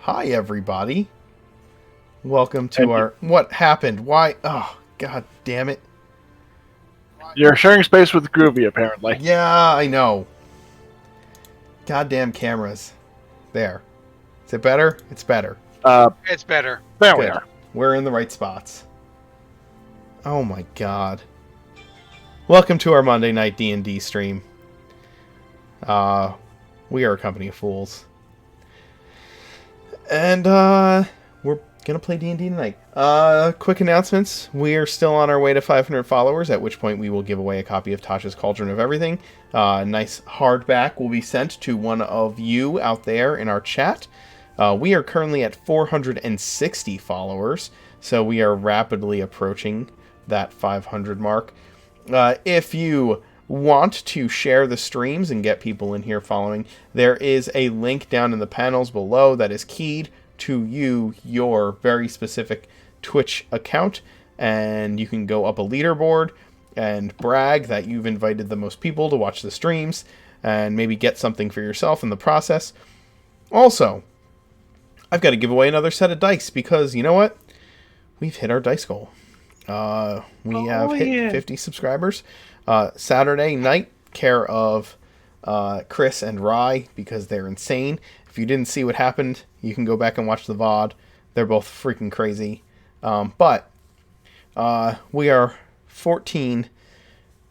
Hi, everybody. Welcome to And our... What happened? Why? Oh, god damn it. you're sharing space with Groovy, apparently. Yeah, I know. Goddamn cameras. There. Is it better? It's better. Uh, It's better. there we Good. are. We're in the right spots. Oh my god. Welcome to our Monday night D&D stream. We are a company of fools. And, we're gonna play D&D tonight. Quick announcements. We are still on our way to 500 followers, at which point we will give away a copy of Tasha's Cauldron of Everything. Nice hardback will be sent to one of you out there in our chat. We are currently at 460 followers, so we are rapidly approaching that 500 mark. If you want to share the streams and get people in here following, there is a link down in the panels below that is keyed to your very specific Twitch account, and you can go up a leaderboard and brag that you've invited the most people to watch the streams and maybe get something for yourself in the process. Also, I've got to give away another set of dice because, you know what? We've hit our dice goal. We have hit 50 subscribers. Saturday night, care of Chris and Rye, because they're insane. If you didn't see what happened, you can go back and watch the VOD. They're both freaking crazy. But we are 14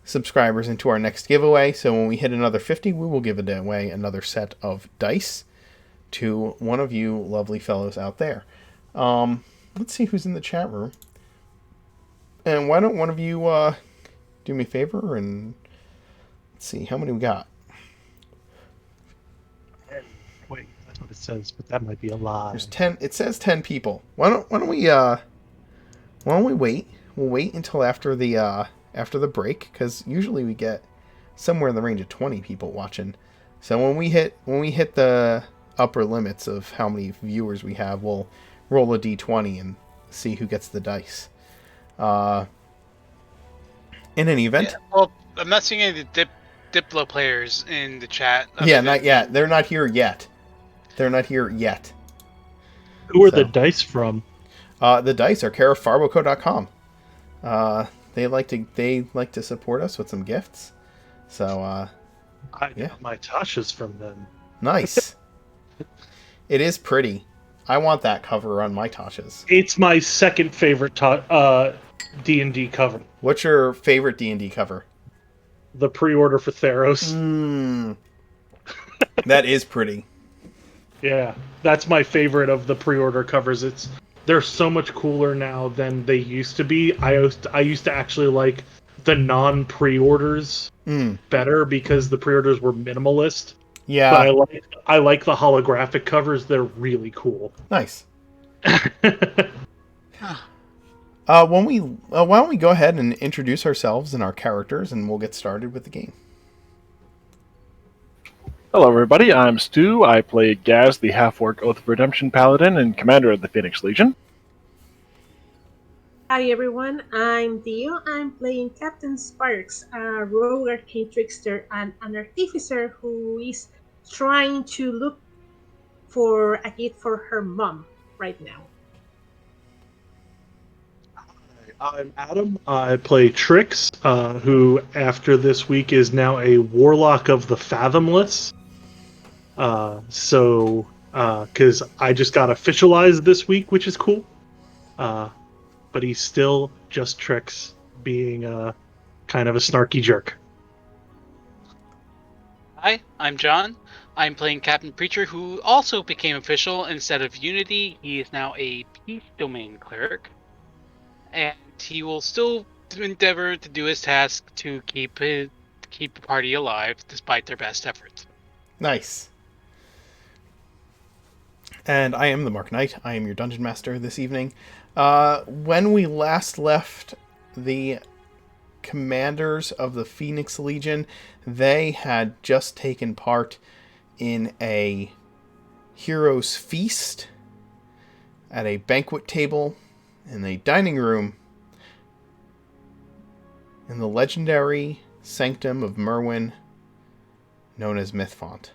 subscribers into our next giveaway, so when we hit another 50, we will give away another set of dice to one of you lovely fellows out there. Let's see who's in the chat room. And why don't one of you do me a favor and let's see how many we got. Wait, that's what it says, but that might be a lie. There's 10. It says 10 people. Why don't we wait? We'll wait until after the break, because usually we get somewhere in the range of 20 people watching. So when we hit the upper limits of how many viewers we have, we'll roll a d20 and see who gets the dice. In any event. Yeah, well, I'm not seeing any of the Diplo players in the chat. Yeah, not yet. They're not here yet. Who are the So. dice from? The dice are care of farboco.com. They like to support us with some gifts. So I yeah. got my Tasha's from them. Nice. It is pretty. I want that cover on my Tasha's. It's my second favorite D&D cover. What's your favorite D&D cover? The pre-order for Theros. That is pretty. Yeah, that's my favorite of the pre-order covers. They're so much cooler now than they used to be. I used to actually like the non-pre-orders better because the pre-orders were minimalist. Yeah. But I like the holographic covers. They're really cool. Nice. Why don't we go ahead and introduce ourselves and our characters, and we'll get started with the game. Hello, everybody. I'm Stu. I play Gaz, the half-orc Oath of Redemption Paladin and commander of the Phoenix Legion. Hi everyone, I'm Dio. I'm playing Captain Sparks, a rogue arcane trickster and an artificer who is trying to look for a gift for her mom right now. I'm Adam. I play Trix, who after this week is now a warlock of the Fathomless. Because I just got officialized this week, which is cool. But he's still just Trix, being kind of a snarky jerk. Hi, I'm John. I'm playing Captain Preacher, who also became official. Instead of Unity, he is now a Peace Domain cleric. And he will still endeavor to do his task to keep the party alive, despite their best efforts. Nice. And I am the Mark Knight. I am your Dungeon Master this evening. When we last left the commanders of the Phoenix Legion, they had just taken part in a hero's feast at a banquet table in a dining room in the legendary sanctum of Merwin, known as Mythfont.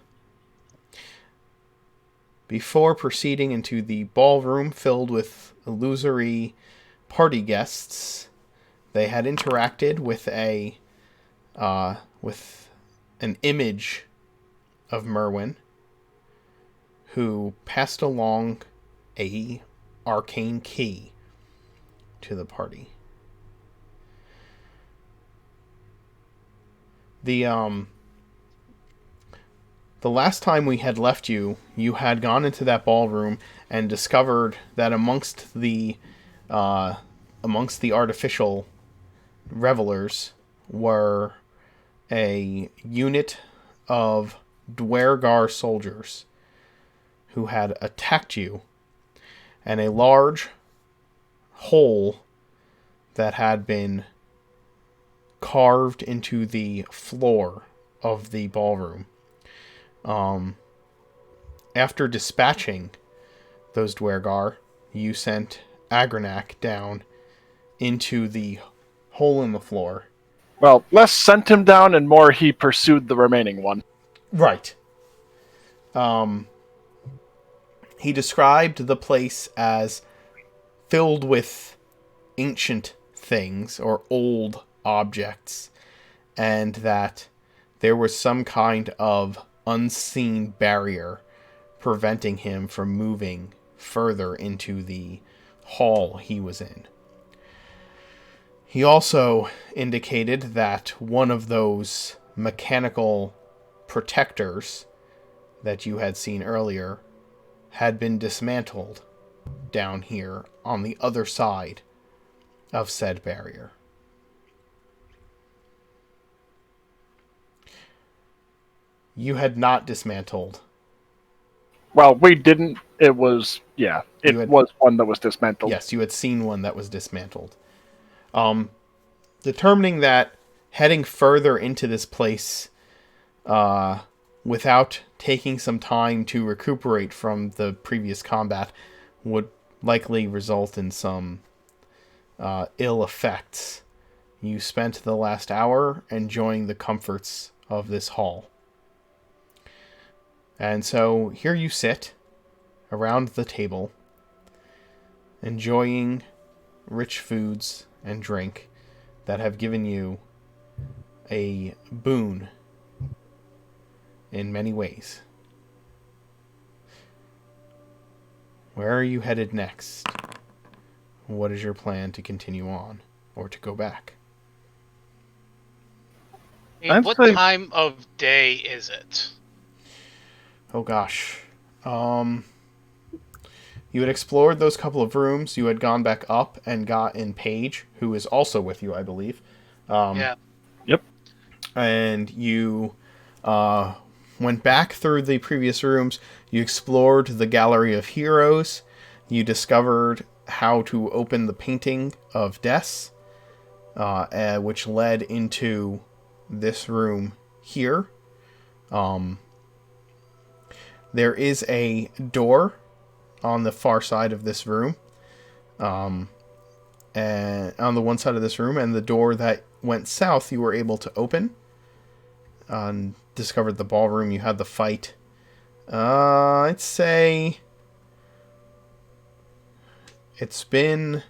before proceeding into the ballroom filled with illusory party guests. They had interacted with an image of Merwin, who passed along a arcane key to the party. The last time we had left you, you had gone into that ballroom and discovered that amongst the artificial revelers were a unit of Dwergar soldiers who had attacked you, and a large hole that had been carved into the floor of the ballroom. After dispatching those Dwergar, you sent Agranak down into the hole in the floor. Well, less sent him down and more he pursued the remaining one. Right. He described the place as filled with ancient things or old objects, and that there was some kind of unseen barrier preventing him from moving further into the hall he was in. He also indicated that one of those mechanical protectors that you had seen earlier had been dismantled down here on the other side of said barrier. You had not dismantled. Well, we didn't. It was, was one that was dismantled. Yes, you had seen one that was dismantled. Determining that heading further into this place without taking some time to recuperate from the previous combat would likely result in some ill effects. You spent the last hour enjoying the comforts of this hall. And so here you sit around the table, enjoying rich foods and drink that have given you a boon in many ways. Where are you headed next? What is your plan to continue on or to go back? Hey, what time of day is it? Oh gosh. You had explored those couple of rooms. You had gone back up and got in Paige, who is also with you, I believe. Yeah. Yep. And you went back through the previous rooms. You explored the Gallery of Heroes. You discovered how to open the painting of Des, which led into this room here. There is a door on the far side of this room, and on the one side of this room, and the door that went south you were able to open. Discovered the ballroom. You had the fight. I'd say it's been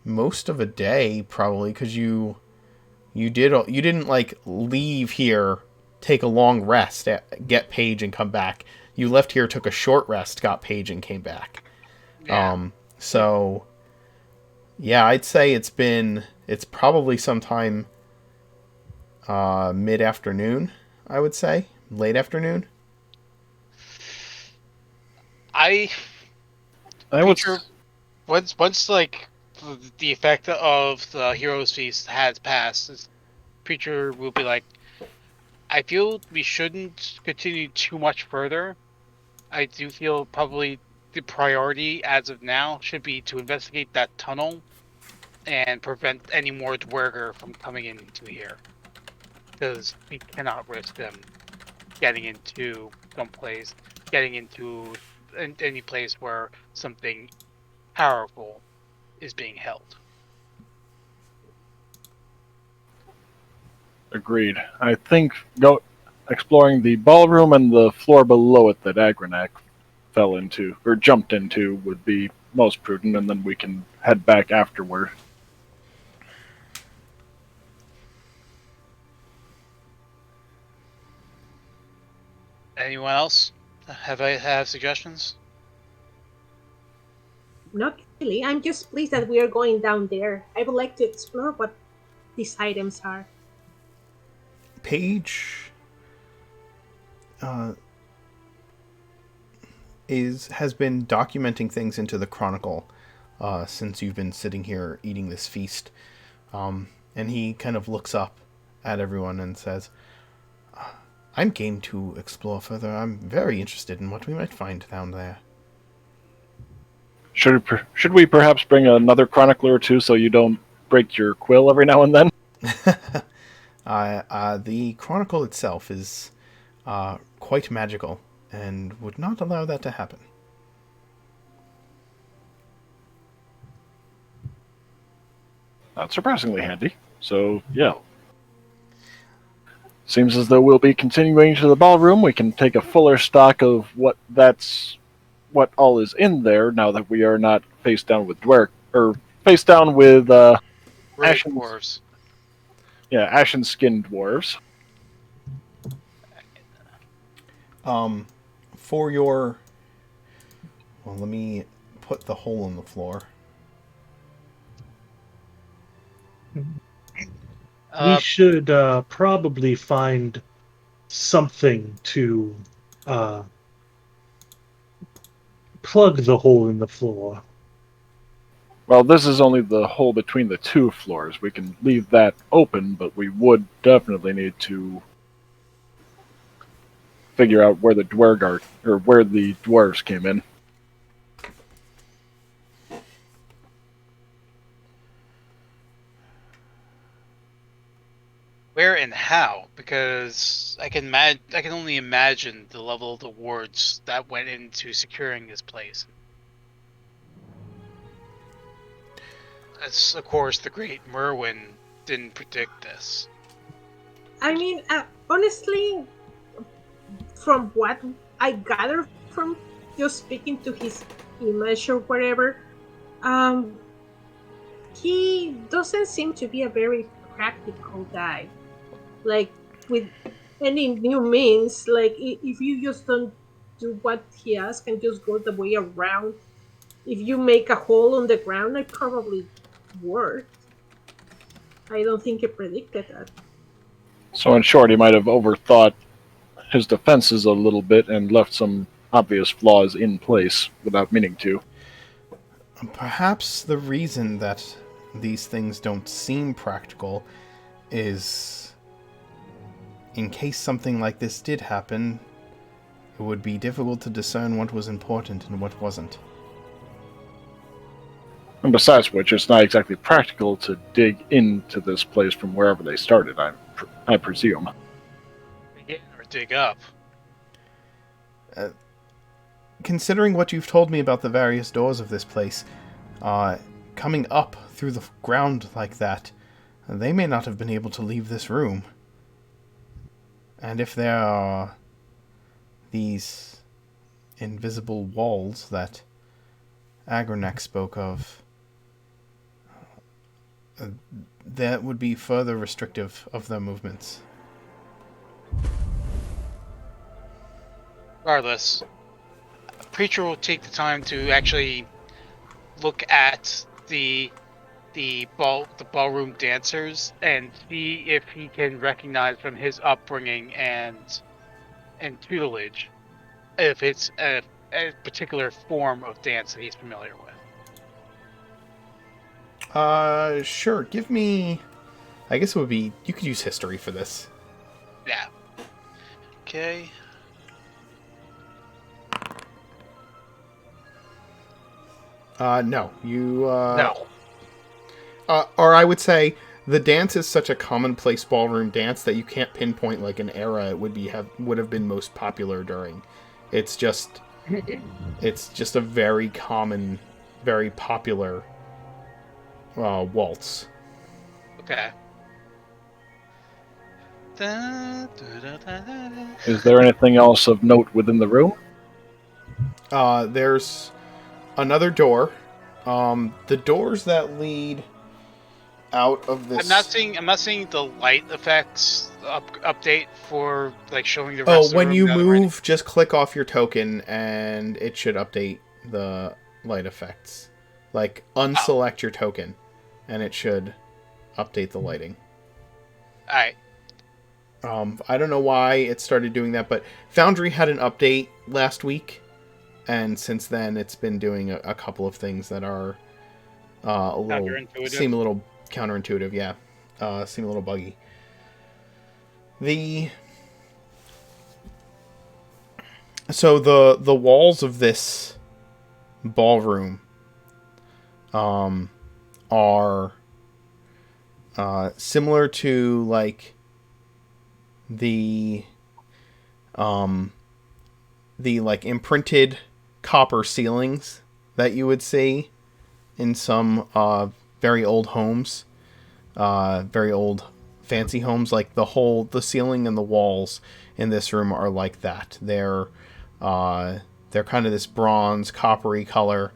most of a day probably, because you didn't like leave here, take a long rest, get Paige, and come back. You left here, took a short rest, got Paige, and came back. Yeah. So yeah, I'd say it's probably sometime mid-afternoon, I would say. Late afternoon. I would... Once like the effect of the Heroes Feast has passed, this Preacher will be like, I feel we shouldn't continue too much further. I do feel probably the priority as of now should be to investigate that tunnel and prevent any more Dwerger from coming into here. Because we cannot risk them getting into someplace, getting into any place where something powerful is being held. Agreed. I think exploring the ballroom and the floor below it that Agranak fell into, or jumped into, would be most prudent, and then we can head back afterward. Anyone else have suggestions? Not really. I'm just pleased that we are going down there. I would like to explore what these items are. Paige has been documenting things into the Chronicle since you've been sitting here eating this feast. And he kind of looks up at everyone and says, I'm game to explore further. I'm very interested in what we might find down there. Should we perhaps bring another chronicler or two so you don't break your quill every now and then? The Chronicle itself is quite magical and would not allow that to happen. Not surprisingly handy. So, yeah. Seems as though we'll be continuing to the ballroom. We can take a fuller stock of what all is in there now that we are not face down with face down with Ashen dwarves. Yeah, ashen-skinned dwarves. For your... Well, let me put the hole in the floor. We should probably find something to plug the hole in the floor. Well, this is only the hole between the two floors. We can leave that open, but we would definitely need to figure out where the dwarves came in. Where and how? Because I can only imagine the level of the wards that went into securing this place. As of course, the great Merwin didn't predict this. I mean, honestly, from what I gather from just speaking to his image or whatever, he doesn't seem to be a very practical guy. Like, with any new means, like, if you just don't do what he asks and just go the way around, if you make a hole on the ground, it probably worked. I don't think he predicted that. So in short, he might have overthought his defenses a little bit and left some obvious flaws in place without meaning to. Perhaps the reason that these things don't seem practical is, in case something like this did happen, it would be difficult to discern what was important and what wasn't. And besides which, it's not exactly practical to dig into this place from wherever they started, I presume. Begin or dig up. Considering what you've told me about the various doors of this place, coming up through the ground like that, they may not have been able to leave this room. And if there are these invisible walls that Agranak spoke of, that would be further restrictive of their movements. Regardless, Preacher will take the time to actually look at the ballroom dancers and see if he can recognize from his upbringing and tutelage if it's a particular form of dance that he's familiar with. Sure. Give me... I guess it would be... You could use history for this. Yeah. Okay. No. You, No. Or I would say the dance is such a commonplace ballroom dance that you can't pinpoint like an era it would have been most popular during. It's just a very common, very popular waltz. Okay. Is there anything else of note within the room? There's another door. The doors that lead out of this. I'm not seeing the light effects update for like showing the rest of the when room you now that we're in. move, just click off your token and it should update the light effects. Like unselect your token and it should update the lighting. Alright. I don't know why it started doing that, but Foundry had an update last week, and since then it's been doing a couple of things that are seem a little counterintuitive. Yeah, seem a little buggy. So the walls of this ballroom are similar to like the like imprinted copper ceilings that you would see in some very old homes, very old fancy homes. Like the ceiling and the walls in this room are like that. They're kind of this bronze coppery color,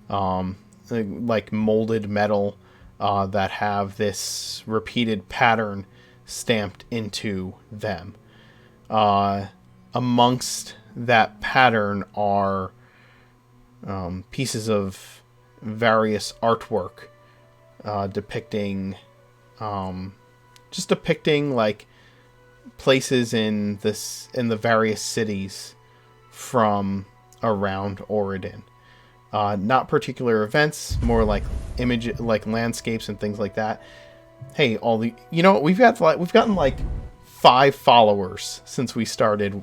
like molded metal that have this repeated pattern stamped into them. Amongst that pattern are pieces of various artwork depicting like places in the various cities from around Oregon. Not particular events, more like like landscapes and things like that. Hey, we've gotten like 5 followers since we started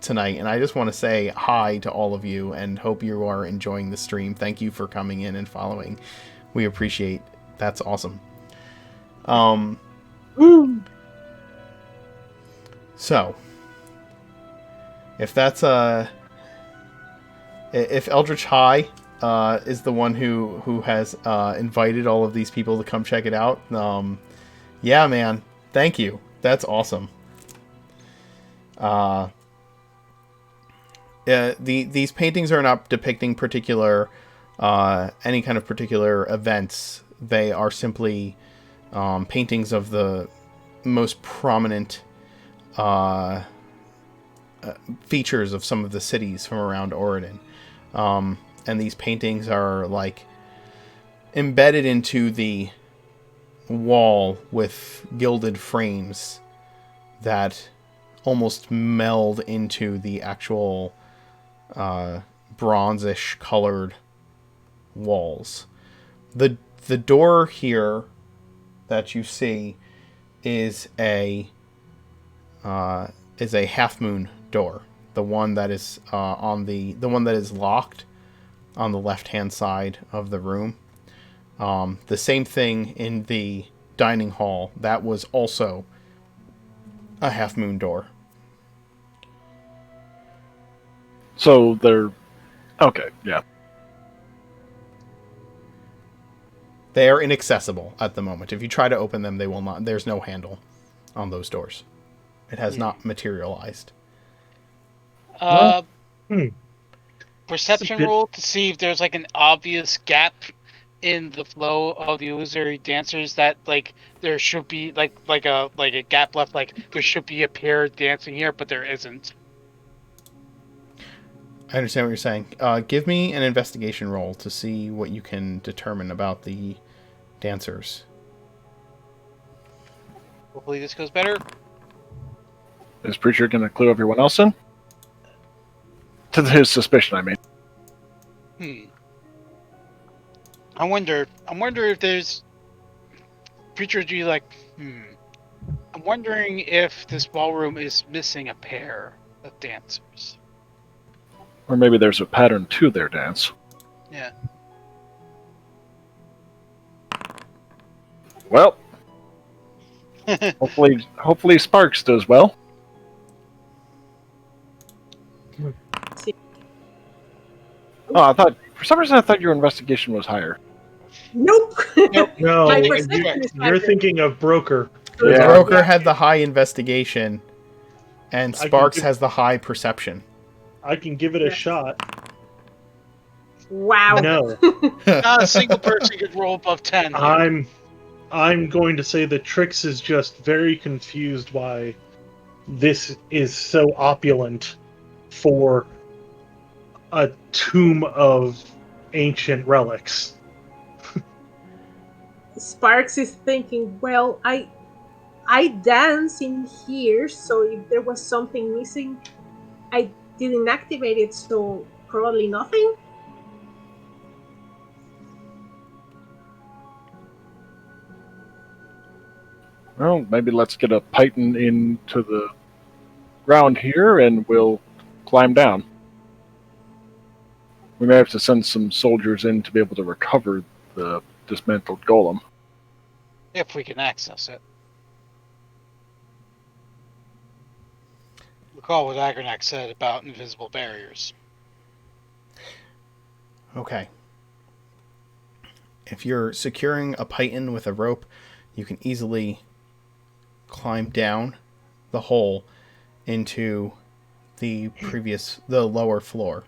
tonight, and I just want to say hi to all of you and hope you are enjoying the stream. Thank you for coming in and following. We appreciate. That's awesome. So if that's if Eldritch High is the one who has invited all of these people to come check it out, yeah, man, thank you. That's awesome. These paintings are not depicting particular any kind of particular events. They are simply paintings of the most prominent features of some of the cities from around Oregon. And these paintings are like embedded into the wall with gilded frames that almost meld into the actual bronzish colored walls. The door here that you see is a half moon door. The one that is the one that is locked on the left hand side of the room. The same thing in the dining hall. That was also a half moon door. So they're okay, yeah. They are inaccessible at the moment. If you try to open them, they will not. There's no handle on those doors. It has not materialized. Perception roll to see if there's like an obvious gap in the flow of the illusory dancers that like there should be like a gap left, like there should be a pair dancing here, but there isn't. I understand what you're saying. Give me an investigation roll to see what you can determine about the dancers. Hopefully this goes better. Is Preacher going to clue everyone else in? To his suspicion, I mean. I wonder if there's Preacher do like I'm wondering if this ballroom is missing a pair of dancers. Or maybe there's a pattern to their dance. Yeah. Well, hopefully Sparks does well. Oh, for some reason I thought your investigation was higher. Nope. No, My perception is you're higher. thinking of Broker. sure Yeah. Broker had the high investigation, and I can Sparks give- has the high perception. I can give it a Yes. shot. Wow. No, Not a single person could roll above 10. Here. I'm going to say that Trix is just very confused why this is so opulent for a tomb of ancient relics. Sparks is thinking, well, I dance in here, so if there was something missing, I didn't activate it, so probably nothing. Well, maybe let's get a python into the ground here, and we'll climb down. We may have to send some soldiers in to be able to recover the dismantled golem. If we can access it. Recall what Agronak said about invisible barriers. Okay. If you're securing a python with a rope, you can easily climb down the hole into the lower floor.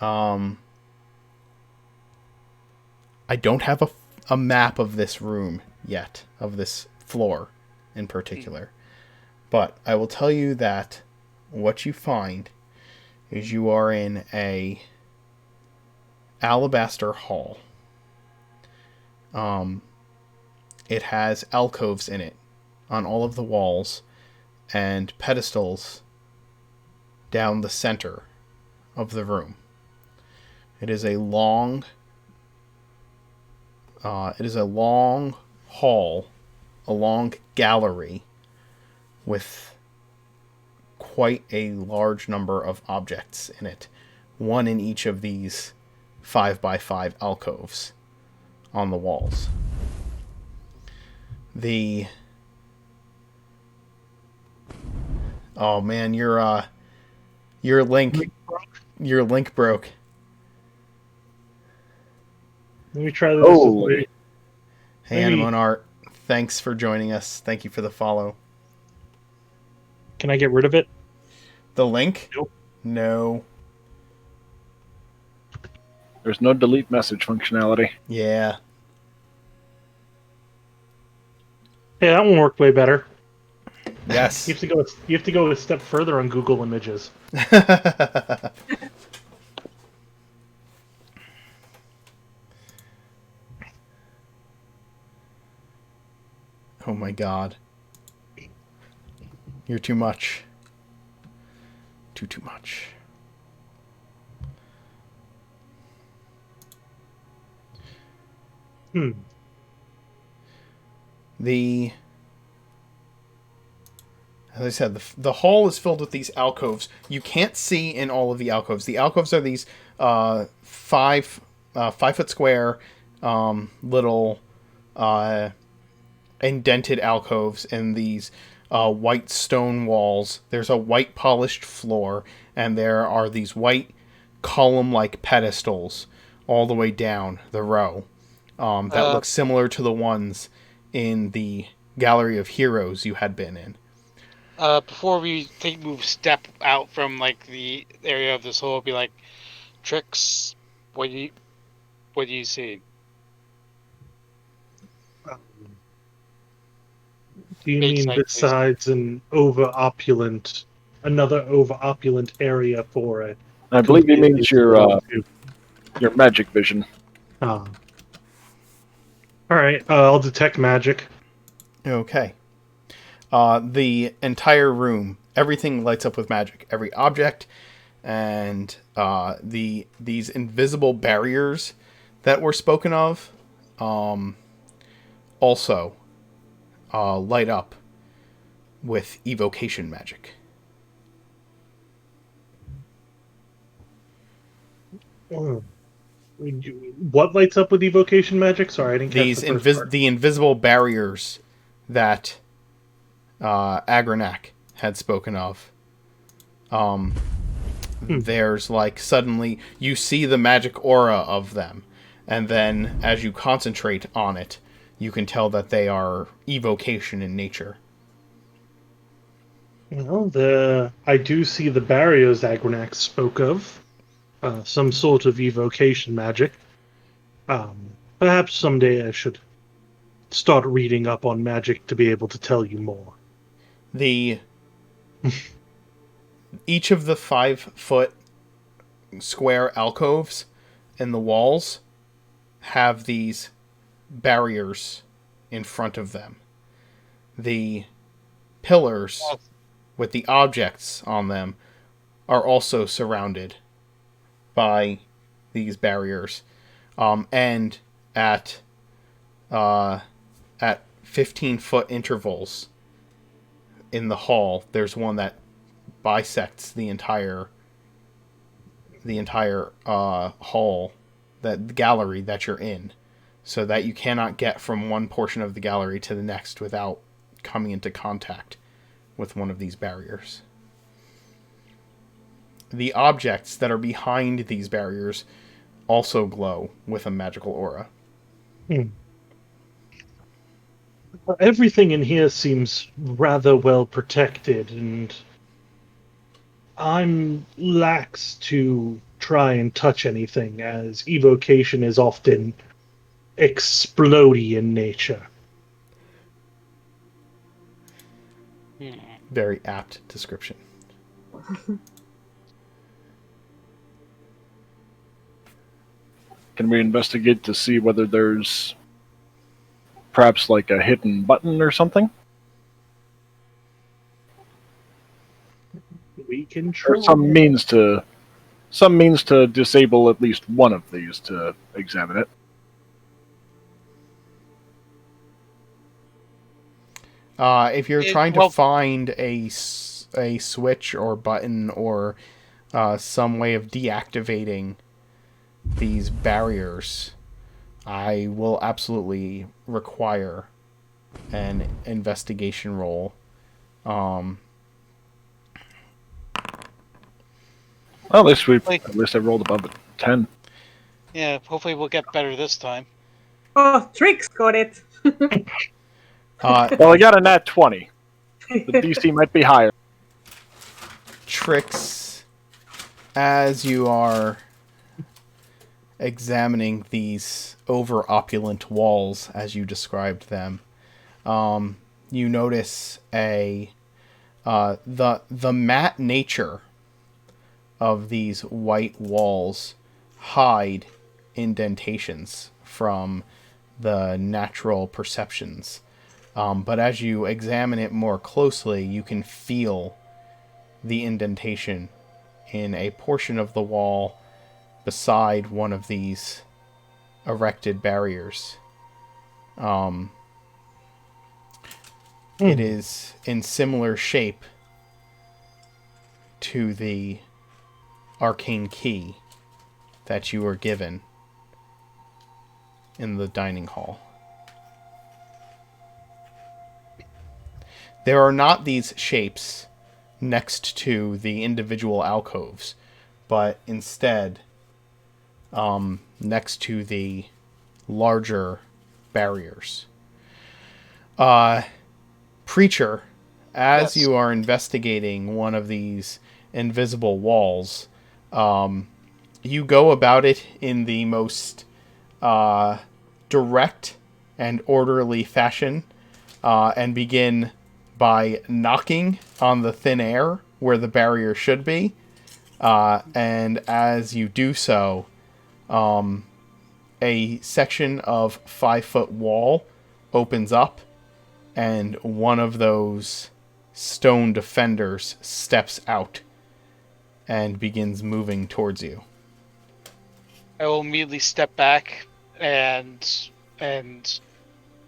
I don't have a map of this room yet, of this floor in particular. But I will tell you that what you find is you are in a alabaster hall. It has alcoves in it on all of the walls and pedestals down the center of the room. It is a long hall, a long gallery with quite a large number of objects in it, one in each of these 5x5 alcoves on the walls. Oh man, your link broke. Let me try this. Holy. Hey, Maybe- Animon Art, thanks for joining us. Thank you for the follow. Can I get rid of it? The link? Nope. No. There's no delete message functionality. Yeah. Hey, that one worked way better. Yes. You have to go a step further on Google Images. Oh my god. You're too much. Too much. As I said, the hall is filled with these alcoves. You can't see in all of the alcoves. The alcoves are these 5 foot square little indented alcoves in these white stone walls. There's a white polished floor, and there are these white column-like pedestals all the way down the row that look similar to the ones in the Gallery of Heroes you had been in. Before we step out from like the area of this hole, be like, Trix, what do you see? Do you Big mean site, please. besides another over opulent area for it? I believe he means your magic vision. All right, I'll detect magic. Okay. The entire room, everything lights up with magic. Every object and these invisible barriers that were spoken of also light up with evocation magic. What lights up with evocation magic? Sorry, I didn't catch These the first part. the invisible barriers that Agronak had spoken of. There's like suddenly you see the magic aura of them, and then as you concentrate on it, you can tell that they are evocation in nature. Well, I do see the barriers Agronax spoke of. Some sort of evocation magic. Perhaps someday I should start reading up on magic to be able to tell you more. The each of the 5-foot square alcoves in the walls have these barriers in front of them. The pillars with the objects on them are also surrounded by these barriers. And at 15-foot intervals in the hall, there's one that bisects the entire hall, that gallery that you're in, so that you cannot get from one portion of the gallery to the next without coming into contact with one of these barriers. The objects that are behind these barriers also glow with a magical aura. Everything in here seems rather well protected, and I'm lax to try and touch anything, as evocation is often explodey in nature. Very apt description. Can we investigate to see whether there's perhaps like a hidden button or something? We can try. Or some means to disable at least one of these to examine it. If you're trying to find a switch or button or some way of deactivating these barriers, I will absolutely require an investigation roll. Well, at least I rolled above a 10. Yeah, hopefully we'll get better this time. Oh, Trix got it. Well, I got a nat 20. The DC might be higher. Trix, as you are examining these over-opulent walls, as you described them, you notice the matte nature of these white walls hide indentations from the natural perceptions. But as you examine it more closely, you can feel the indentation in a portion of the wall beside one of these erected barriers. It is in similar shape to the arcane key that you were given in the dining hall. There are not these shapes next to the individual alcoves, but instead next to the larger barriers. Preacher, as you are investigating one of these invisible walls, you go about it in the most direct and orderly fashion, and begin by knocking on the thin air where the barrier should be. And as you do so, a section of 5-foot wall opens up, and one of those stone defenders steps out and begins moving towards you. I will immediately step back and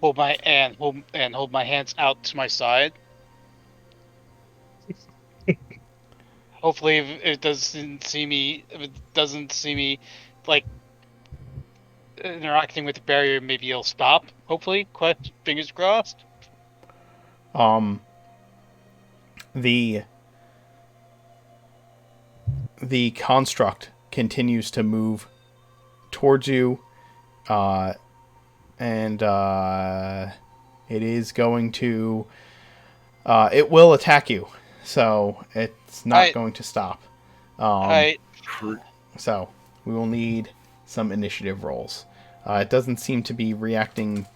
hold my hands out to my side. Hopefully, if it doesn't see me like interacting with the barrier, maybe it'll stop. Hopefully, fingers crossed. The construct continues to move towards you, and it is going to. It will attack you, so it's not going to stop. Alright. So we will need some initiative rolls. It doesn't seem to be reacting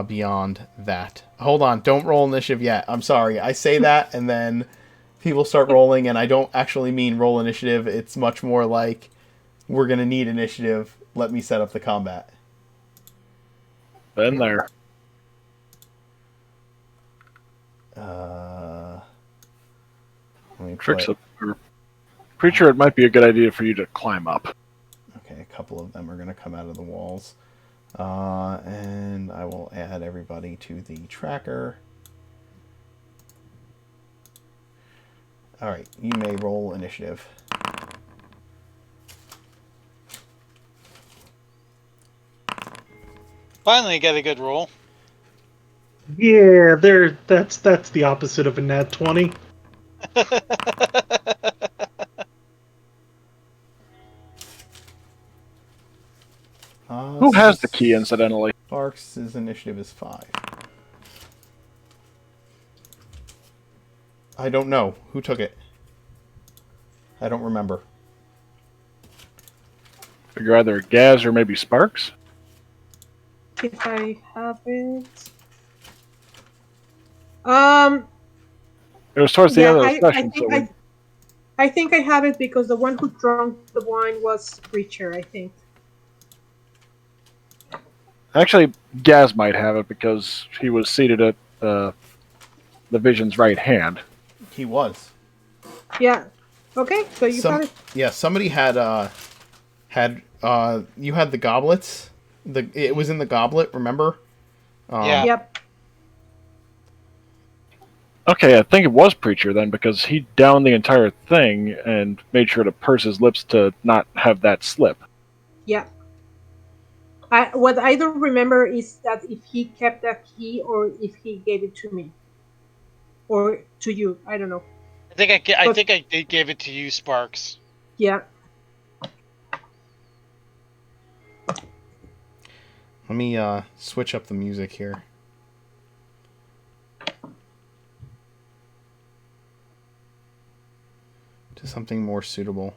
beyond that. Hold on, don't roll initiative yet. I'm sorry. I say that, and then people start rolling, and I don't actually mean roll initiative. It's much more like, we're going to need initiative. Let me set up the combat. Been there. Let me Tricks play. up. Preacher, it might be a good idea for you to climb up. Okay, a couple of them are going to come out of the walls. And I will add everybody to the tracker. Alright, you may roll initiative. Finally get a good roll. Yeah, that's the opposite of a nat 20. Who has the key, incidentally? Sparks' initiative is 5. I don't know. Who took it? I don't remember. Figure either Gaz or maybe Sparks? If I have it. It was towards the end of the I session, so think I think I have it because the one who drank the wine was Preacher, I think. actually, Gaz might have it because he was seated at the Vision's right hand. He was. Yeah. Okay, so you got it. Yeah, somebody had you had the goblets. It was in the goblet, remember? Yeah. Yep. Okay, I think it was Preacher then because he downed the entire thing and made sure to purse his lips to not have that slip. Yeah. What I don't remember is that if he kept that key or if he gave it to me. Or to you. I don't know. I think I did give it to you, Sparks. Yeah. Let me switch up the music here. To something more suitable.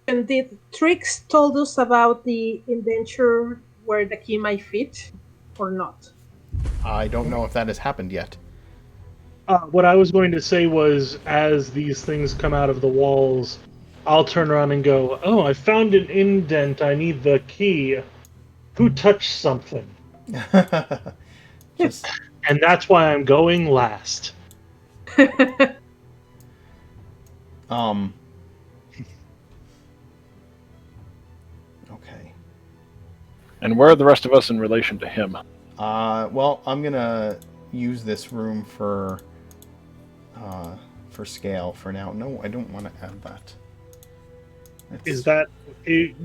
And did Trix told us about the indenture where the key might fit or not? I don't know if that has happened yet. What I was going to say was, as these things come out of the walls, I'll turn around and go, "Oh, I found an indent. I need the key. Who touched something?" Just And that's why I'm going last. Okay. And where are the rest of us in relation to him? Well, I'm gonna use this room for scale for now. No, I don't want to add that. Is that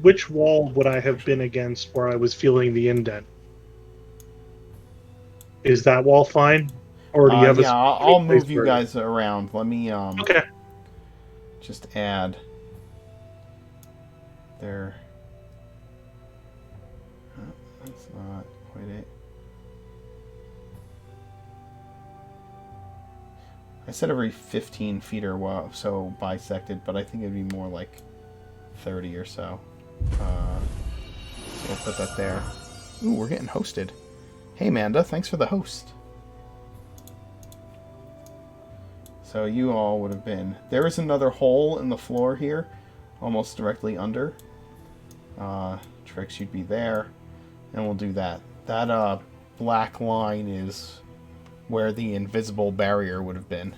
which wall would I have been against where I was feeling the indent? Is that wall fine, or do you have yeah, I'll place move you where- guys around. Let me Okay. just add there. That's not quite it. I said every 15 feet or so bisected, but I think it'd be more like 30 or so. So we'll put that there. Ooh, we're getting hosted. Hey, Amanda, thanks for the host. So you all would have been... There is another hole in the floor here, almost directly under. Trix, you'd be there. And we'll do that. That black line is where the invisible barrier would have been.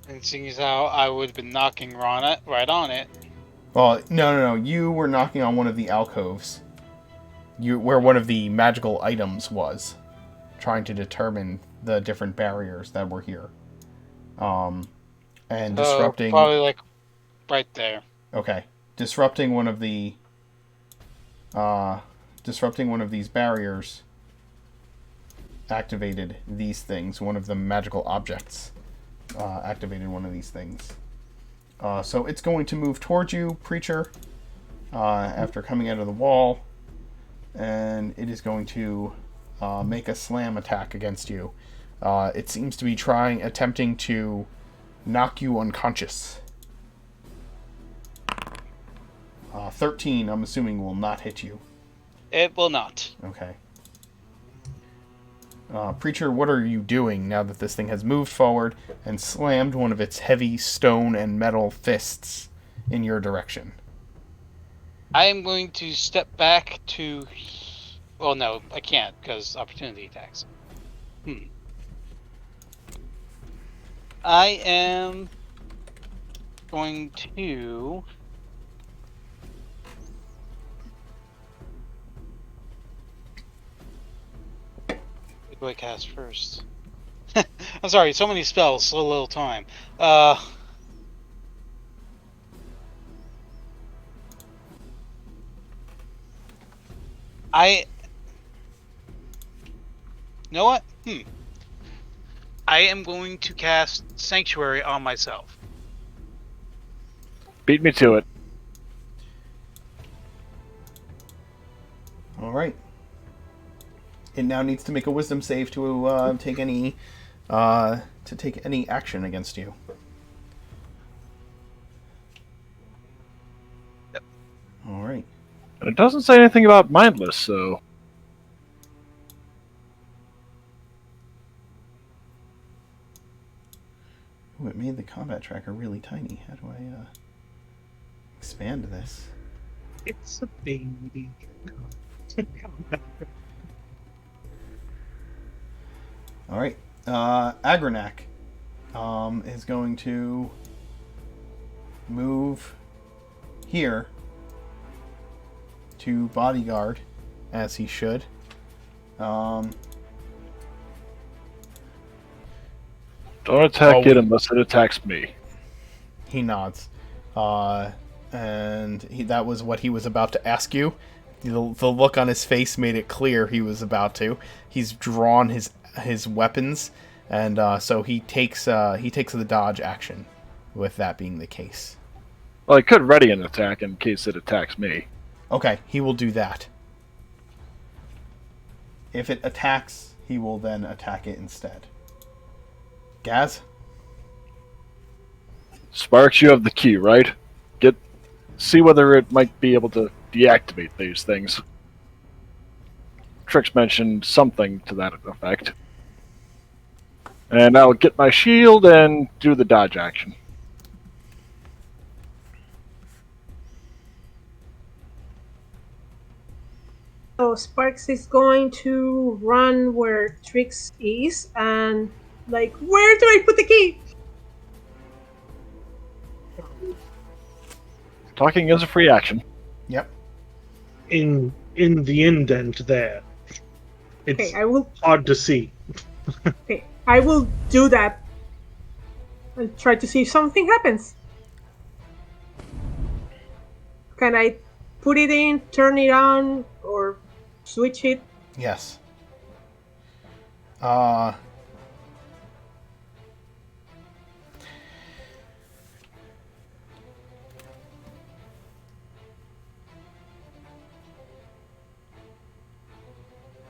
And seeing as how I would have been knocking right on it. Well, no. You were knocking on one of the alcoves. Where one of the magical items was. Trying to determine the different barriers that were here. And disrupting... Probably like right there. Okay. Disrupting one of the... disrupting one of these barriers activated these things. One of the magical objects activated one of these things. So it's going to move towards you, Preacher, after coming out of the wall, and it is going to make a slam attack against you. It seems to be attempting to knock you unconscious. 13, I'm assuming, will not hit you. It will not. Okay. Preacher, what are you doing now that this thing has moved forward and slammed one of its heavy stone and metal fists in your direction? I am going to step back to... Well, no, I can't, because opportunity attacks. I am going to... What do I cast first? I'm sorry, so many spells, so little time. You know what? I am going to cast Sanctuary on myself. Beat me to it. All right. It now needs to make a Wisdom save to take any action against you. Yep. All right. And it doesn't say anything about mindless, so... Ooh, it made the combat tracker really tiny. How do I expand this? It's a baby. All right. Agranak is going to move here to bodyguard, as he should. Don't attack it unless it attacks me. He nods. And that was what he was about to ask you. The look on his face made it clear he was about to. He's drawn his weapons, and so he takes the dodge action, with that being the case. Well, I could ready an attack in case it attacks me. Okay, he will do that. If it attacks, he will then attack it instead. Gaz? Sparks, you have the key, right? See whether it might be able to deactivate these things. Trix mentioned something to that effect. And I'll get my shield and do the dodge action. So Sparks is going to run where Trix is and like, where do I put the key? Talking is a free action. Yep. In the indent there. It's Okay, I will. hard to see. Okay, I will do that and try to see if something happens. Can I put it in, turn it on, or switch it? Yes.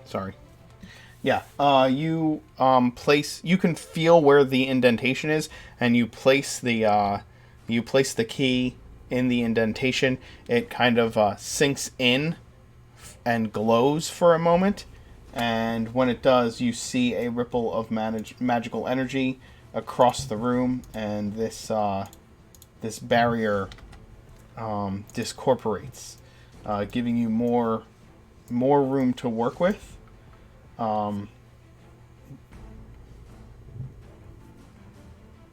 Sorry. Yeah. You can feel where the indentation is, and you place the key in the indentation. It kind of sinks in and glows for a moment, and when it does, you see a ripple of magical energy across the room, and this barrier discorporates, giving you more room to work with.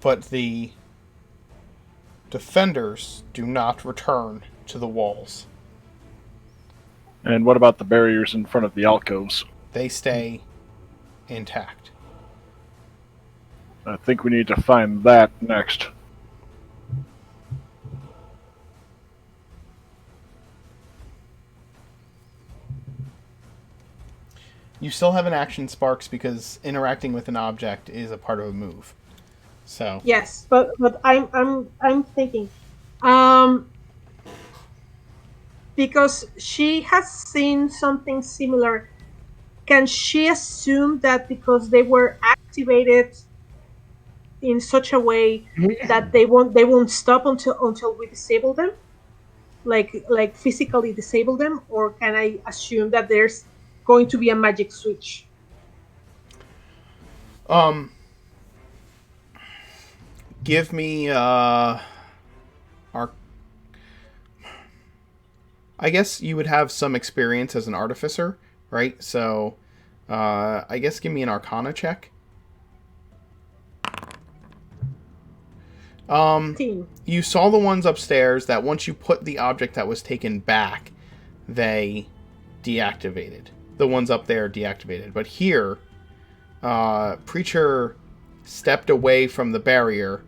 But the defenders do not return to the walls. And what about the barriers in front of the alcoves? They stay intact. I think we need to find that next. You still have an action, Sparks, because interacting with an object is a part of a move. So Yes, but I'm thinking, um, because she has seen something similar. Can she assume that because they were activated in such a way that they won't stop until we disable them, like physically disable them, or can I assume that there's going to be a magic switch? um give me arc. I guess you would have some experience as an artificer, right? So I guess give me an arcana check. Team. You saw the ones upstairs that once you put the object that was taken back, they deactivated. The ones up there deactivated. But here, Preacher stepped away from the barrier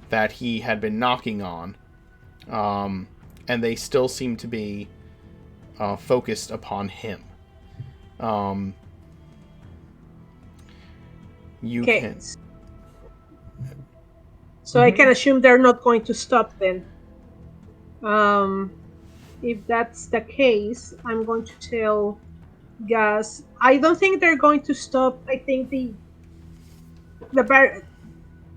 that he had been knocking on, and they still seem to be focused upon him. You Okay. can. So I can assume they're not going to stop then. If that's the case, I'm going to tell Gus. I don't think they're going to stop. I think the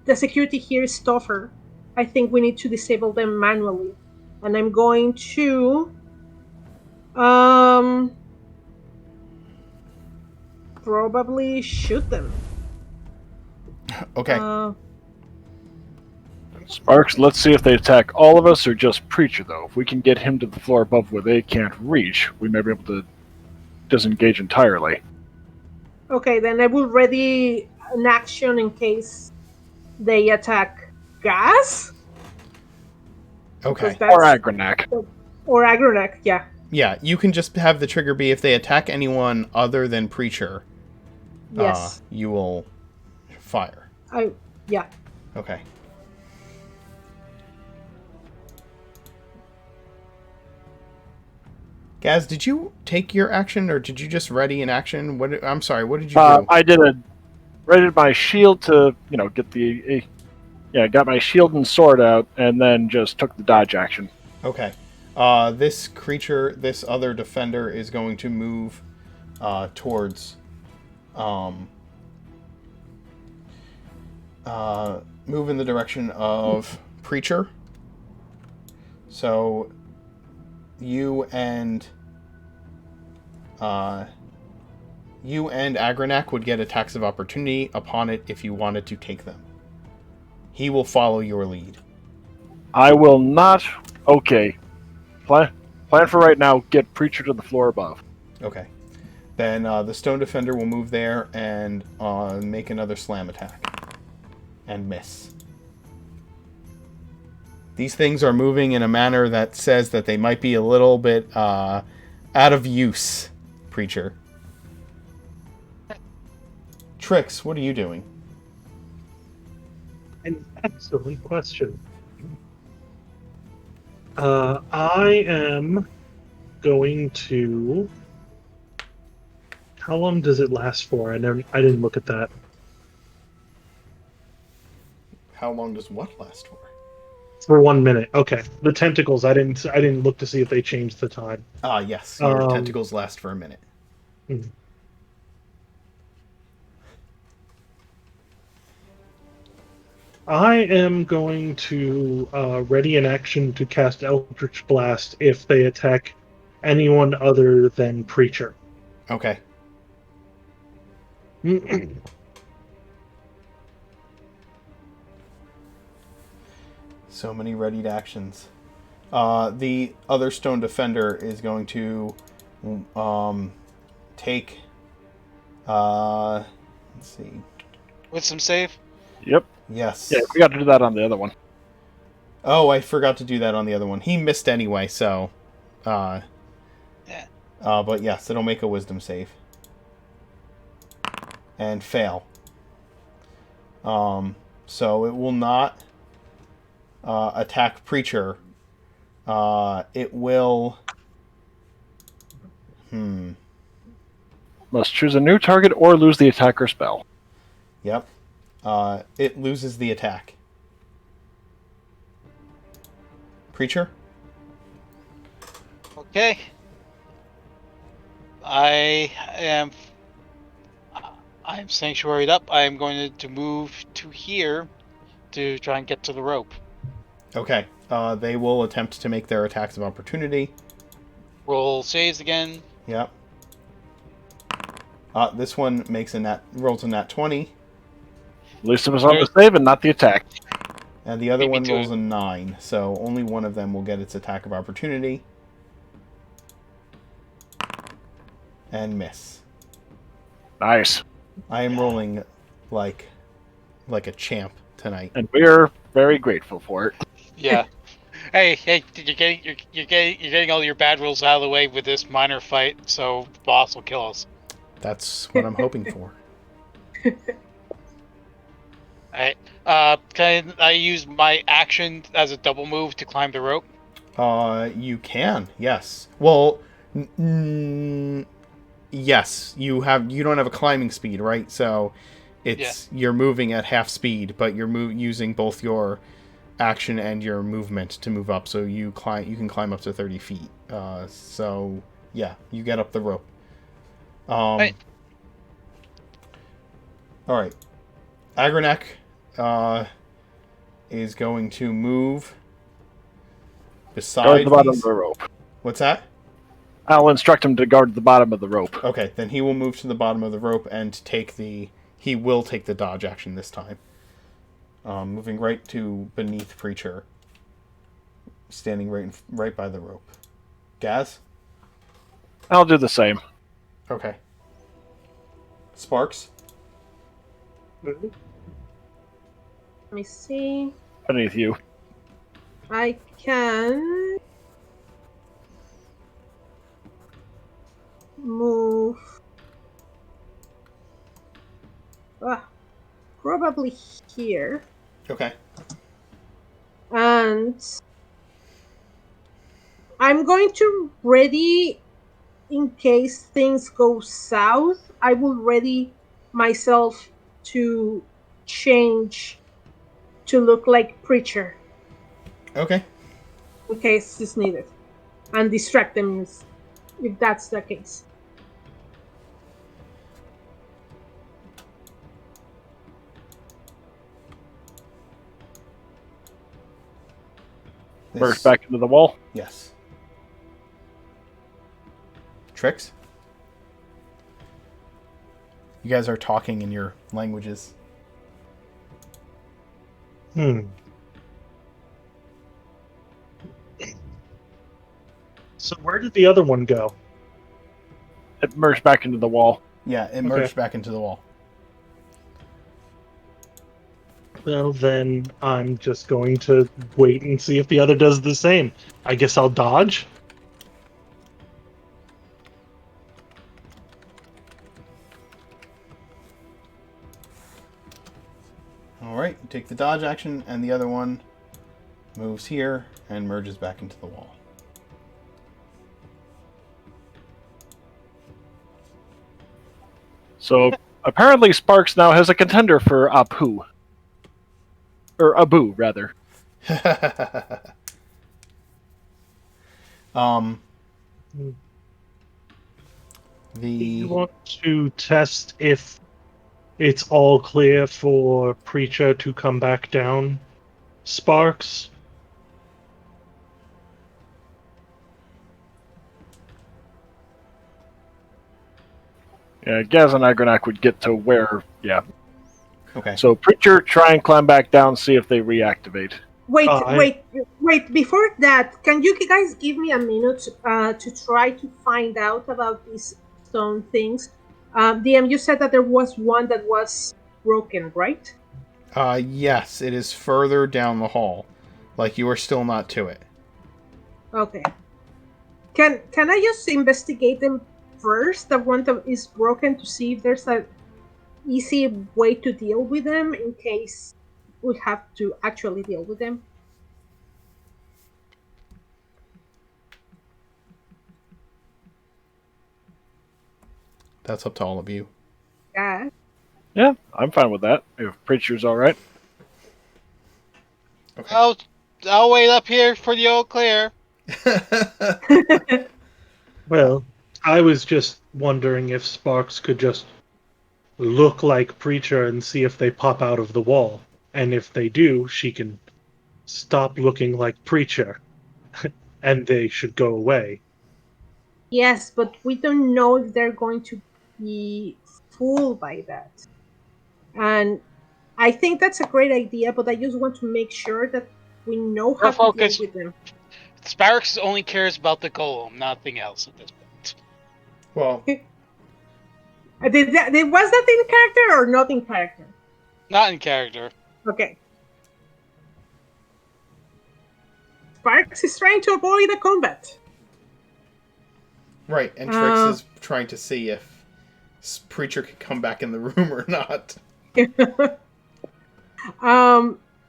the security here is tougher. I think we need to disable them manually, and I'm going to probably shoot them. Okay. Sparks, let's see if they attack all of us or just Preacher, though. If we can get him to the floor above where they can't reach, we may be able to disengage entirely. Okay, then I will ready an action in case they attack Gas. Okay. Or Agronak. Or Agronak, yeah. Yeah, you can just have the trigger be if they attack anyone other than Preacher. Yes. You will fire. Yeah. Okay. Gaz, did you take your action, or did you just ready an action? I'm sorry. What did you do? I readied my shield to, get got my shield and sword out, and then just took the dodge action. Okay. This creature, this other defender, is going to move towards, move in the direction of Preacher. So you and Agronak would get attacks of opportunity upon it if you wanted to take them. He will follow your lead. I will not. Okay. Plan for right now. Get Preacher to the floor above. Okay. Then the Stone Defender will move there and make another slam attack. And miss. These things are moving in a manner that says that they might be a little bit out of use, Preacher. Trix, what are you doing? An excellent question. I am going to. How long does it last for? I didn't look at that. How long does what last for? For 1 minute. Okay. The tentacles. I didn't look to see if they changed the time. Yes. Your tentacles last for a minute. Hmm. I am going to ready an action to cast Eldritch Blast if they attack anyone other than Preacher. Okay. So many readied actions. The other Stone Defender is going to take. Let's see. With some save? Yep. Yes. Yeah, we got to do that on the other one. Oh, I forgot to do that on the other one. He missed anyway, so. Yeah. But yes, it'll make a Wisdom save. And fail. So it will not attack Preacher. It will. Must choose a new target or lose the attack or spell. Yep. It loses the attack. Preacher? Okay. I'm sanctuaried up. I am going to move to here to try and get to the rope. Okay. They will attempt to make their attacks of opportunity. Roll saves again. Yep. This one rolls a nat 20, At least it was on the save and not the attack. and the other Beat me one to rolls it. a 9, so only one of them will get its attack of opportunity. And miss. Nice. I am rolling like a champ tonight. And we're very grateful for it. Yeah. Hey, you're getting all your bad rolls out of the way with this minor fight, so the boss will kill us. That's what I'm hoping for. Alright. Can I use my action as a double move to climb the rope? You can, yes. Well, yes. You don't have a climbing speed, right? So you're moving at half speed, but you're using both your action and your movement to move up. So you can climb up to 30 feet. So yeah, you get up the rope. Right. All right. Agranek is going to move beside Guard the bottom of these. the rope. What's that? I'll instruct him to guard the bottom of the rope. Okay, then he will move to the bottom of the rope and he will take the dodge action this time. Moving right to beneath Preacher, standing right by the rope. Gaz? I'll do the same. Okay. Sparks? Let me see. Beneath you. I can move. Probably here. Okay. And I'm going to ready in case things go south. I will ready myself to change to look like Preacher Okay. in case it's needed, and distract them if that's the case. Burst back into the wall. Yes. Tricks? You guys are talking in your languages. So where did the other one go? It merged back into the wall. Yeah, it merged back into the wall. Well, then I'm just going to wait and see if the other does the same. I guess I'll dodge. Alright, you take the dodge action, and the other one moves here and merges back into the wall. So apparently Sparks now has a contender for Apu. Or Abu, rather. You want to test if it's all clear for Preacher to come back down, Sparks? Yeah, Gaz and Agranak would get to where, yeah. Okay. So Preacher, try and climb back down, see if they reactivate. Wait! Before that, can you guys give me a minute to try to find out about these stone things? DM, you said that there was one that was broken, right? Yes, it is further down the hall. Like, you are still not to it. Okay. Can I just investigate them first, the one that is broken, to see if there's an easy way to deal with them in case we have to actually deal with them? That's up to all of you. Yeah. Yeah, I'm fine with that. If Preacher's all right. Okay. I'll wait up here for the all clear. Well, I was just wondering if Sparks could just look like Preacher and see if they pop out of the wall. And if they do, she can stop looking like Preacher. And they should go away. Yes, but we don't know if they're going to be fooled by that. And I think that's a great idea, but I just want to make sure that we know how Her to deal focus, with them. Sparks only cares about the golem, nothing else at this point. Well, Was that in character or not in character? Not in character. Okay. Sparks is trying to avoid the combat. right, and Trix is trying to see if Preacher can come back in the room or not.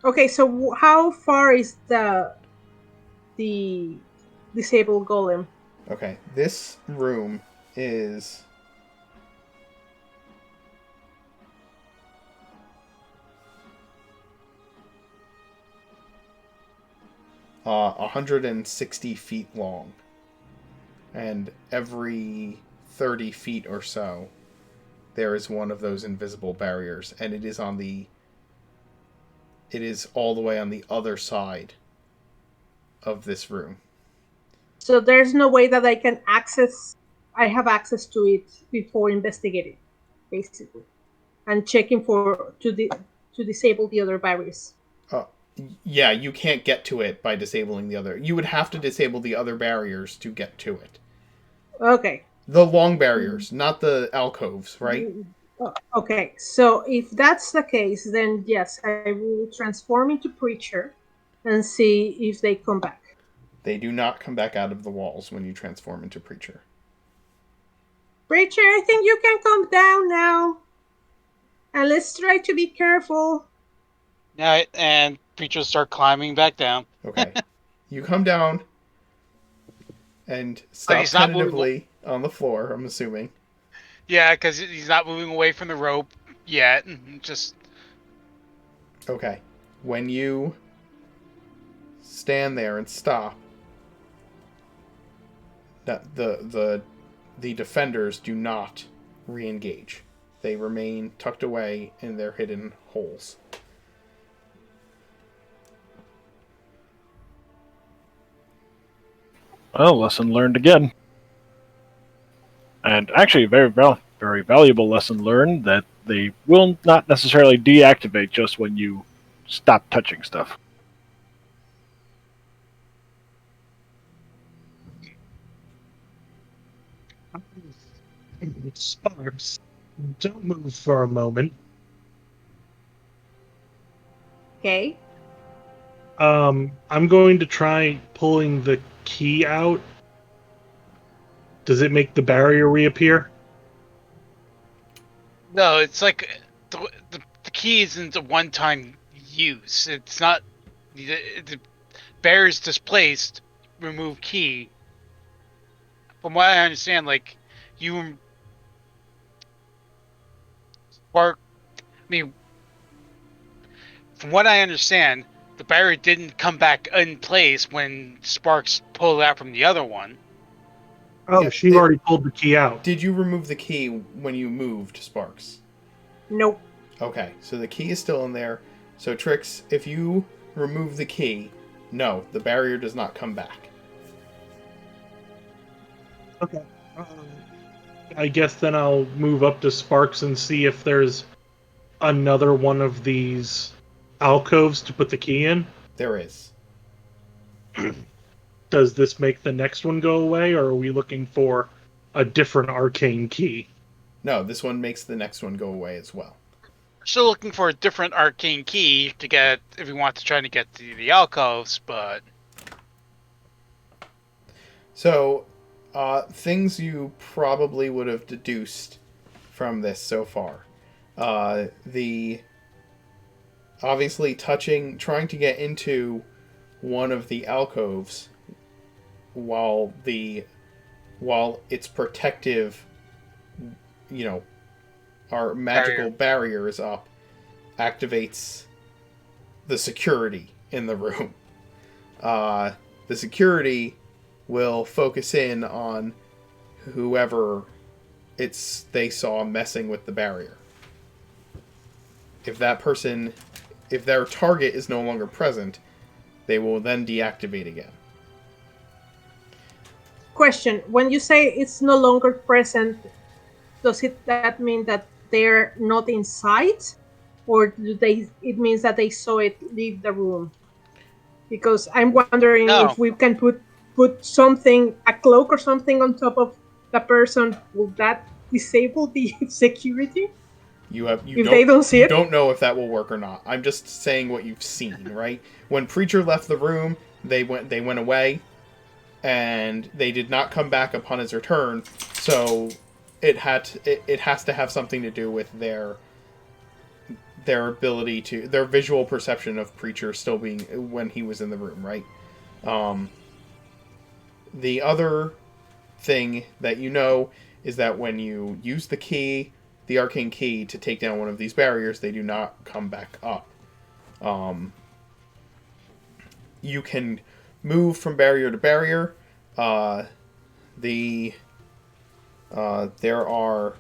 Okay, so how far is the disabled golem? Okay, this room is 160 feet long, and every 30 feet or so there is one of those invisible barriers, and it is all the way on the other side of this room. So there's no way that I have access to it before investigating, basically, and checking to disable the other barriers. Yeah, you can't get to it by disabling the other. You would have to disable the other barriers to get to it. Okay. The long barriers, not the alcoves, right? Okay, so if that's the case, then yes, I will transform into Preacher and see if they come back. They do not come back out of the walls when you transform into Preacher. Preacher, I think you can come down now. And let's try to be careful. Alright, and Preacher start climbing back down. Okay. You come down and stop tentatively on the floor, I'm assuming. Yeah, because he's not moving away from the rope yet. Just Okay. When you stand there and stop, the defenders do not re-engage. They remain tucked away in their hidden holes. Well, lesson learned again. And actually, very valuable lesson learned that they will not necessarily deactivate just when you stop touching stuff. Sparks, don't move for a moment. Okay. I'm going to try pulling the key out. Does it make the barrier reappear? no, it's like the key isn't a one-time use. It's not the barrier's displaced. Remove key. From what I understand, like you spark. I mean, from what I understand, the barrier didn't come back in place when Sparks pulled it out from the other one. Oh, Yeah, she already pulled the key out. Did you remove the key when you moved, Sparks? Nope. Okay, so the key is still in there. So, Trix, if you remove the key, no, the barrier does not come back. Okay. I guess then I'll move up to Sparks and see if there's another one of these alcoves to put the key in. There is. Does this make the next one go away, or are we looking for a different arcane key? No, this one makes the next one go away as well. Still looking for a different arcane key to get if we want to try to get to the alcoves, but So, things you probably would have deduced from this so far. The obviously trying to get into one of the alcoves while its protective, our magical barrier is up, activates the security in the room. The security will focus in on whoever they saw messing with the barrier. If their target is no longer present, they will then deactivate again. Question: when you say it's no longer present, does that mean that they're not in sight, or it means that they saw it leave the room? Because I'm wondering if we can put something, a cloak or something on top of the person. Will that disable the security? They don't see it? You don't know if that will work or not. I'm just saying what you've seen, right? When Preacher left the room, they went away, and they did not come back upon his return. So it has to have something to do with their ability to, their visual perception of Preacher still being when he was in the room, right? The other thing that you know is that when you use the arcane key to take down one of these barriers, they do not come back up. You can move from barrier to barrier. There are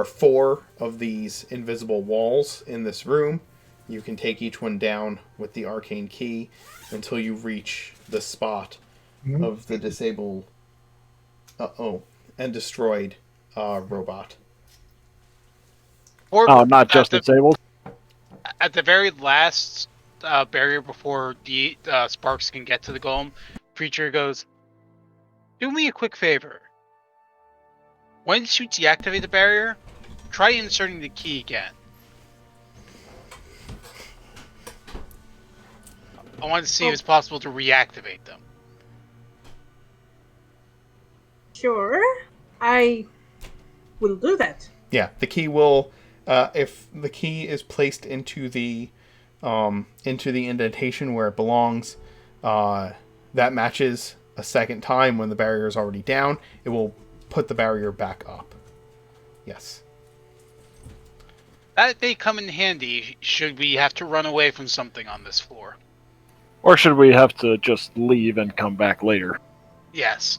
4 of these invisible walls in this room. You can take each one down with the arcane key until you reach the spot of the disabled and destroyed robot. Not just disabled. At the very last barrier before the sparks can get to the golem, Preacher goes, "Do me a quick favor. Once you deactivate the barrier, try inserting the key again. I want to see if it's possible to reactivate them." Sure, I will do that. Yeah, the key will. If the key is placed into the indentation where it belongs, that matches a second time when the barrier is already down. It will put the barrier back up. Yes. That may come in handy should we have to run away from something on this floor. Or should we have to just leave and come back later? Yes.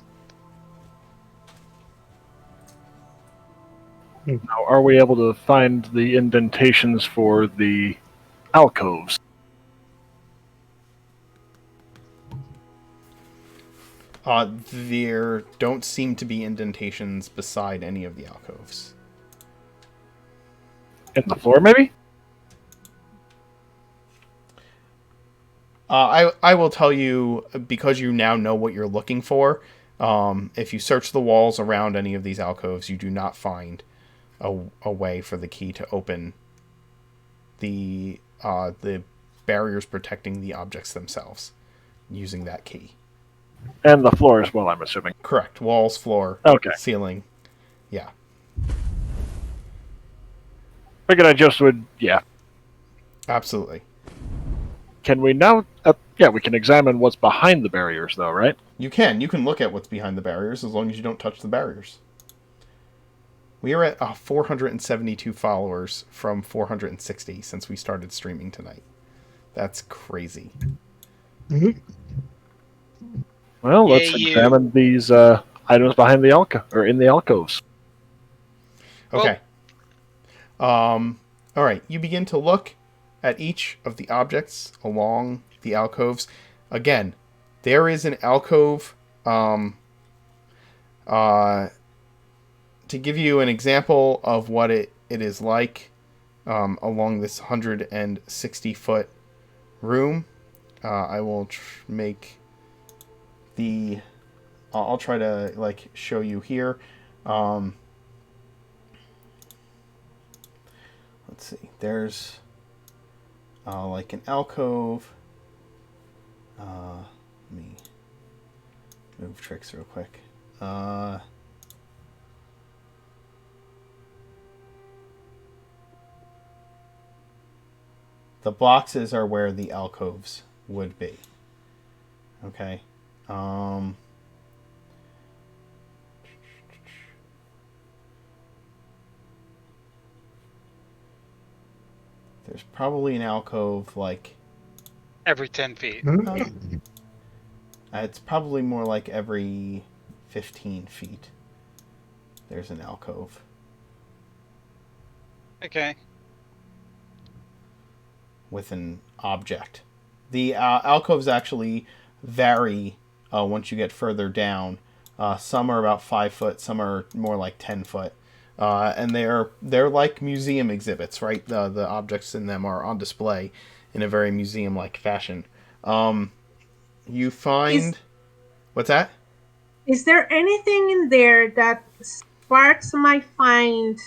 Now, are we able to find the indentations for the alcoves? There don't seem to be indentations beside any of the alcoves. In the floor, maybe? I will tell you, because you now know what you're looking for, if you search the walls around any of these alcoves, you do not find a way for the key to open the barriers protecting the objects themselves using that key. And the floor as well, I'm assuming. Correct. Walls, floor, ceiling. Yeah. Figured I just would, yeah. Absolutely. Can we now... we can examine what's behind the barriers, though, right? You can. You can look at what's behind the barriers as long as you don't touch the barriers. We are at 472 followers from 460 since we started streaming tonight. That's crazy. Mm-hmm. Well, let's examine these items behind the in the alcoves. Okay. All right. You begin to look at each of the objects along the alcoves. Again, there is an alcove. To give you an example of what it is like along this 160-foot room, I will make the... I'll try to show you here. Let's see. There's an alcove. Let me move tricks real quick. The boxes are where the alcoves would be. Okay. There's probably an alcove like... Every 10 feet. It's probably more like every 15 feet. There's an alcove. Okay. With an object. The alcoves actually vary once you get further down. Some are about 5 foot, some are more like 10 foot. And they're like museum exhibits, right? The objects in them are on display in a very museum-like fashion. You find... What's that? Is there anything in there that Sparks might find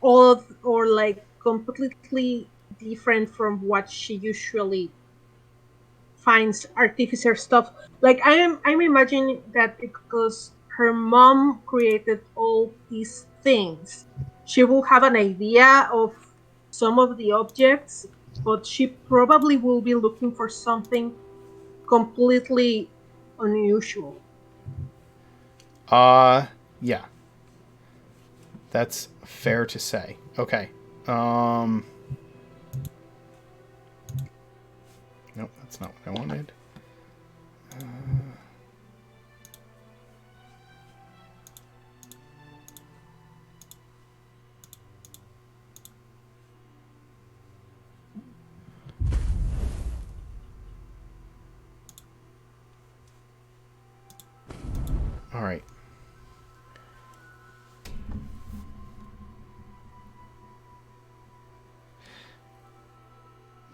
odd or like completely different from what she usually finds artificer stuff? Like I'm imagining that because her mom created all these things, she will have an idea of some of the objects, but she probably will be looking for something completely unusual. Yeah. That's fair to say. Okay. Nope, that's not what I wanted. All right.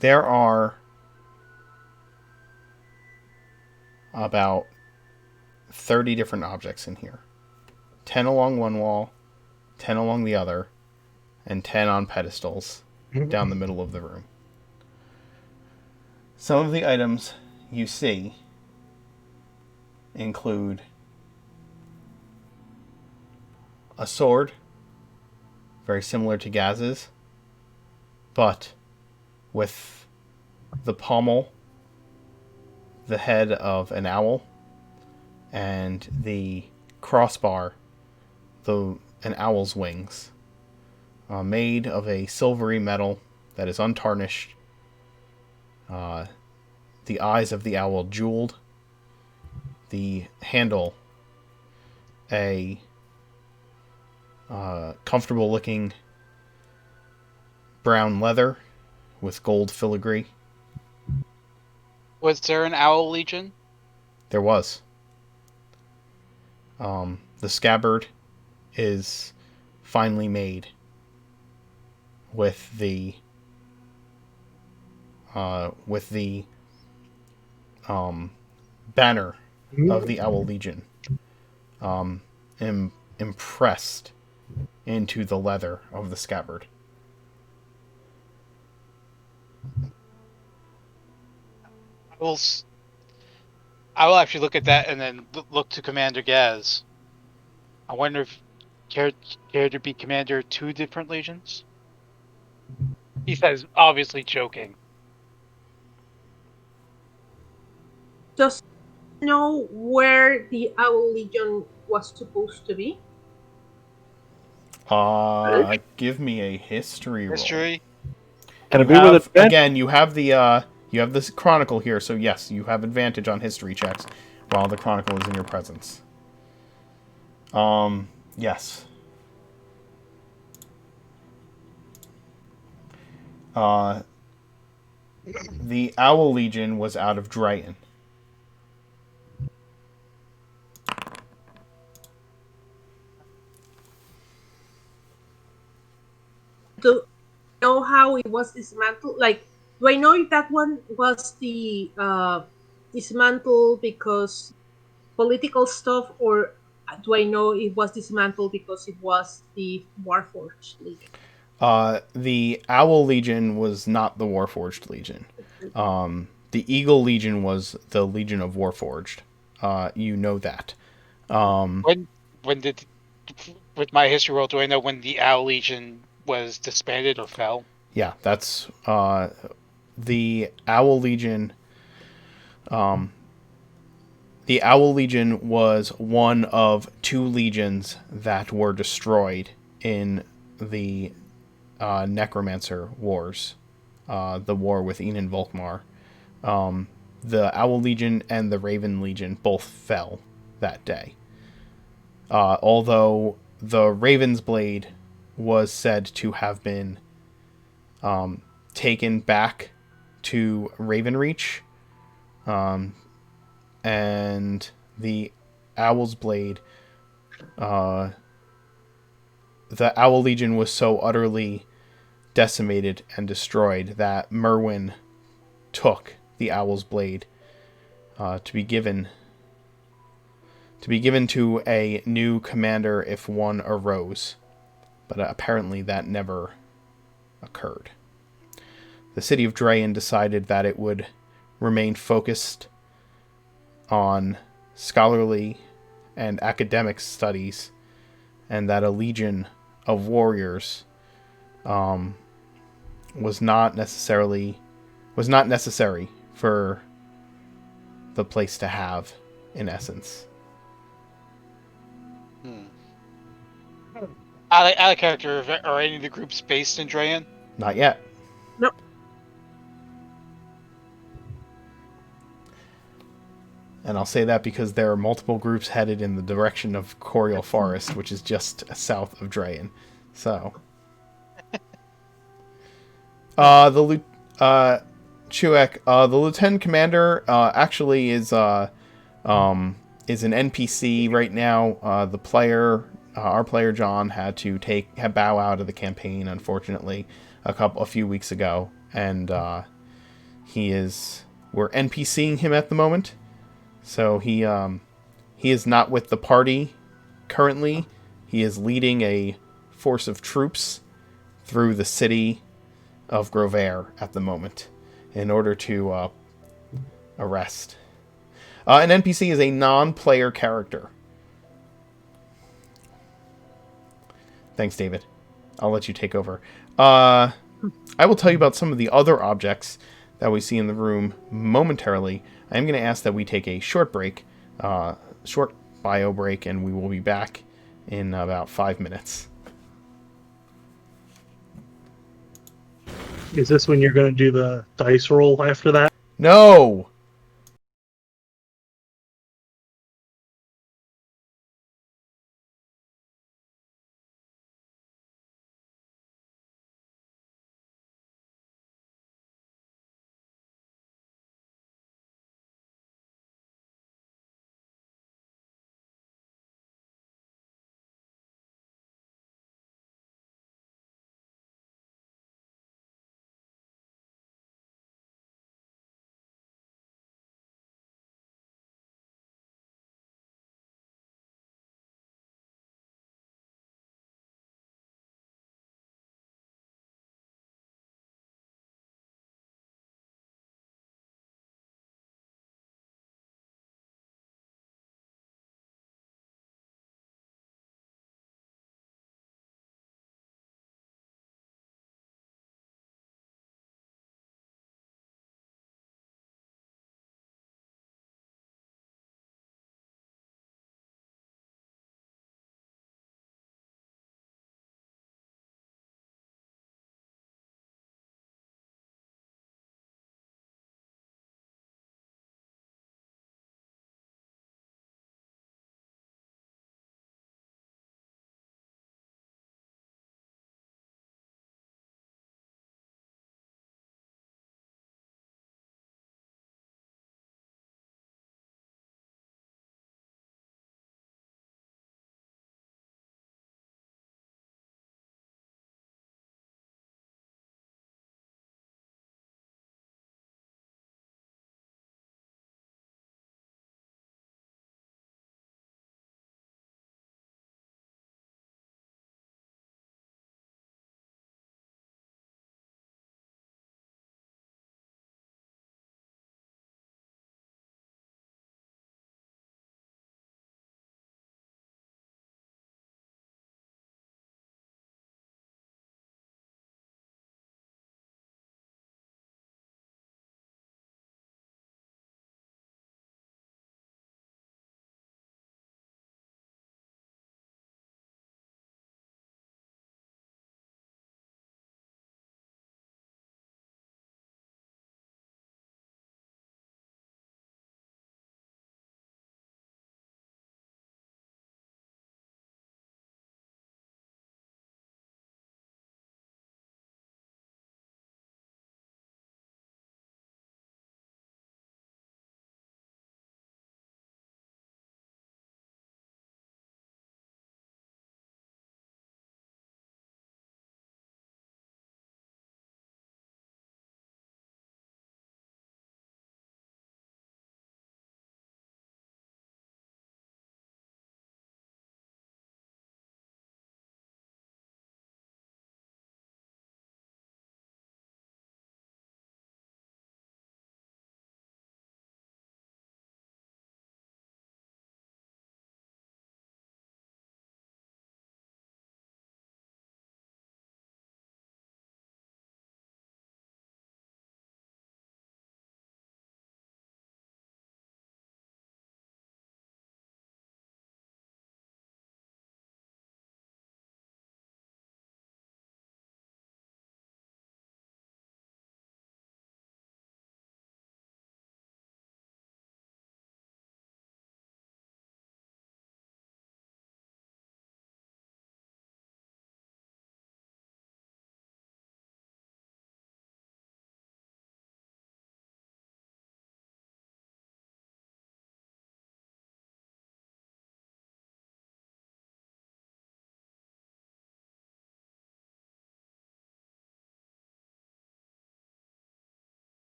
There are about 30 different objects in here. 10 along one wall, 10 along the other, and 10 on pedestals down the middle of the room. Some of the items you see include a sword, very similar to Gaz's, but with the pommel, the head of an owl, and the crossbar, an owl's wings, made of a silvery metal that is untarnished, the eyes of the owl jeweled, the handle a comfortable looking brown leather with gold filigree. Was there an Owl Legion? There was. The scabbard is finely made with the banner of the Owl Legion impressed into the leather of the scabbard. I will actually look at that and then look to Commander Gaz. I wonder if care to be commander of 2 different legions? He says, obviously joking. Just know where the Owl Legion was supposed to be? Give me a history roll. History? Can it be with advantage? Again, you have this chronicle here, so yes, you have advantage on history checks while the chronicle is in your presence. Yes. The Owl Legion was out of Drayton. Do you know how it was dismantled? Like, do I know if that one was the dismantled because political stuff, or do I know it was dismantled because it was the Warforged Legion? The Owl Legion was not the Warforged Legion. The Eagle Legion was the Legion of Warforged. You know that. When did, with my history roll, do I know when the Owl Legion was disbanded or fell? Yeah, that's the Owl Legion. The Owl Legion was one of 2 legions that were destroyed in the Necromancer Wars, the war with Enon Volkmar. The Owl Legion and the Raven Legion both fell that day. Although the Raven's Blade was said to have been taken back to Ravenreach, and the Owl's Blade, the Owl Legion was so utterly decimated and destroyed that Merwin took the Owl's Blade to be given to a new commander if one arose, but apparently that never occurred. The city of Drayan decided that it would remain focused on scholarly and academic studies, and that a legion of warriors was not necessary for the place to have, in essence. Out of character, are any of the groups based in Drayan? Not yet. Nope. And I'll say that because there are multiple groups headed in the direction of Coriel Forest, which is just south of Drayan. So, Chuek, the lieutenant commander actually is an NPC right now. The player, our player John, had to bow out of the campaign, unfortunately, a few weeks ago, and we're NPCing him at the moment. So he is not with the party currently. He is leading a force of troops through the city of Grovair at the moment in order to arrest. An NPC is a non-player character. Thanks, David. I'll let you take over. I will tell you about some of the other objects that we see in the room momentarily. I'm going to ask that we take a short break, short bio break, and we will be back in about 5 minutes. Is this when you're going to do the dice roll after that? No!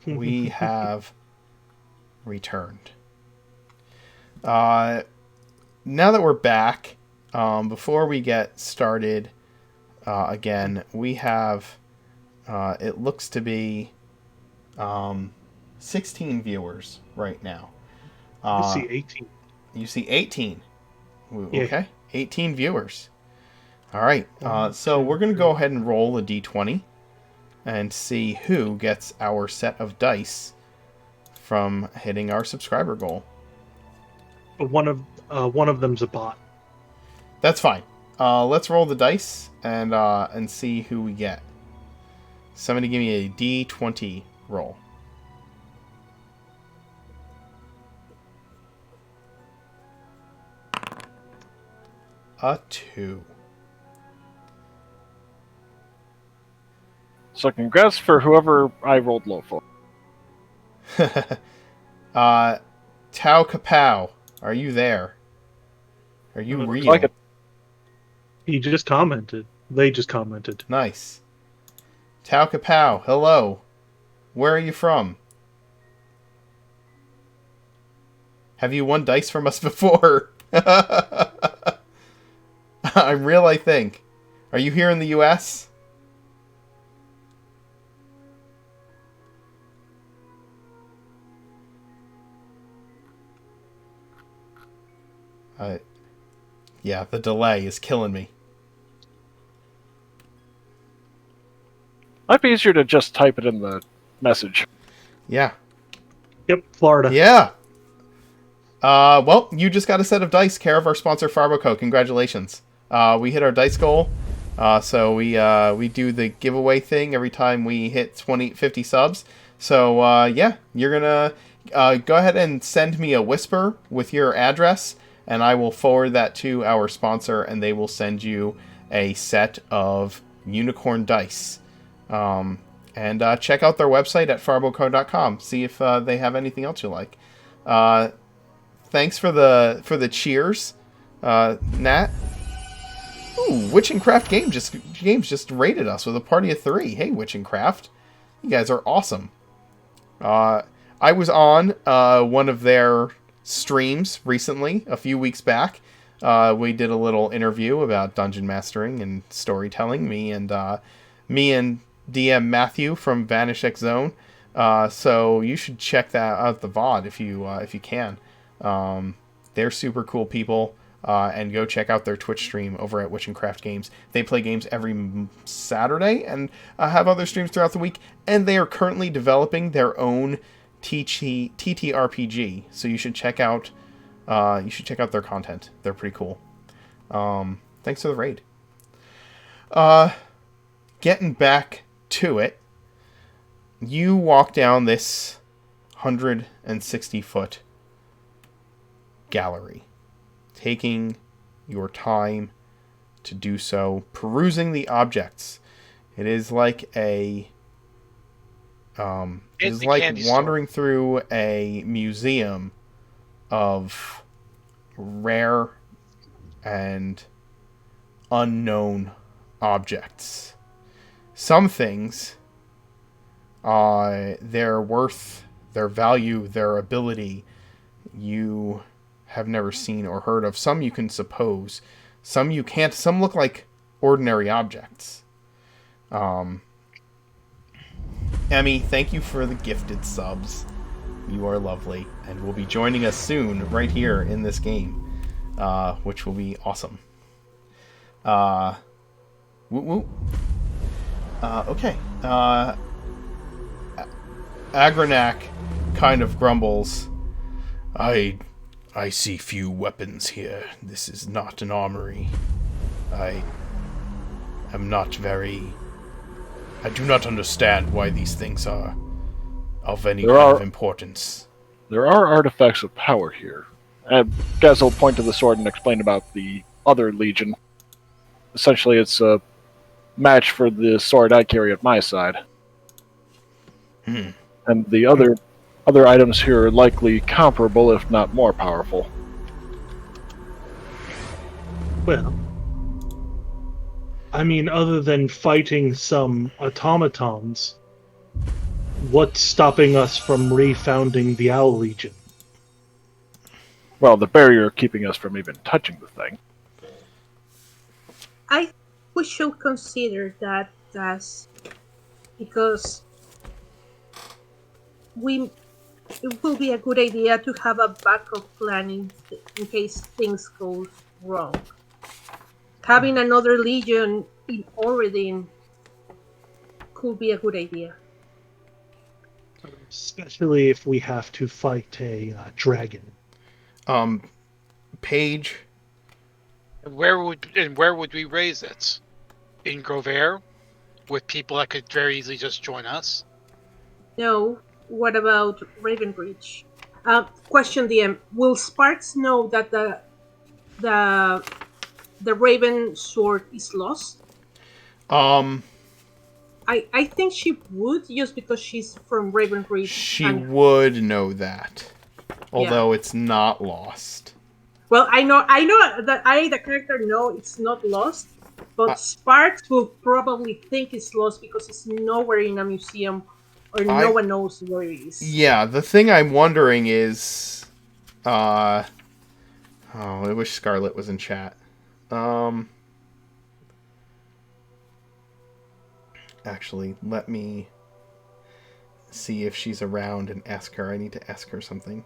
we have returned. Now that we're back, before we get started again, we have, it looks to be 16 viewers right now. I see 18. You see 18. Yeah. Okay, 18 viewers. All right, so we're going to go ahead and roll a d20 and see who gets our set of dice from hitting our subscriber goal. But one of them's a bot. That's fine. Let's roll the dice and see who we get. Somebody give me a d20 roll. A 2. So congrats for whoever I rolled low for. Tau Kapow, are you there? Are you Looks real? like it. He just commented. They just commented. Nice. Tau Kapow, hello. Where are you from? Have you won dice from us before? I'm real, I think. Are you here in the US? Yeah, the delay is killing me. Might be easier to just type it in the message. Yeah. Yep, Florida. Yeah. Well, you just got a set of dice, care of our sponsor Farboco. Congratulations. We hit our dice goal. So we do the giveaway thing every time we hit 50 subs. So yeah, you're gonna go ahead and send me a whisper with your address, and I will forward that to our sponsor, and they will send you a set of unicorn dice. And check out their website at farboco.com. See if they have anything else you like. Thanks for the cheers, Nat. Ooh, Witch and Craft Games just rated us with a party of 3. Hey, Witch and Craft, you guys are awesome. I was on one of their streams recently, a few weeks back. We did a little interview about dungeon mastering and storytelling. Me and DM Matthew from Vanish X Zone. So you should check that out, the VOD, if you can. They're super cool people. And go check out their Twitch stream over at Witch and Craft Games. They play games every Saturday and have other streams throughout the week. And they are currently developing their own TTRPG. So you should check out their content. They're pretty cool. Thanks for the raid. Getting back to it, you walk down this 160-foot gallery, taking your time to do so, perusing the objects. It is like wandering through a museum of rare and unknown objects. Some things, their worth, their value, their ability, you have never seen or heard of. Some you can suppose. Some you can't. Some look like ordinary objects. Emmy, thank you for the gifted subs. You are lovely, and will be joining us soon right here in this game, which will be awesome. Woo woo. Okay. Agronak kind of grumbles. I see few weapons here. This is not an armory. I do not understand why these things are of any kind of importance. There are artifacts of power here. Gaz will point to the sword and explain about the other legion. Essentially, it's a match for the sword I carry at my side. And the other items here are likely comparable, if not more powerful. Well, I mean, other than fighting some automatons, What's stopping us from refounding the Owl Legion? Well, the barrier keeping us from even touching the thing. We should consider that as because it will be a good idea to have a backup plan in case things go wrong. Having another legion in Oredin could be a good idea. Especially if we have to fight a dragon. Paige. And where would we raise it? In Grovair? With people that could very easily just join us? No, what about Ravenbridge? Question DM: will Sparks know that the Raven sword is lost? I think she would, just because she's from Ravenbridge. She would know that, although it's not lost. Well, I know that the character, know it's not lost, but Sparks will probably think it's lost because it's nowhere in a museum, or no one knows where it is. Yeah, the thing I'm wondering is, I wish Scarlet was in chat. Actually, let me see if she's around and ask her. I need to ask her something.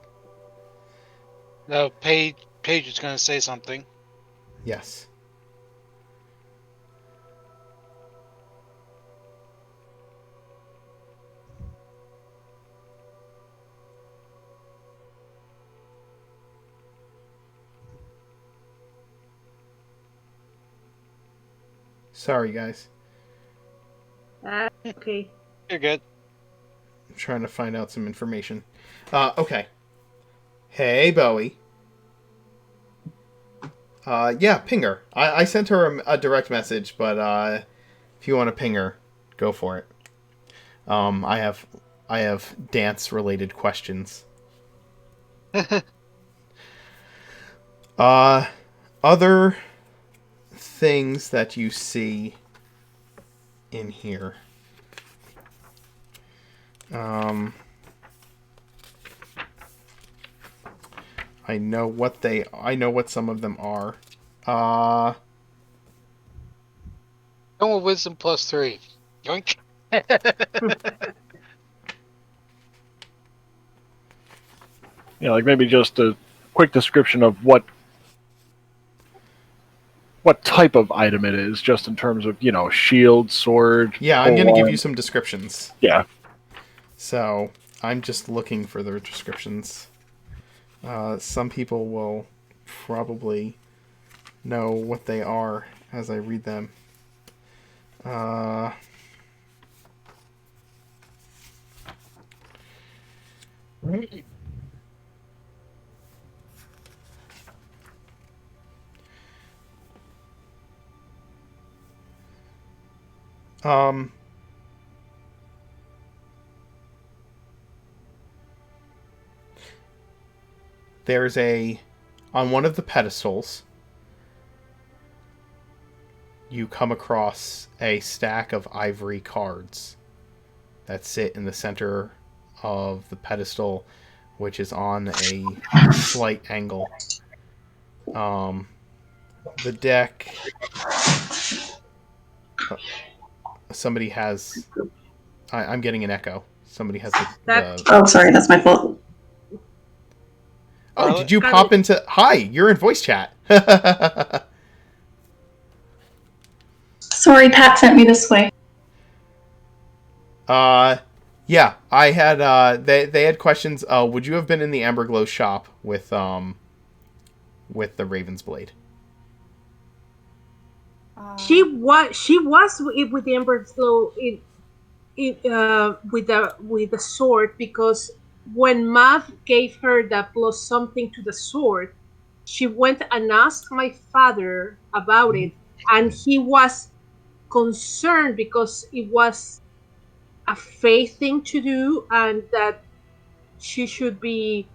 No, Paige is going to say something. Yes. Sorry, guys. Okay. You're good. I'm trying to find out some information. Okay. Hey, Bowie. Yeah, ping her. I sent her a direct message, but if you want to ping her, go for it. I have dance-related questions. Other things that you see in here. I know what some of them are. Come with wisdom +3. Yoink. Yeah, like maybe just a quick description of what type of item it is, just in terms of, shield, sword. Yeah, I'm going to give you some descriptions. Yeah. So, I'm just looking for their descriptions. Some people will probably know what they are as I read them. There's on one of the pedestals, you come across a stack of ivory cards that sit in the center of the pedestal, which is on a slight angle. The deck... somebody has... I'm getting an echo. Somebody has Oh, sorry, that's my fault. Oh, did you pop into... Hi, you're in voice chat. Sorry, Pat sent me this way. Yeah, I had, they had questions. Would you have been in the Amberglow shop with the Raven's Blade? She was with the Amberglow with the sword, because when Mav gave her that plus something to the sword, she went and asked my father about it, and he was concerned because it was a faith thing to do, and that she should be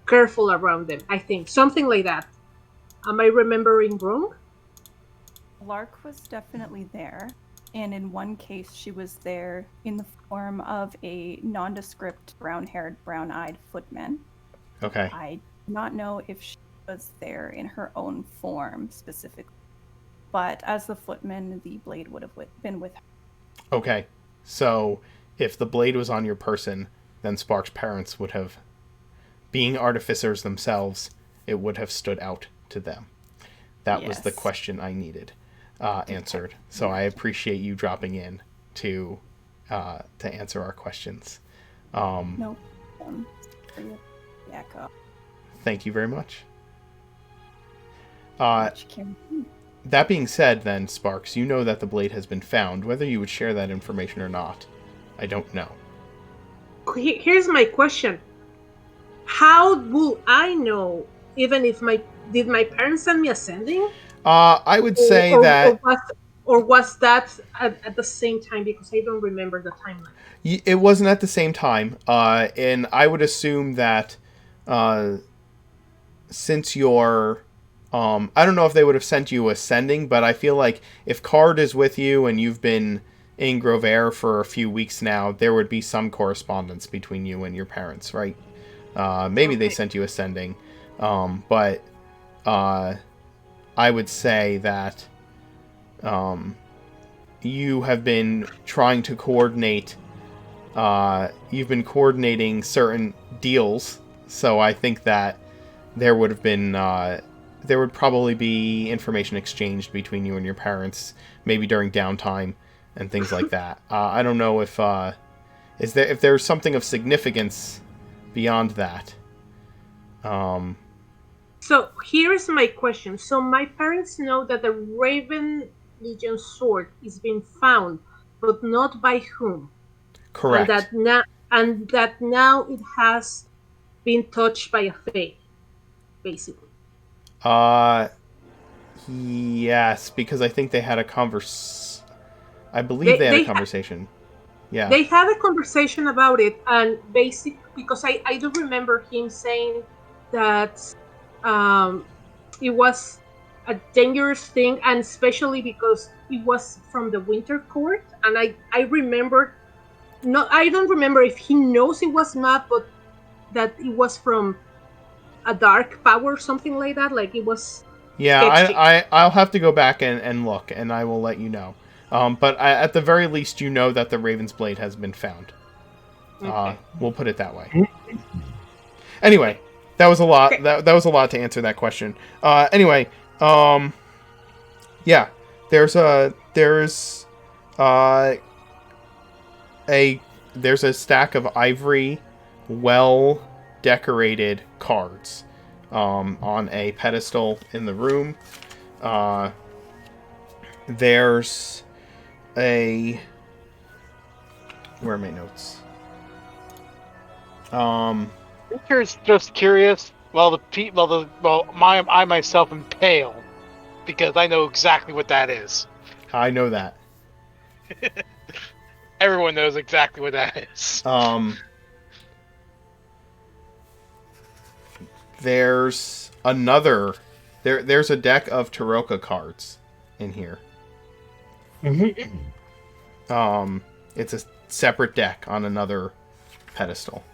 careful around them. I think something like that. Am I remembering wrong? Lark was definitely there. and in one case she was there in the form of a nondescript brown-haired, brown-eyed footman. Okay. I do not know if she was there in her own form specifically, but as the footman, the blade would have been with her. Okay. So if the blade was on your person, then Spark's parents would have, being artificers themselves, it would have stood out to them. That was the Yes. question I needed answered. So I appreciate you dropping in to answer our questions. No problem. Echo. Thank you very much. Which can- That being said, then, Sparks, you know that the blade has been found. Whether you would share that information or not, I don't know. Here's my question: how will I know? Even if did my parents send me a sending? I would say that was that at the same time? Because I don't remember the timeline. it wasn't at the same time, and I would assume that since you're, I don't know if they would have sent you a sending, but I feel like if Card is with you and you've been in Grovair for a few weeks now, there would be some correspondence between you and your parents, right? Maybe they sent you a sending, but I would say that you have been trying to coordinate. You've been coordinating certain deals, so I think that there would have been there would probably be information exchanged between you and your parents, maybe during downtime and things like that. I don't know if there's something of significance beyond that. So here's my question. So my parents know that the Raven Legion sword is being found, but not by whom. Correct. And that now it has been touched by a Fae, basically. Yes, because I think they had a I believe they had a conversation. Yeah. They had a conversation about it, and because I do remember him saying that it was a dangerous thing, and especially because it was from the Winter Court, and I remember, I don't remember if he knows it was not, but that it was from a dark power, something like that, like it was. Yeah, I'll have to go back and look, and I will let you know. But at the very least, you know that the Raven's Blade has been found. Okay. We'll put it that way. Anyway, that was a lot. Okay. That was a lot to answer that question. Anyway, yeah, there's a stack of ivory, well decorated cards on a pedestal in the room. There's where are my notes? Peter's just curious. I myself am pale because I know exactly what that is. I know that. Everyone knows exactly what that is. There's another. There's a deck of Taroka cards in here. It's a separate deck on another pedestal.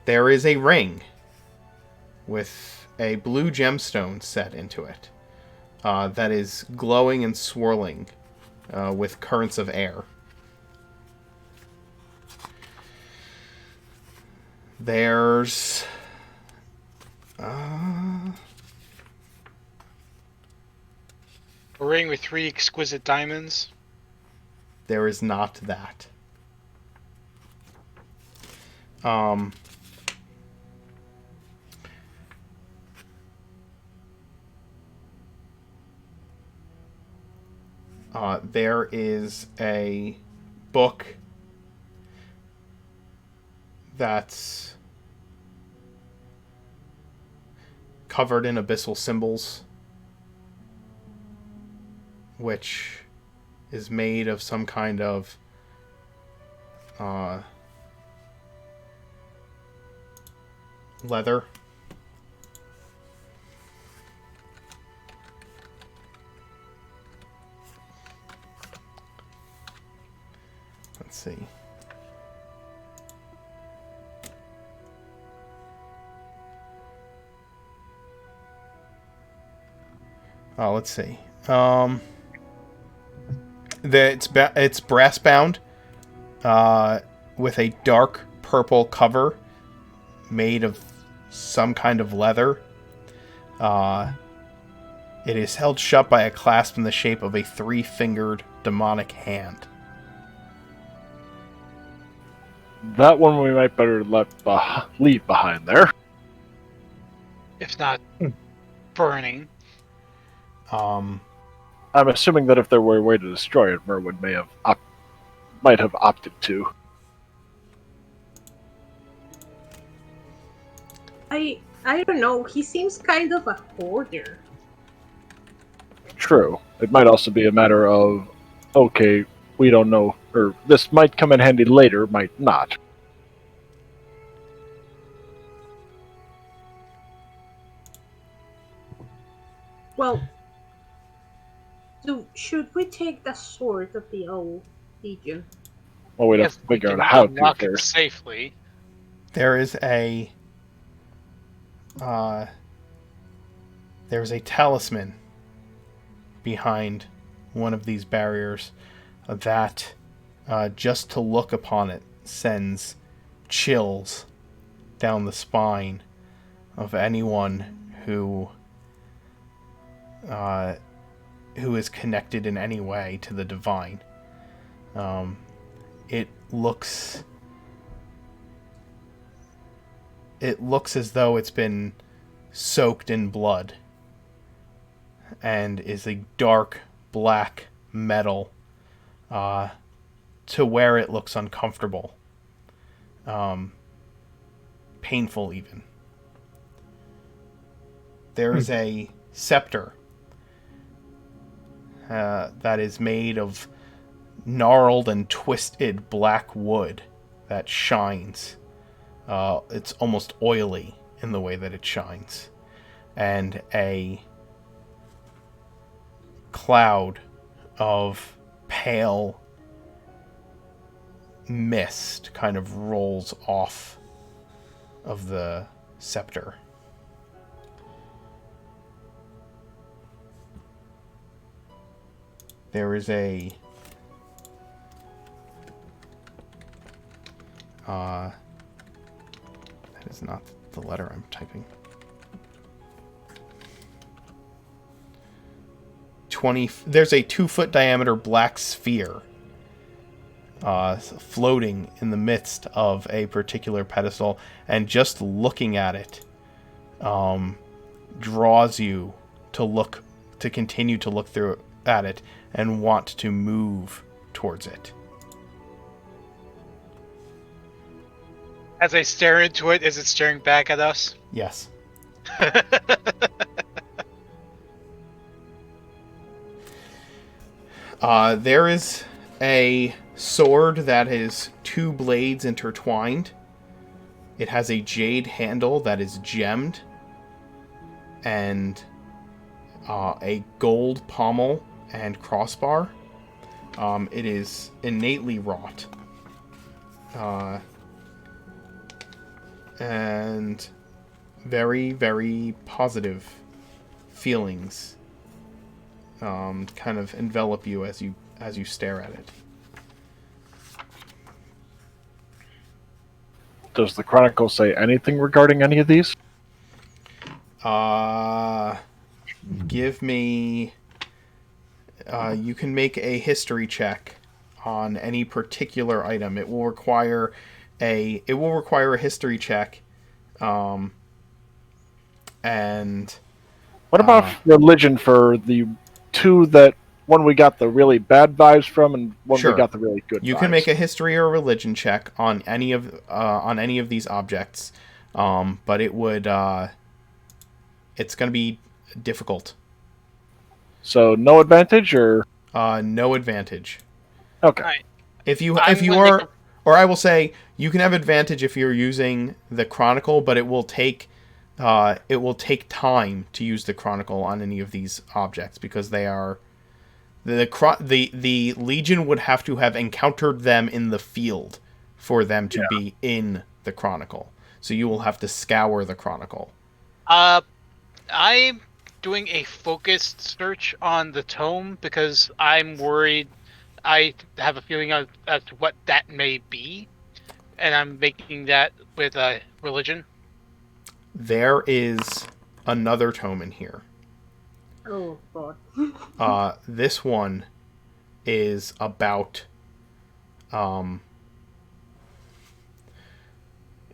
There is a ring with a blue gemstone set into it that is glowing and swirling with currents of air. There's a ring with 3 exquisite diamonds. There is not that. There is a book that's covered in abyssal symbols, which is made of some kind of leather. Let's see. Let's see. It's brass bound, with a dark purple cover made of some kind of leather. It is held shut by a clasp in the shape of a 3-fingered demonic hand. That one we might better leave behind there. If not burning. I'm assuming that if there were a way to destroy it, Merwin might have opted to. I don't know. He seems kind of a hoarder. True. It might also be a matter of, okay, we don't know, or this might come in handy later, might not. Well, should we take the sword of the old Legion? Well, we'd have If to we figure can out how to unlock it first. safely. There's a talisman behind one of these barriers that, just to look upon it, sends chills down the spine of anyone who is connected in any way to the divine. It looks as though it's been soaked in blood and is a dark black metal, to where it looks uncomfortable, painful even. There is a scepter that is made of gnarled and twisted black wood that shines. It's almost oily in the way that it shines. And a cloud of pale mist kind of rolls off of the scepter. There is a that is not the letter I'm typing. 20. There's a 2-foot diameter black sphere floating in the midst of a particular pedestal, and just looking at it draws you to continue to look through at it and want to move towards it. As I stare into it, is it staring back at us? Yes. There is a sword that is 2 blades intertwined. It has a jade handle that is gemmed, and a gold pommel and crossbar. It is innately wrought. And very, very positive feelings kind of envelop you as you stare at it. Does the Chronicle say anything regarding any of these? Give me. You can make a history check on any particular item. It will require a history check. And what about religion for the 2 that one we got the really bad vibes from and one Sure. we got the really good you vibes? can make a history or religion check on any of these objects, but it would it's going to be difficult. So no advantage or no advantage. okay. Alright. If you I'm gonna are, make or I will say you can have advantage if you're using the Chronicle, but it will take time to use the Chronicle on any of these objects because they are The Legion would have to have encountered them in the field for them to be in the Chronicle. So you will have to scour the Chronicle. I'm doing a focused search on the tome because I'm worried. I have a feeling as to what that may be, and I'm making that with religion. There is another tome in here. Oh, God. This one is about...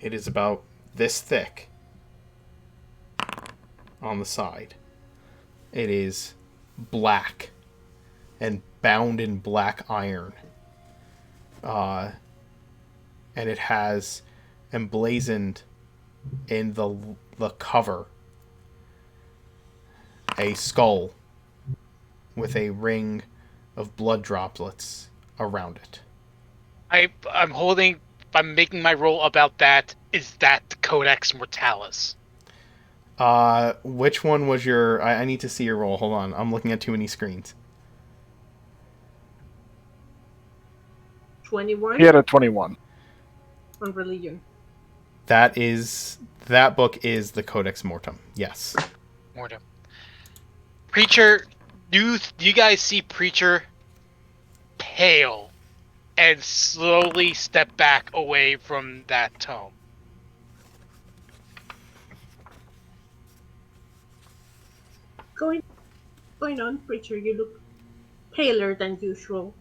it is about this thick on the side. It is black and bound in black iron. And it has emblazoned in the cover a skull with a ring of blood droplets around it. I'm making my roll about that. Is that the Codex Mortalis? Which one was your... I need to see your roll. Hold on. I'm looking at too many screens. 21 He had a 21. on religion. That book is the Codex Mortem. Yes. Mortem. Preacher, do you guys see Preacher pale and slowly step back away from that tome? Going on, preacher. You look paler than usual.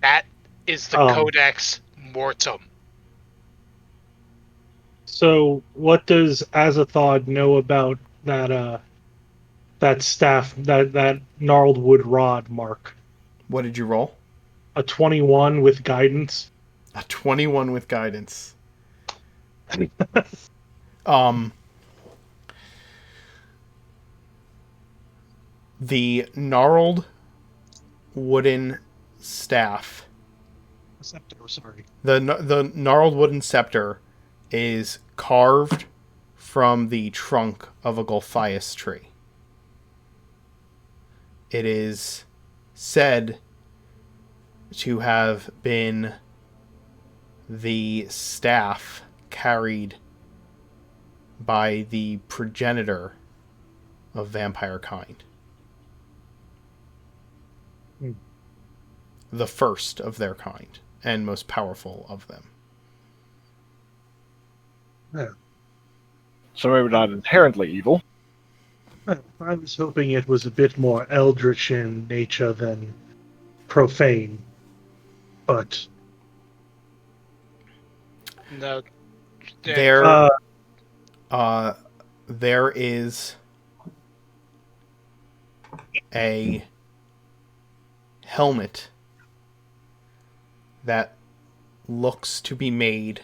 That is the Codex Mortem. So, what does Azathoth know about that staff, that gnarled wood rod, Mark? What did you roll? A 21 with guidance. A 21 with guidance. The gnarled wooden staff. Scepter, sorry. The gnarled wooden scepter is carved from the trunk of a Golthias tree. It is said to have been the staff carried by the progenitor of vampire kind. The first of their kind, and most powerful of them. Yeah. So maybe not inherently evil. I was hoping it was a bit more eldritch in nature than profane, but No. There is a helmet that looks to be made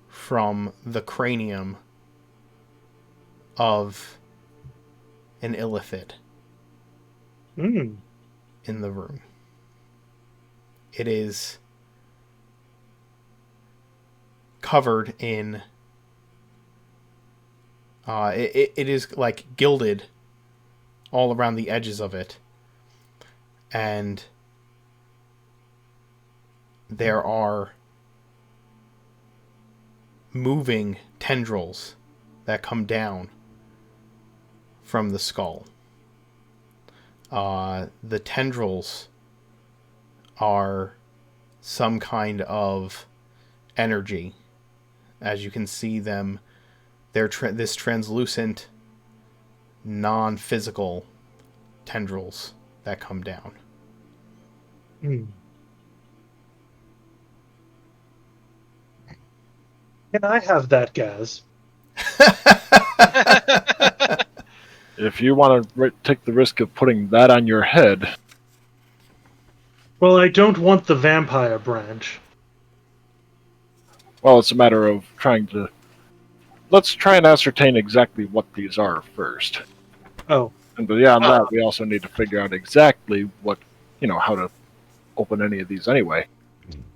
from the cranium of an illithid in the room. It is covered in it is like gilded all around the edges of it, and there are moving tendrils that come down from the skull. The tendrils are some kind of energy. As you can see them, they're this translucent, non-physical tendrils that come down. Can I have that, Gaz? If you want to take the risk of putting that on your head... Well, I don't want the vampire branch. Well, it's a matter of trying to... Let's try and ascertain exactly what these are first. Oh. And beyond that, we also need to figure out exactly what, how to open any of these anyway.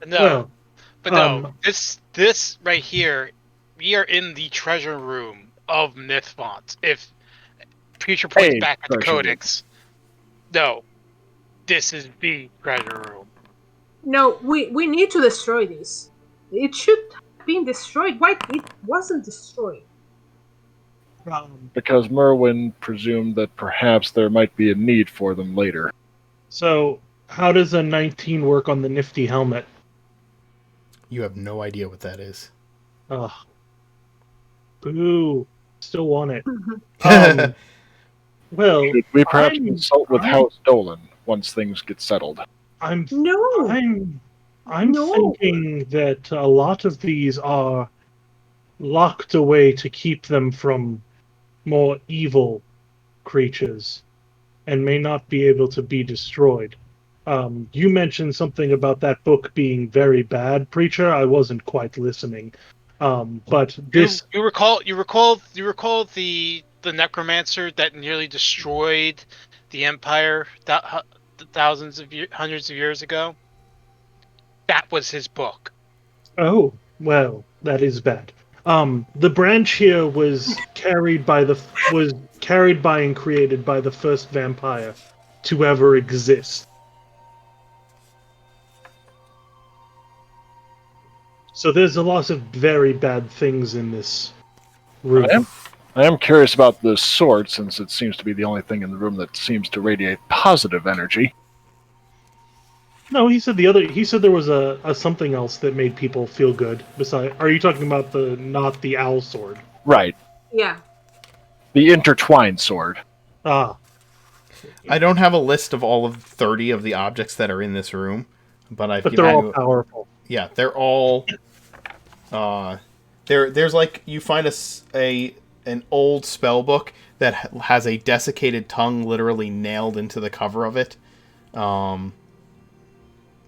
No. But no, this right here, we are in the treasure room of Mythfont. If Future points back at the Codex. No, this is the treasure room. No, we need to destroy this. It should have been destroyed. Why it wasn't destroyed? Because Merwin presumed that perhaps there might be a need for them later. So, how does a 19 work on the nifty helmet? You have no idea what that is. Ugh. Boo. Still want it. Um, well, Should we perhaps I'm- consult with I'm- House Dolan once things get settled? I'm No. I'm No. thinking that a lot of these are locked away to keep them from more evil creatures and may not be able to be destroyed. You mentioned something about that book being very bad, Preacher. I wasn't quite listening. But this You recall the necromancer that nearly destroyed the empire hundreds of years ago? That was his book. Oh, well, that is bad. The branch here was carried by and created by the first vampire to ever exist. So there's a lot of very bad things in this room. I am curious about the sword, since it seems to be the only thing in the room that seems to radiate positive energy. No, he said there was a something else that made people feel good. Besides, are you talking about not the owl sword? Right. Yeah. The intertwined sword. Ah, I don't have a list of all of 30 of the objects that are in this room, but I've but given they're all you. powerful. Yeah, they're all. There's like you find an old spell book that has a desiccated tongue literally nailed into the cover of it.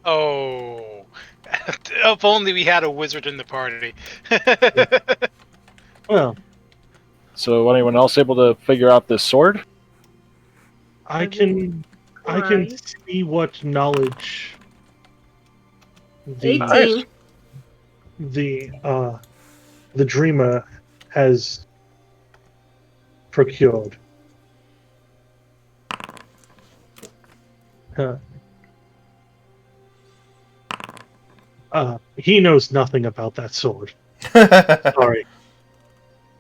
Oh, if only we had a wizard in the party. Well, So, anyone else able to figure out this sword? I can Right. see what knowledge the 18. the dreamer has procured. He knows nothing about that sword. Sorry.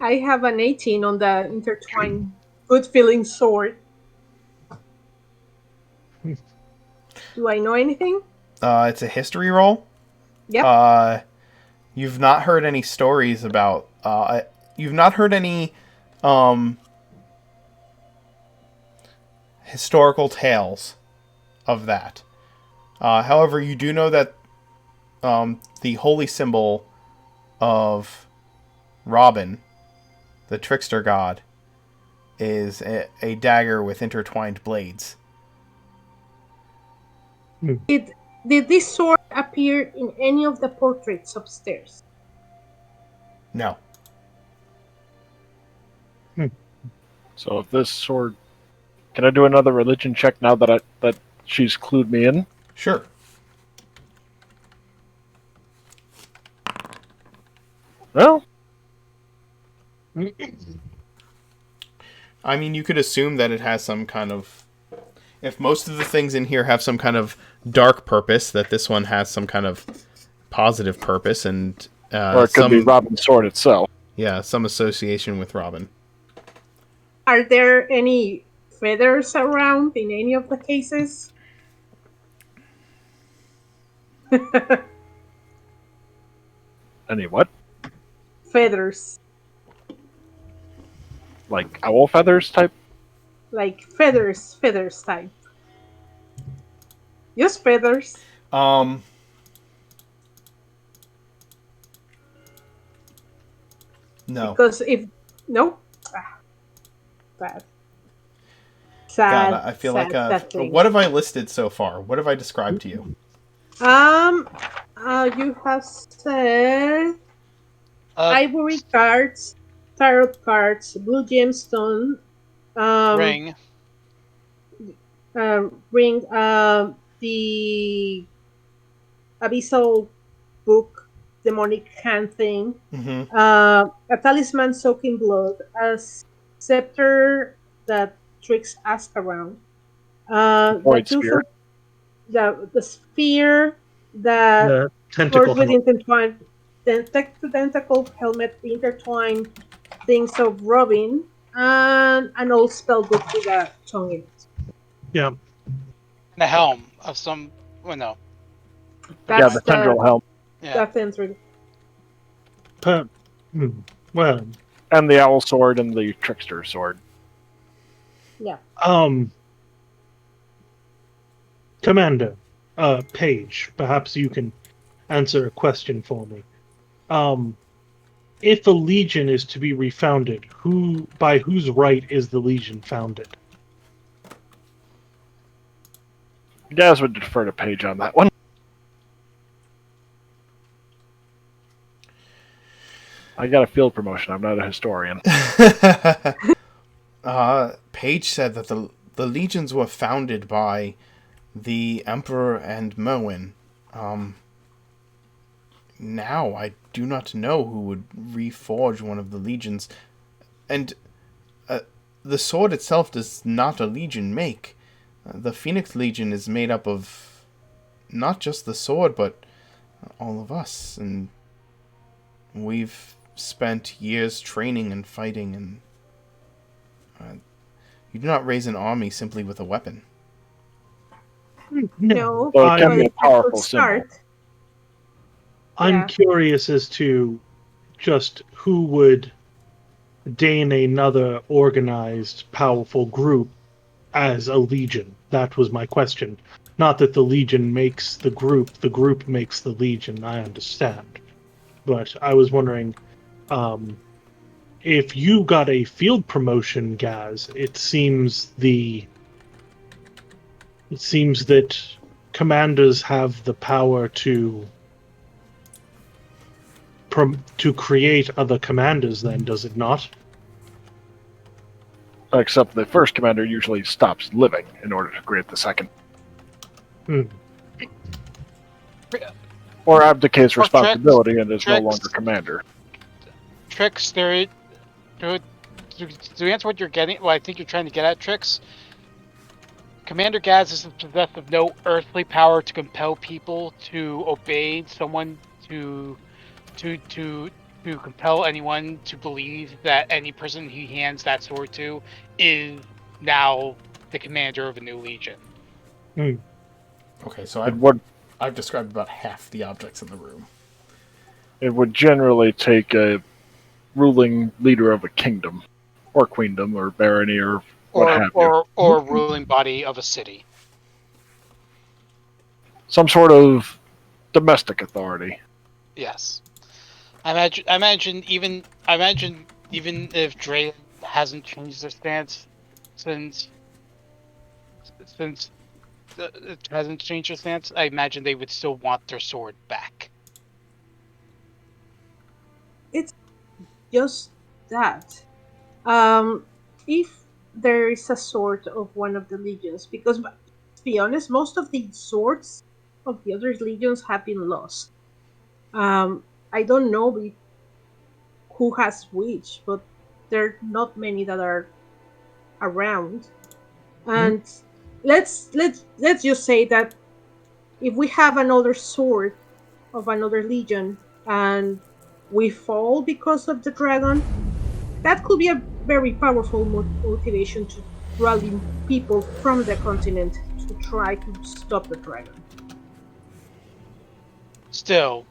I have an 18 on the intertwined good feeling sword. Do I know anything? It's a history roll. Yep. You've not heard any stories about. You've not heard any historical tales of that. However, you do know that the holy symbol of Robin, the trickster god, is a dagger with intertwined blades. Did this sword appear in any of the portraits upstairs? No. So, if this sword, can I do another religion check now that she's clued me in? Sure. Well, I mean, you could assume that it has some kind of. If most of the things in here have some kind of dark purpose, that this one has some kind of positive purpose, and or it could be Robin's sword itself. Yeah, some association with Robin. Are there any feathers around in any of the cases? Any what? Feathers. Like owl feathers type? Like feathers type. Just feathers. No. Because if no, bad. Sad. God, I feel sad, like sad thing. what have I listed so far? What have I described to you? You have said ivory cards, tarot cards, blue gemstone, ring. Ring, the abyssal book, demonic hand thing, Mm-hmm. a talisman soaking blood, a scepter that tricks Ask around, The Void two sphere. the sphere, the The tentacle sword with helmet. intertwined tentacle helmet, the intertwined things of Robin, and an old spell book with a tongue in it. Yeah. And a helm of some. Well, no. Yeah, That's the tendril helm. Yeah. that's the answer. Well, And the owl sword and the trickster sword. Yeah. Commander, Paige, perhaps you can answer a question for me. If a legion is to be refounded, by whose right is the legion founded? Gaz would defer to Paige on that one. I got a field promotion. I'm not a historian. Paige said that the legions were founded by the Emperor and Merwin. Now I do not know who would reforge one of the legions, and the sword itself does not a legion make. The Phoenix Legion is made up of not just the sword, but all of us, and we've spent years training and fighting, and you do not raise an army simply with a weapon. No, Well, it can but be a it's a good powerful symbol. start. I'm Yeah. curious as to just who would deign another organized, powerful group as a legion. That was my question. Not that the legion makes the group makes the legion, I understand. But I was wondering, if you got a field promotion, Gaz, it seems that commanders have the power to create other commanders, then, does it not? Except the first commander usually stops living in order to create the second. Or abdicates Or responsibility and is no Trix. longer commander. Tricks, to answer what you're getting, well, I think you're trying to get at, Tricks. Commander Gaz is possessed of no earthly power to compel people to obey someone, to compel anyone to believe that any person he hands that sword to is now the commander of a new legion. Okay, so It would I've described about half the objects in the room. it would generally take a ruling leader of a kingdom, or queendom, or barony, or what have you. Or ruling body of a city. Some sort of domestic authority. Yes. I imagine even if Dre hasn't changed their stance since it hasn't changed their stance, I imagine they would still want their sword back. It's just that. If there is a sword of one of the legions, because to be honest, most of the swords of the other legions have been lost. I don't know who has which, but there are not many that are around. And let's just say that if we have another sword of another legion and we fall because of the dragon, that could be a very powerful motivation to rally people from the continent to try to stop the dragon. Still,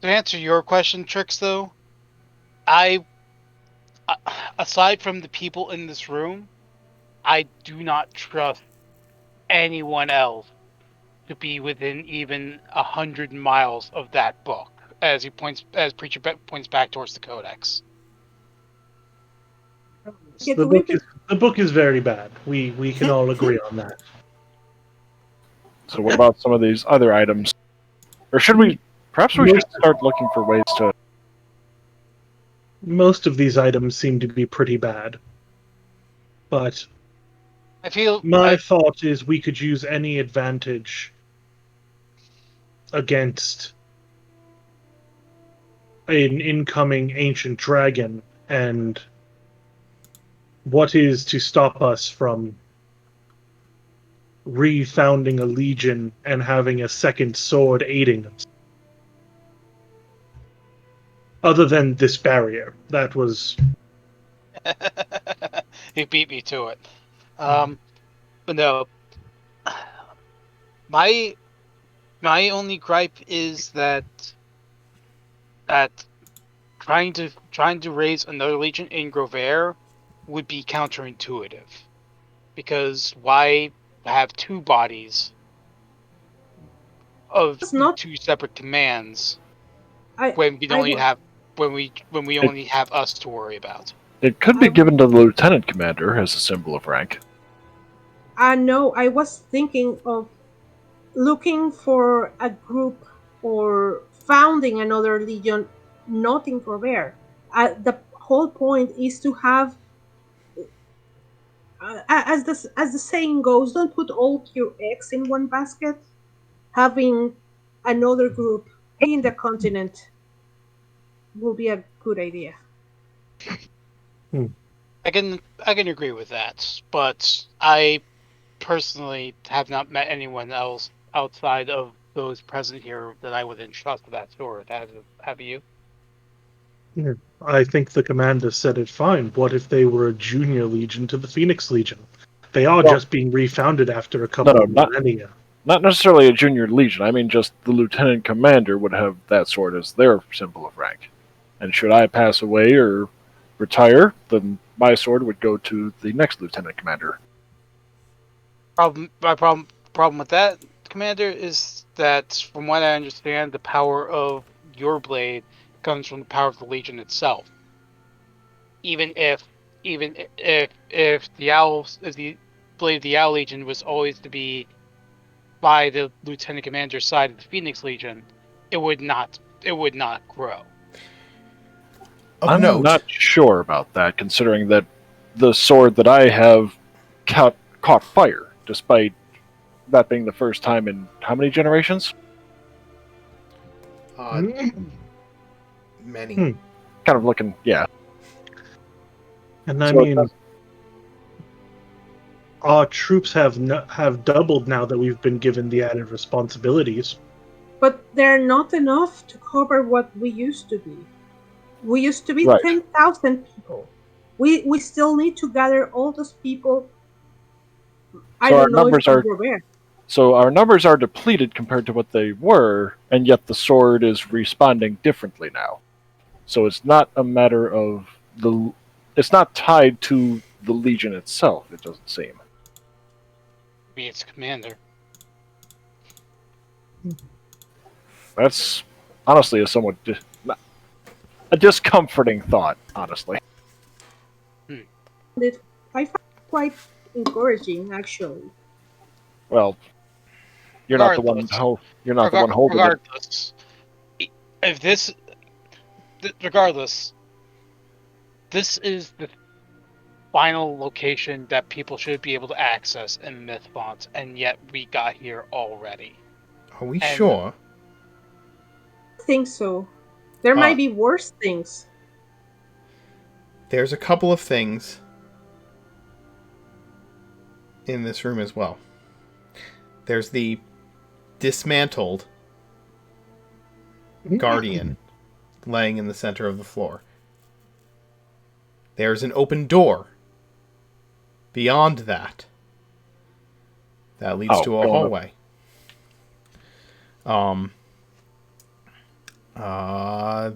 to answer your question, Trix, though, aside from the people in this room, I do not trust anyone else to be within even 100 miles of that book, as Preacher points back towards the Codex. The book is very bad. We can all agree on that. So what about some of these other items? Or should we... Perhaps we should start looking for ways to... Most of these items seem to be pretty bad. But my thought is we could use any advantage against an incoming ancient dragon and what is to stop us from refounding a legion and having a second sword aiding us? Other than this barrier, that was He beat me to it. But no, my only gripe is that trying to raise another legion in Grovair would be counterintuitive, because why have two bodies of It's not. two separate commands I. when we I only wa- have when we only have us to worry about? It could be I- given to the lieutenant commander as a symbol of rank. No, I was thinking of looking for a group or founding another legion, not in Corvair. The whole point is to have, as the saying goes, don't put all your eggs in one basket. Having another group in the continent will be a good idea. I can agree with that, but I personally have not met anyone else outside of those present here that I would entrust with that sword. Have you? I think the commander said it fine. What if they were a junior legion to the Phoenix Legion? They are Well, just being refounded after a couple of millennia. Not necessarily a junior legion. I mean, just the lieutenant commander would have that sword as their symbol of rank. And should I pass away or retire, then my sword would go to the next lieutenant commander. My problem with that, Commander, is that from what I understand, the power of your blade comes from the power of the Legion itself. Even if the blade of the Owl Legion was always to be by the Lieutenant Commander's side of the Phoenix Legion, it would not grow. Of note, not sure about that, considering that the sword that I have caught fire, despite that being the first time in how many generations? Many. Kind of looking, yeah. And I mean, our troops have doubled now that we've been given the added responsibilities. But they're not enough to cover what we used to be. We used to be Right. 10,000 people. We still need to gather all those people. I So our don't know numbers if are- we're there. So our numbers are depleted compared to what they were, and yet the sword is responding differently now. So it's not a matter of it's not tied to the Legion itself, it doesn't seem. Be its commander. That's honestly a somewhat a discomforting thought, honestly. I find it quite encouraging, actually. Well, you're not the one holding it. Regardless, if regardless, this is the final location that people should be able to access in Mythfont, and yet we got here already. Are we sure? I think so. There might be worse things. There's a couple of things in this room as well. There's the dismantled Guardian laying in the center of the floor. There's an open door beyond that leads to a hallway.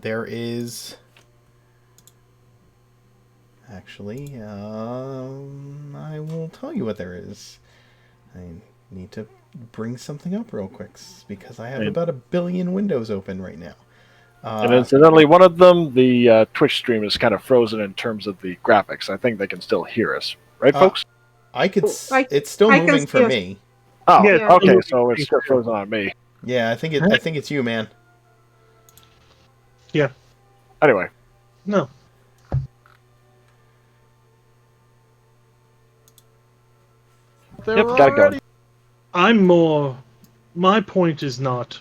There is actually I will tell you what there is. I need to bring something up real quick because I have about 1 billion windows open right now. And incidentally, one of them, the Twitch stream is kind of frozen in terms of the graphics. I think they can still hear us, right, folks? It's still moving for me. Oh, Yeah, okay, so it's still frozen on me. Yeah, I think it's you, man. Yeah. Anyway. No. Yep, gotta go. My point is not,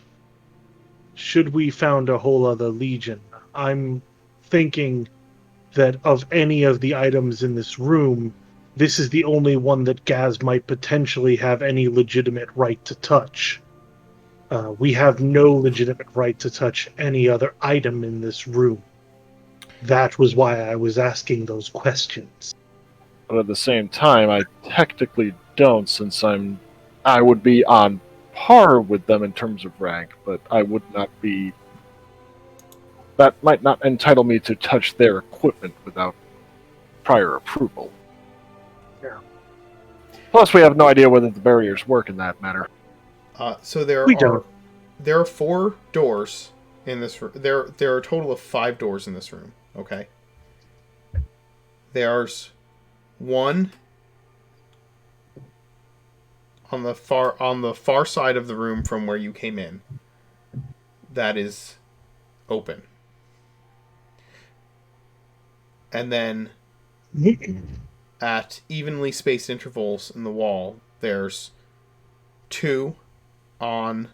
should we found a whole other legion? I'm thinking that of any of the items in this room, this is the only one that Gaz might potentially have any legitimate right to touch. We have no legitimate right to touch any other item in this room. That was why I was asking those questions. But at the same time, I technically don't, since I would be on par with them in terms of rank, but I would not be. That might not entitle me to touch their equipment without prior approval. Yeah. Plus, we have no idea whether the barriers work in that matter. So there We are don't. there are 4 doors in this room. There are a total of 5 doors in this room. Okay. There's one on the far side of the room from where you came in. That is open. And then at evenly spaced intervals in the wall, there's 2 on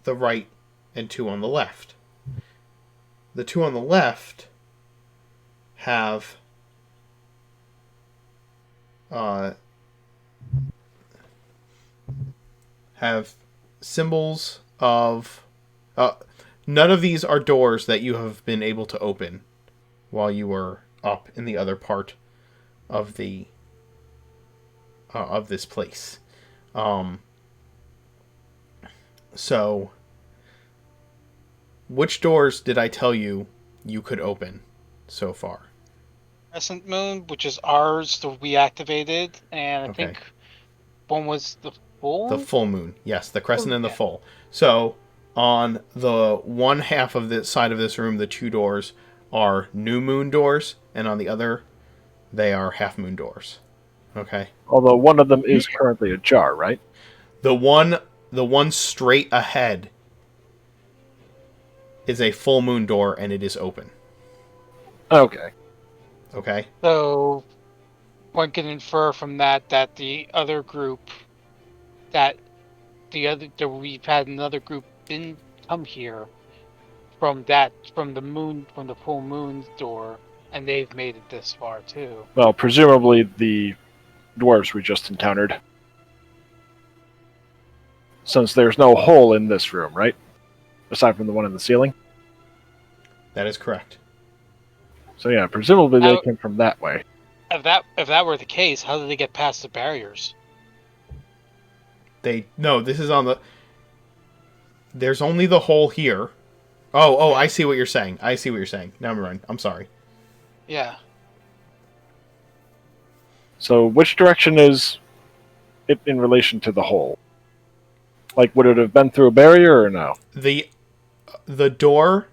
the right and 2 on the left. The 2 on the left have symbols of none of these are doors that you have been able to open while you were up in the other part of the of this place. So which doors did I tell you could open so far? Crescent Moon, which is ours, that we activated, and I Okay. think one was the full. The full moon. Yes, the crescent and the Yeah. full. So on the one half of this side of this room, the 2 doors are new moon doors, and on the other, they are half moon doors. Okay. Although one of them is currently ajar, right? The one straight ahead is a full moon door, and it is open. Okay. Okay. So one can infer from that the other group, that we've had another group come here from the full moon's door, and they've made it this far too. Well, presumably the dwarves we just encountered. Since there's no hole in this room, right? Aside from the one in the ceiling. That is correct. So yeah, presumably they How- came from that way. If that were the case, how did they get past the barriers? This is on the. There's only the hole here. Oh, I see what you're saying. Never mind. I'm sorry. Yeah. So which direction is it in relation to the hole? Like, would it have been through a barrier or no? The door,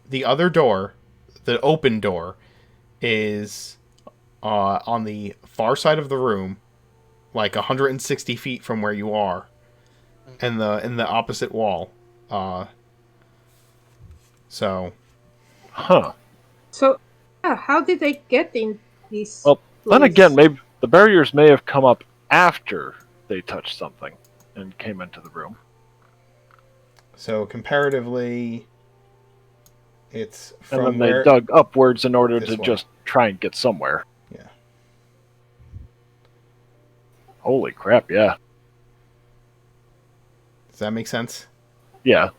the other door, the open door, is on the far side of the room, like 160 feet from where you are, and in the opposite wall. So. Huh. So, yeah, how did they get in this? Well, then place? again, maybe the barriers may have come up after they touched something and came into the room. So comparatively, it's And from then they where. dug upwards in order This to way. just try and get somewhere. Yeah. Holy crap, yeah. Does that make sense? Yeah.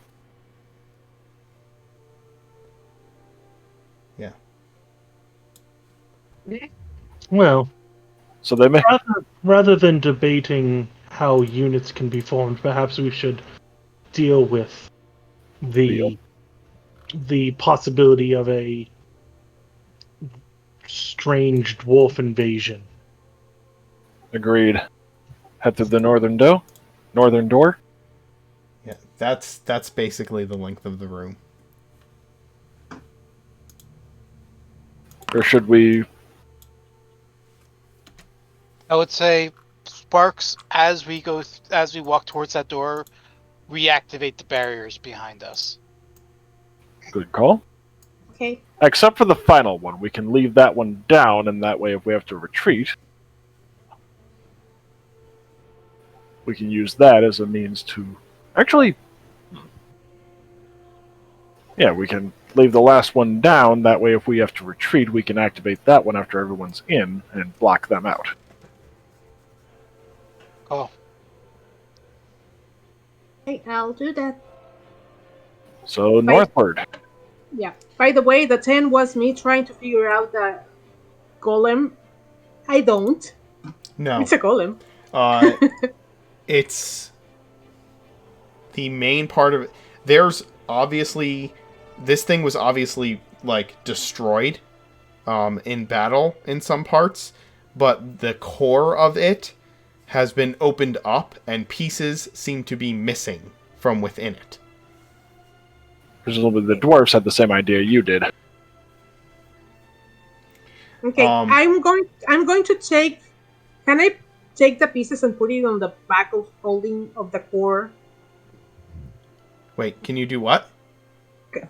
Yeah. Well, So they may. rather than debating how units can be formed, perhaps we should deal with the possibility of a strange dwarf invasion. Agreed. Head through the northern door. Yeah. That's basically the length of the room. Or should we? I would say Sparks, as we walk towards that door, reactivate the barriers behind us. Good call. Okay. Except for the final one, we can leave that one down, and that way, if we have to retreat, we can use that as a means to. Actually, Yeah, we can leave the last one down. That way, if we have to retreat, we can activate that one after everyone's in and block them out. Oh, Okay, I'll do that. So, northward. Yeah. By the way, the 10 was me trying to figure out the golem. I don't. No. It's a golem. It's the main part of it. There's obviously... This thing was obviously, like, destroyed in battle in some parts, but the core of it has been opened up, and pieces seem to be missing from within it. Presumably the dwarves had the same idea you did. Okay, I'm going to take... Can I take the pieces and put it on the back of holding of the core? Wait, can you do what?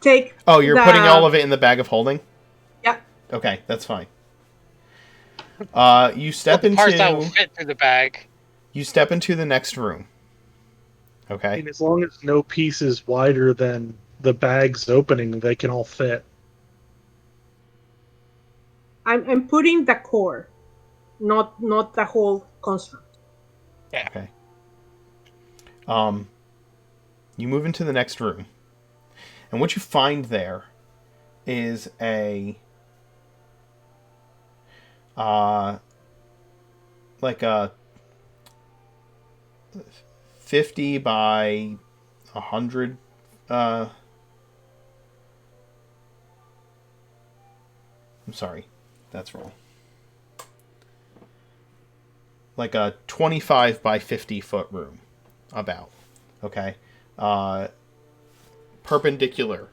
Take... Oh, you're putting all of it in the bag of holding? Yeah. Okay, that's fine. You step the parts that will into... fit through the bag. You step into the next room. Okay. And as long as no piece is wider than the bag's opening, they can all fit. I'm putting the core, not the whole construct. Yeah. Okay. You move into the next room. And what you find there is a like a 50 by 100 I'm sorry, that's wrong. Like a 25 by 50 foot room, about. Okay? Perpendicular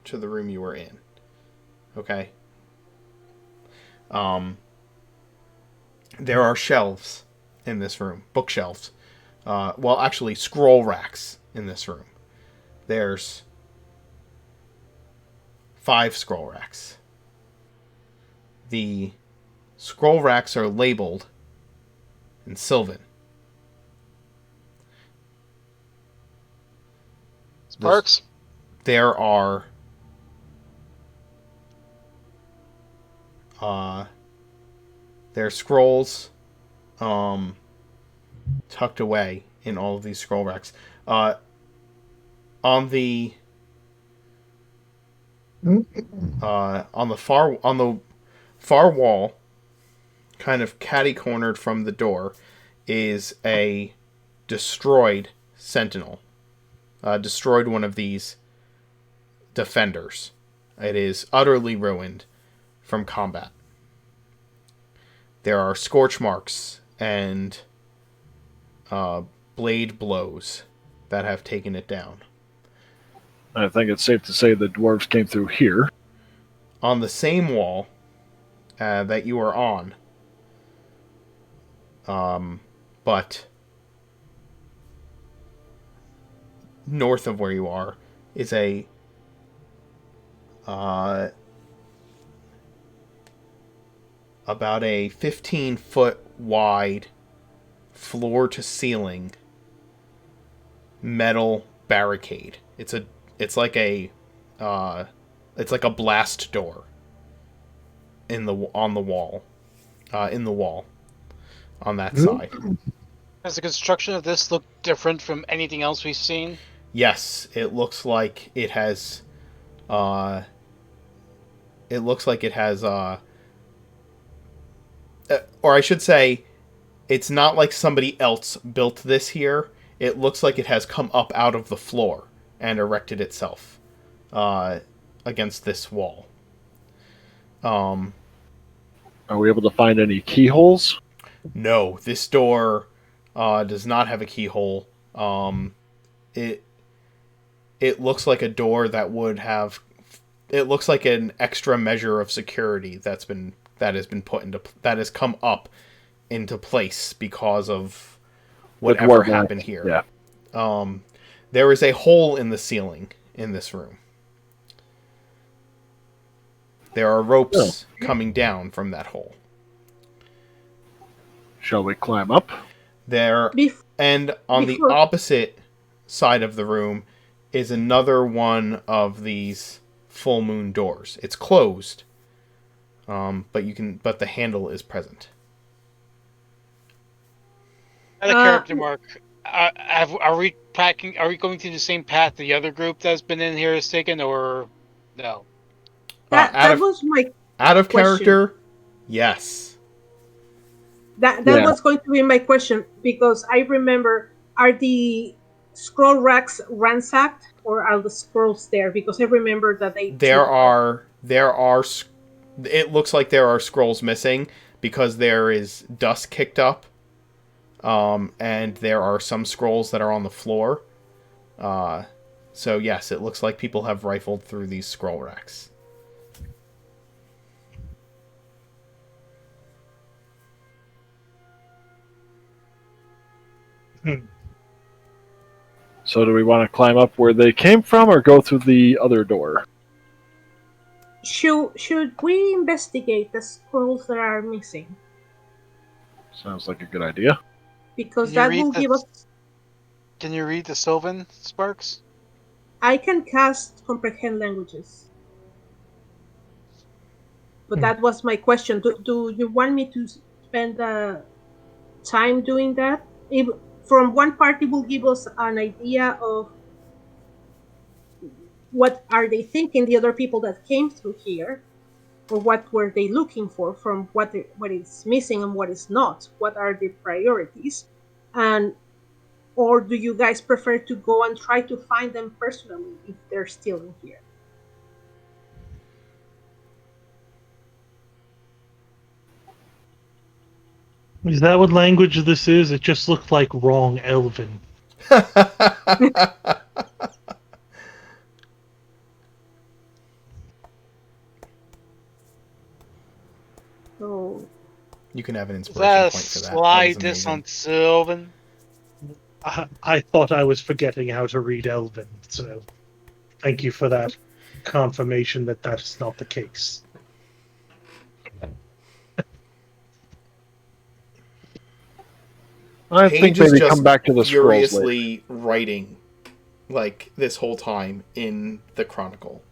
to the room you were in. Okay? There are shelves in this room. Bookshelves. Well, actually, scroll racks in this room. There's 5 scroll racks. The scroll racks are labeled in Sylvan. Sparks? There are scrolls tucked away in all of these scroll racks. On the far wall, kind of catty-cornered from the door, is a destroyed sentinel. Destroyed one of these defenders. It is utterly ruined from combat. There are scorch marks and blade blows that have taken it down. I think it's safe to say the dwarves came through here. On the same wall that you are on, but north of where you are, is a about a 15-foot wide, floor-to-ceiling metal barricade. It's like a blast door on the wall on that side. Does the construction of this look different from anything else we've seen? Yes, it looks like it has. Or I should say, it's not like somebody else built this here. It looks like it has come up out of the floor and erected itself against this wall. Are we able to find any keyholes? No, this door does not have a keyhole. It looks like a door that would have. It looks like an extra measure of security that has come up into place because of whatever happened here. Yeah. There is a hole in the ceiling in this room. There are ropes coming down from that hole. Shall we climb up? And on the opposite side of the room is another one of these full moon doors. It's closed, but the handle is present. Out of character, Mark. Are we packing? Are we going through the same path the other group that's been in here has taken, or no? That was my out of question. character. Yes. That was going to be my question, because I remember, are the scroll racks ransacked or are the scrolls there? Because I remember that there are. It looks like there are scrolls missing because there is dust kicked up, and there are some scrolls that are on the floor. So yes, it looks like people have rifled through these scroll racks. So do we want to climb up where they came from or go through the other door? Should we investigate the scrolls that are missing? Sounds like a good idea. Because that will give us... Can you read the Sylvan, Sparks? I can cast Comprehend Languages. But that was my question. Do you want me to spend time doing that? From one part, it will give us an idea of what are they thinking, the other people that came through here, or what were they looking for, from what is missing and what is not. What are the priorities? Or do you guys prefer to go and try to find them personally if they're still in here? Is that what language this is? It just looked like wrong Elven. So you can have an inspiration point for that. Slide this on Sylvan. I thought I was forgetting how to read Elven, so thank you for that confirmation that that's not the case. I think maybe come back to the scrolls later. Furiously writing, like, this whole time in the Chronicle.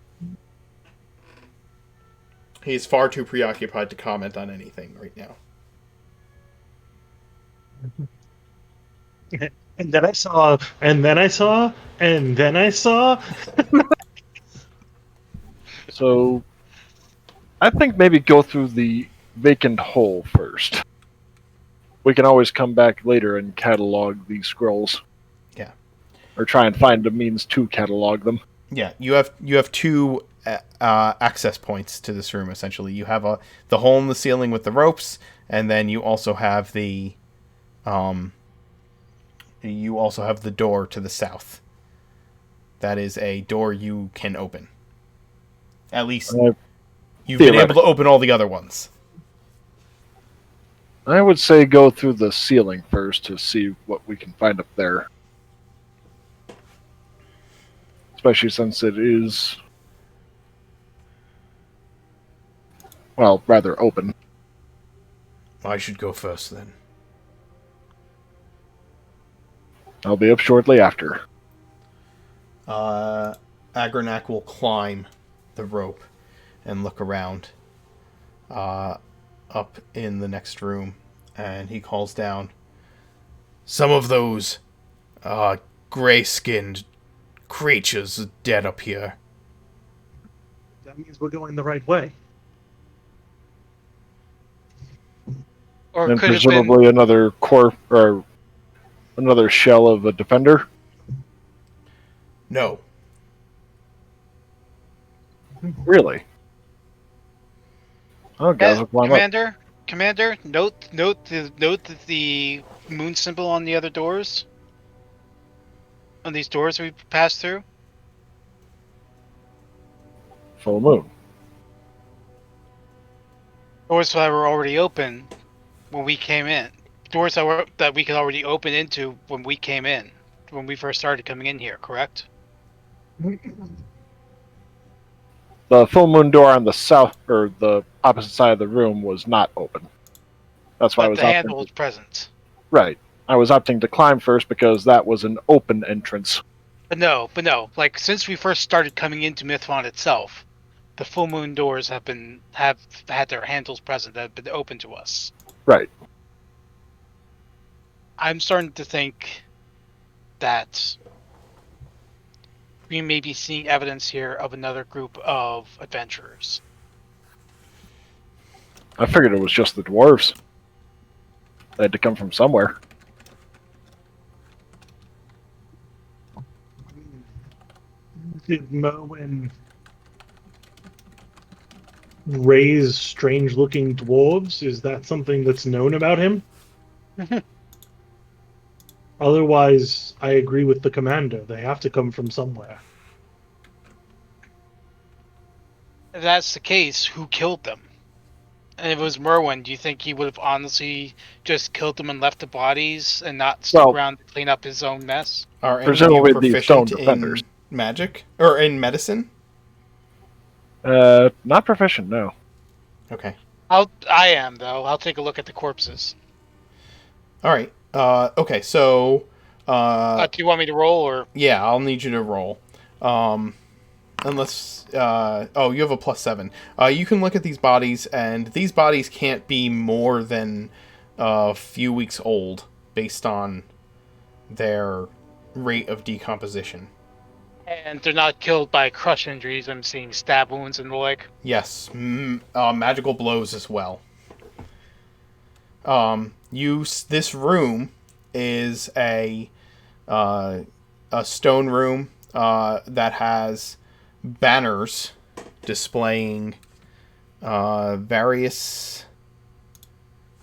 He's far too preoccupied to comment on anything right now. And then I saw, and then I saw, and then I saw. So, I think maybe go through the vacant hole first. We can always come back later and catalog these scrolls. Yeah. Or try and find a means to catalog them. Yeah, you have two access points to this room, essentially. You have the hole in the ceiling with the ropes, and then you also have the door to the south. That is a door you can open. At least you've been able to open all the other ones. I would say go through the ceiling first to see what we can find up there. Especially since it is, well, rather open. I should go first, then. I'll be up shortly after. Agronak will climb the rope and look around up in the next room, and he calls down, "Some of those gray-skinned creatures are dead up here." That means we're going the right way. Or and could have presumably been another or another shell of a defender? No. Really? Oh, guys, we'll climb up. Commander, note the moon symbol on the other doors. On these doors we passed through. Full moon. Doors that were already open when we came in. Doors that we could already open into when we came in, when we first started coming in here. Correct? The full moon door on the south, or the opposite side of the room, was not open. That's why I was the handle was present. Right. I was opting to climb first because that was an open entrance. But no. Like since we first started coming into Mythron itself, the full moon doors have had their handles present that have been open to us. Right. I'm starting to think that we may be seeing evidence here of another group of adventurers. I figured it was just the dwarves. They had to come from somewhere. Did Merwin raise strange-looking dwarves? Is that something that's known about him? Otherwise, I agree with the commander. They have to come from somewhere. If that's the case, who killed them? And if it was Merwin, do you think he would have honestly just killed them and left the bodies and not stuck Well- around to clean up his own mess? Are any of Presumably you the stone proficient defenders. in magic or in medicine? Not proficient, no. Okay. I am though. I'll take a look at the corpses. All right. Okay. So, Do you want me to roll or? yeah, I'll need you to roll. Unless, oh, you have a +7. You can look at these bodies, and these bodies can't be more than a few weeks old based on their rate of decomposition. And they're not killed by crush injuries. I'm seeing stab wounds and the like. Yes, magical blows as well. This room is a stone room that has banners displaying various.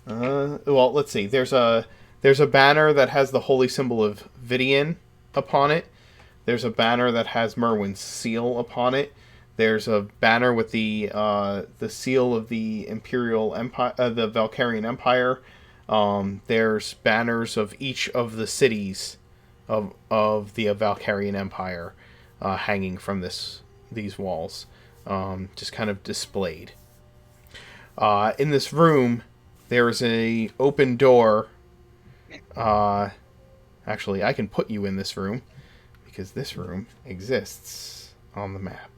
Well, let's see. There's a banner that has the holy symbol of Vidian upon it. There's a banner that has Merwin's seal upon it. There's a banner with the seal of the Imperial Empire, the Valkyrian Empire. There's banners of each of the cities of the Valkyrian Empire hanging from these walls, just kind of displayed. In this room, there's a open door. Actually, I can put you in this room because this room exists on the map.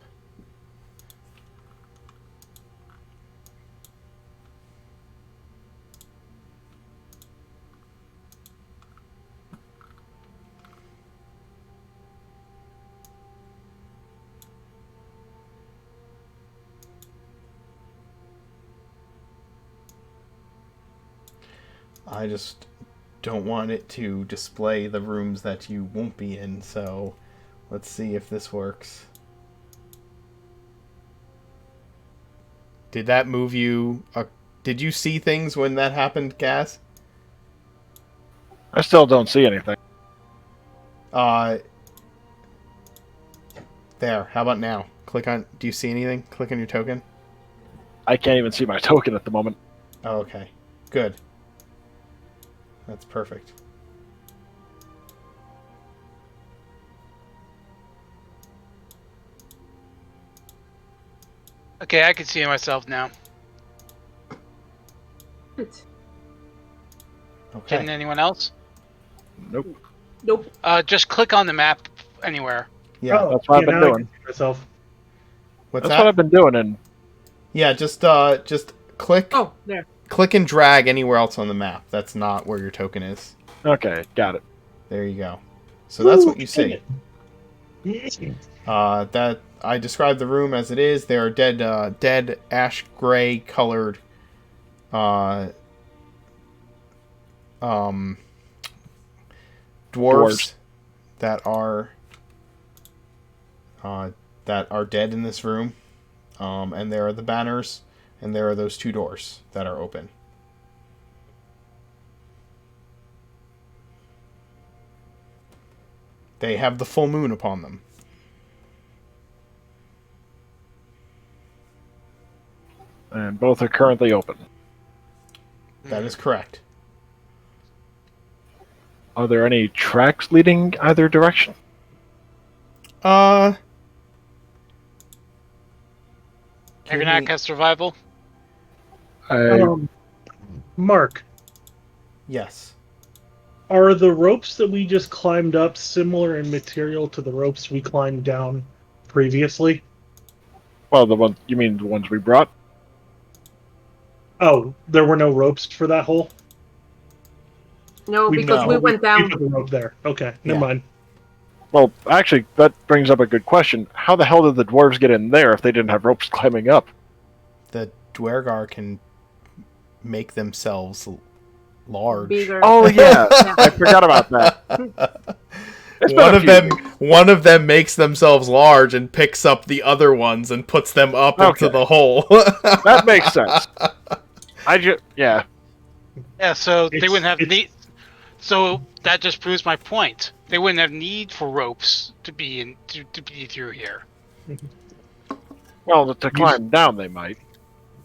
I just don't want it to display the rooms that you won't be in, so let's see if this works. Did that move you? Did you see things when that happened, Gas? I still don't see anything. There. How about now? Click on. Do you see anything? Click on your token. I can't even see my token at the moment. Oh, okay. Good. That's perfect. Okay, I can see myself now. Good. Okay. Can anyone else? Nope. Nope. Just click on the map anywhere. Yeah. Oh, That's what I've been now I doing. can see myself. What's That's that? what I've been doing, and Yeah. Just click. Oh, there. Click and drag anywhere else on the map. That's not where your token is. okay, got it. There you go. So that's what you Ooh, see. That I described the room as it is. There are dead ash gray colored, dwarves that are dead in this room. And there are the banners, and there are those two doors that are open. They have the full moon upon them. And both are currently open. That is correct. Are there any tracks leading either direction? Give Aganac me- has survival. I, Mark, Yes. Are the ropes that we just climbed up similar in material to the ropes we climbed down previously? Well, you mean the ones we brought? Oh, there were no ropes for that hole? No, because No. we went down. We put the rope there. Okay, Yeah. never mind. Well, actually, that brings up a good question. How the hell did the dwarves get in there if they didn't have ropes climbing up? The Dwergar can make themselves large. Bigger. Oh yeah, Yeah. I forgot about that. It's been One a of few them, weeks. one of them makes themselves large and picks up the other ones and puts them up into Okay. the hole. That makes sense. Yeah. Yeah, so they It's- wouldn't have it's- need. So that just proves my point. They wouldn't have need for ropes to be to be through here. Well, to climb down, they might.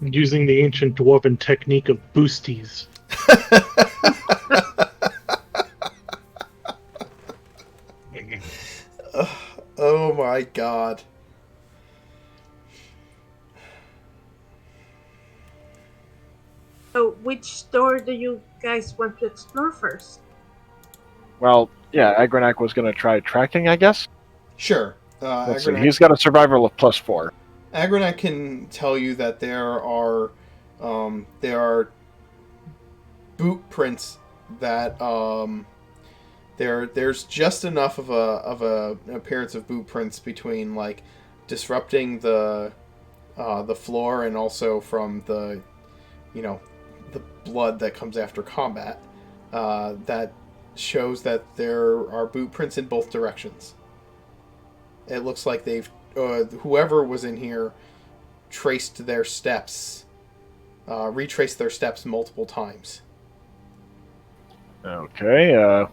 Using the ancient dwarven technique of boosties. Oh my god. So, which door do you guys want to explore first? Well, yeah, Agranak was going to try tracking, I guess. Sure. Let's see. He's got a survival of +4. Agranak can tell you that there are boot prints that there's just enough of a appearance of boot prints between like disrupting the floor and also from the the blood that comes after combat that shows that there are boot prints in both directions. It looks like they've whoever was in here traced their steps, retraced their steps multiple times. Okay.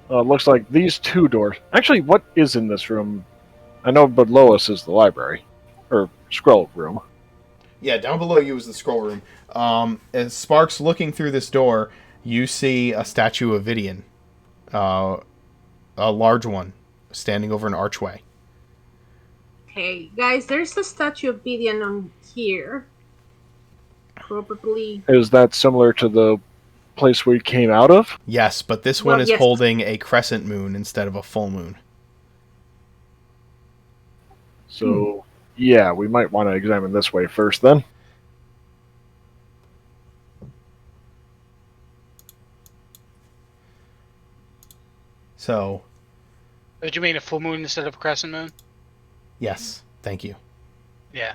Looks like these two doors. Actually, what is in this room? I know below us is the library, or scroll room. Yeah, down below you is the scroll room. As Sparks looking through this door, you see a statue of Vidian, a large one, standing over an archway. Okay, guys, there's a statue of Bidian on here. Probably. Is that similar to the place we came out of? Yes, but this Well, one is yes. holding a crescent moon instead of a full moon. So, yeah, we might want to examine this way first then. So, Did you mean a full moon instead of a crescent moon? yes, thank you. Yeah.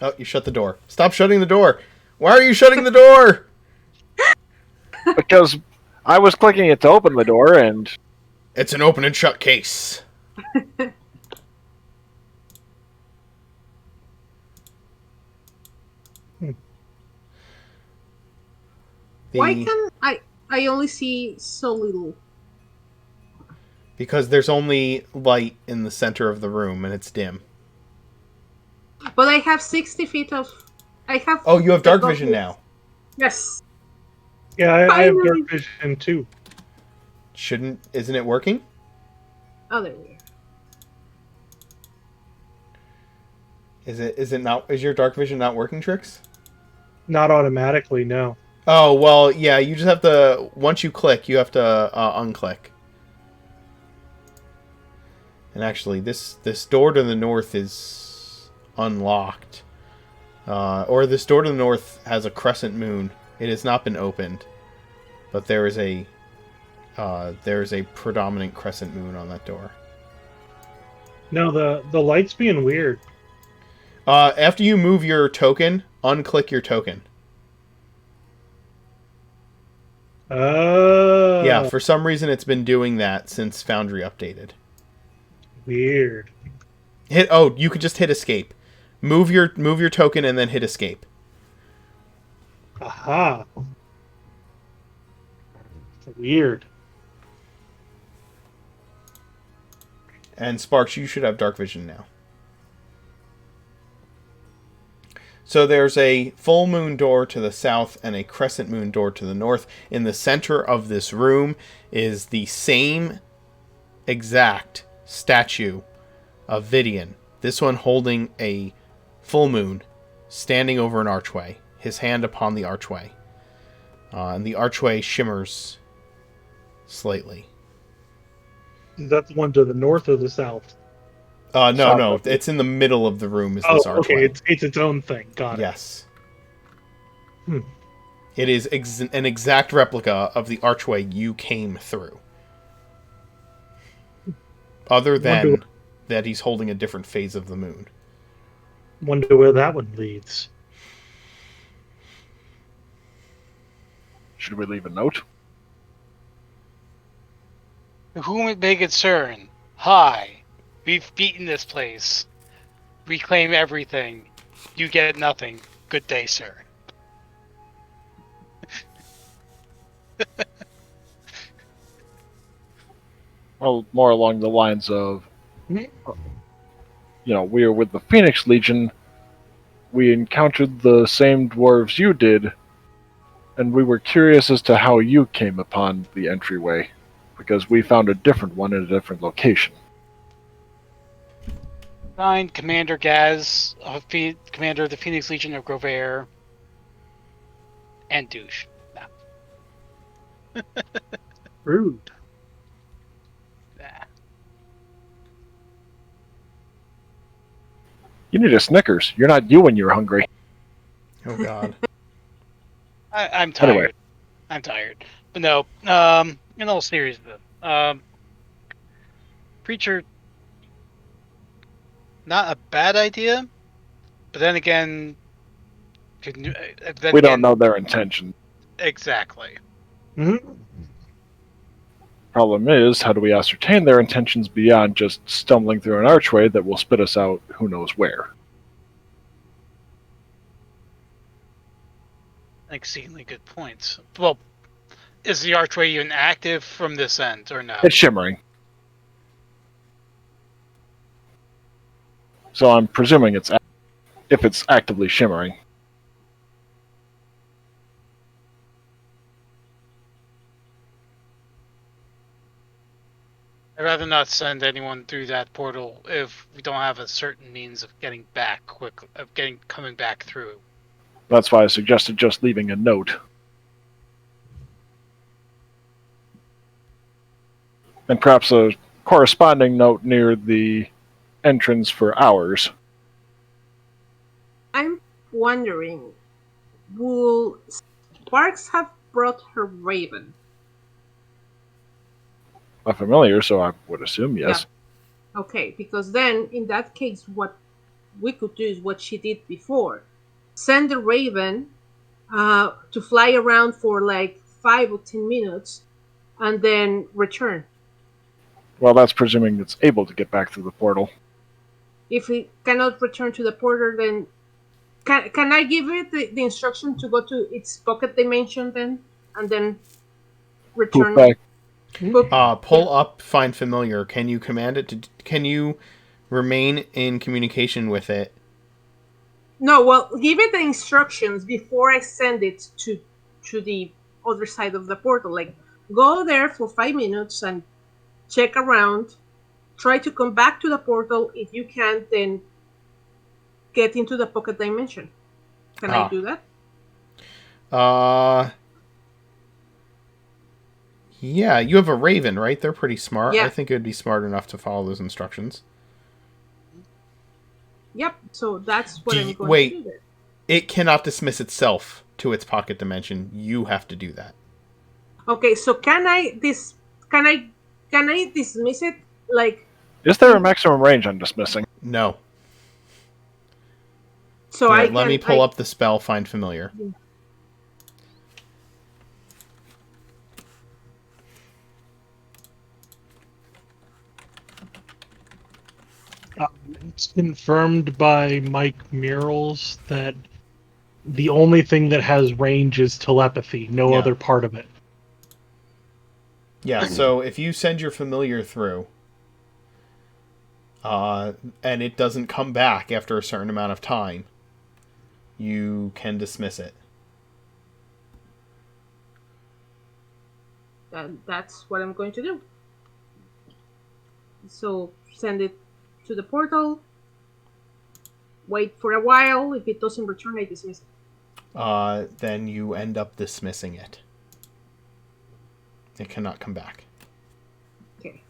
Oh, you shut the door. Stop shutting the door. Why are you shutting the door? Because I was clicking it to open the door, and It's an open and shut case. Why can I only see so little? Because there's only light in the center of the room and it's dim. But I have 60 feet of. I have. Oh, you have dark vision above- now. Yes. Yeah, I have Finally. dark vision too. Isn't it working? Oh, there we are. Is it not? Is your dark vision not working, Trix? Not automatically, no. Oh, well, yeah, you just have to, once you click, you have to unclick. And actually, this door to the north is unlocked. Or this door to the north has a crescent moon. It has not been opened. But there is a predominant crescent moon on that door. No, the light's being weird. After you move your token, unclick your token. Oh. Yeah, for some reason it's been doing that since Foundry updated. Weird. You could just hit escape. Move your token and then hit escape. Aha. Weird. And Sparks, you should have dark vision now. So there's a full moon door to the south and a crescent moon door to the north. In the center of this room is the same exact statue of Vidian. This one holding a full moon, standing over an archway, his hand upon the archway. And the archway shimmers slightly. Is that the one to the north or the south? No, South. it's in the middle of the room. Is Oh, this archway? okay. It's its own thing. Got it. Yes. Hmm. It is an exact replica of the archway you came through. Other than that he's holding a different phase of the moon. Wonder where that one leads. Should we leave a note? To whom it may concern, hi, we've beaten this place. Reclaim everything. You get nothing. Good day, sir. Well, more along the lines of, Hmm? we are with the Phoenix Legion. We encountered the same dwarves you did, and we were curious as to how you came upon the entryway, because we found a different one in a different location. Signed, Commander Gaz, Commander of the Phoenix Legion of Grovair, and Douche. Rude. Nah. You need a Snickers. You're not you when you're hungry. Oh God. I'm tired. Anyway. I'm tired. But no, in all seriousness, Preacher, not a bad idea, but then again, We don't know their intention. Exactly. Mm-hmm. Problem is, how do we ascertain their intentions beyond just stumbling through an archway that will spit us out who knows where? Exceedingly good points. Well, is the archway even active from this end or no? It's shimmering. So I'm presuming if it's actively shimmering. I'd rather not send anyone through that portal if we don't have a certain means of getting back coming back through. That's why I suggested just leaving a note. And perhaps a corresponding note near the entrance for ours. I'm wondering, will Sparks have brought her raven? I'm familiar, so I would assume yes. Yeah. Okay, because then in that case, what we could do is what she did before: send the raven to fly around for like 5 or 10 minutes, and then return. Well, that's presuming it's able to get back through the portal. If it cannot return to the portal, then can I give it the instruction to go to its pocket dimension then, and then return? Poof back. Pull up, find familiar. Can you command it to? Can you remain in communication with it? No, well, give it the instructions before I send it to the other side of the portal. Like, go there for 5 minutes and check around. Try to come back to the portal. If you can't, then get into the pocket dimension. Can I do that? Yeah, you have a raven, right? They're pretty smart. Yeah. I think it would be smart enough to follow those instructions. Yep. So that's what I'm going wait. to do there. It cannot dismiss itself to its pocket dimension. You have to do that. Okay. So can I dismiss it? Like, Is there a maximum range on dismissing? No. so Here, let me pull up the spell, find familiar. It's confirmed by Mike Murals that the only thing that has range is telepathy, no Yeah. other part of it. Yeah, so if you send your familiar through, and it doesn't come back after a certain amount of time, you can dismiss it. That's what I'm going to do. So send it to the portal. Wait for a while. If it doesn't return, I dismiss it. then you end up dismissing it. It cannot come back. Okay.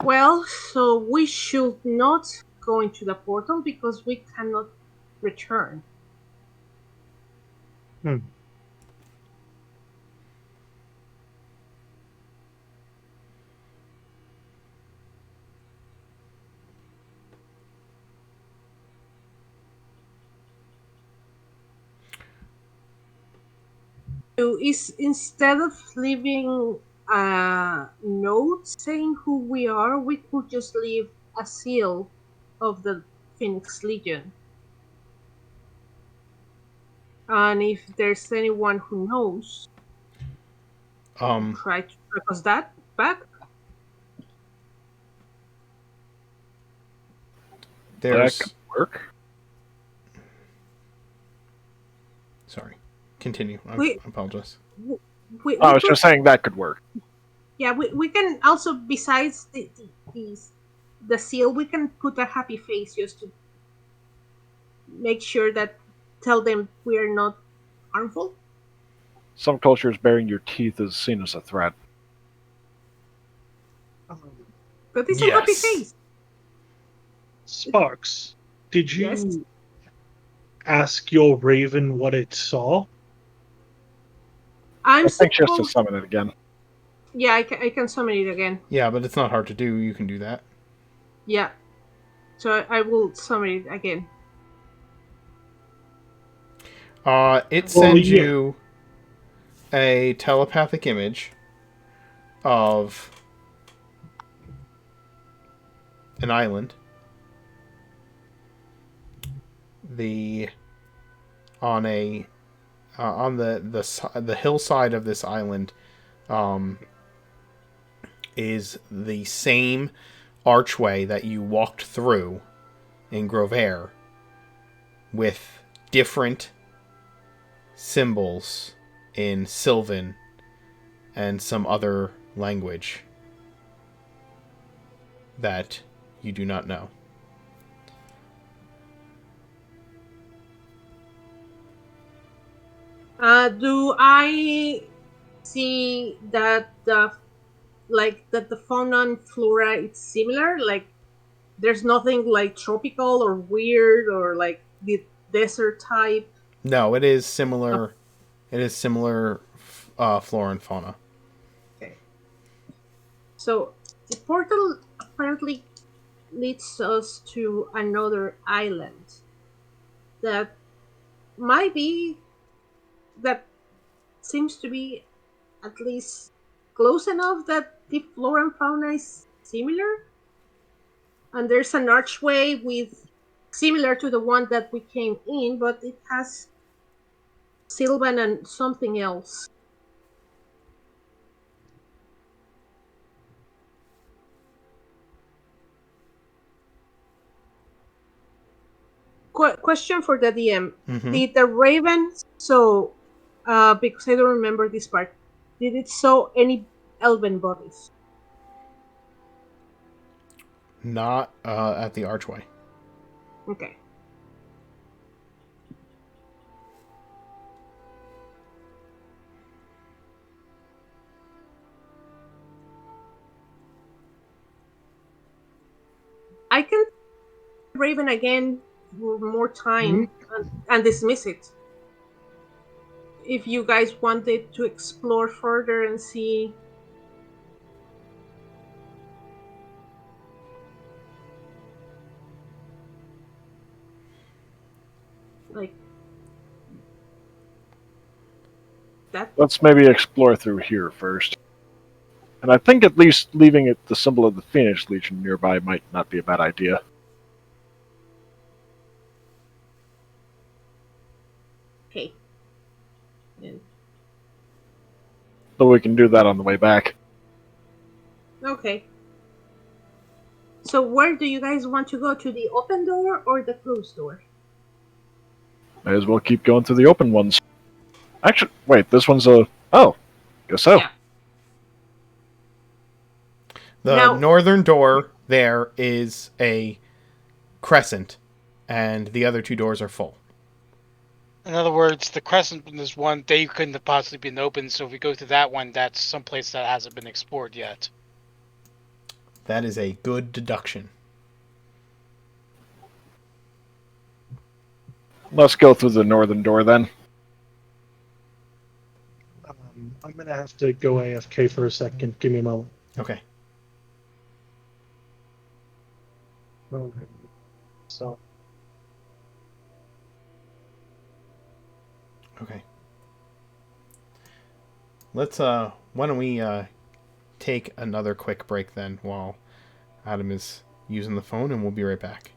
Well, so we should not go into the portal because we cannot return. So is instead of leaving a note saying who we are, we could just leave a seal of the Phoenix Legion. And if there's anyone who knows, try to track us that back. There's That could work. Sorry. Continue. I apologize. I was just saying that could work. Yeah, we can also, besides the seal, we can put a happy face just to make sure that, tell them we're not harmful. Some cultures, baring your teeth is seen as a threat. But it's a happy Yes. face. Sparks, did you Yes. ask your raven what it saw? I'm I think she has to supposed. summon it again. Yeah, I can summon it again. Yeah, but it's not hard to do. You can do that. Yeah. So I will summon it again. It sends yeah. you a telepathic image of an island. On the hillside of this island is the same archway that you walked through in Grovair, with different symbols in Sylvan and some other language that you do not know. Do I see that the fauna and flora is similar? Like, there's nothing like tropical or weird or like the desert type. No, it is similar. It is similar flora and fauna. Okay. So the portal apparently leads us to another island that seems to be at least close enough that the flora and fauna is similar. And there's an archway similar to the one that we came in, but it has Sylvan and something else. Question for the DM. Mhm. Did the Raven because I don't remember this part, did it saw any elven bodies? Not at the archway. Okay. I can Raven again for more time and dismiss it. If you guys wanted to explore further and see. Like that. Let's maybe explore through here first. And I think at least leaving it the symbol of the Phoenix Legion nearby might not be a bad idea. Okay. Yeah. So we can do that on the way back. Okay. So where do you guys want to go? To the open door or the closed door? May as well keep going through the open ones. Actually, wait, this one's a... Oh, guess so. Yeah. The Now- northern door there is a crescent, and the other 2 doors are full. In other words, the crescent is one they couldn't have possibly been opened. So if we go to that one, that's someplace that hasn't been explored yet. That is a good deduction. Let's go through the northern door then. I'm gonna have to go AFK for a second. Give me a moment. Okay. Okay. So. Okay. Let's why don't we take another quick break then while Adam is using the phone, and we'll be right back.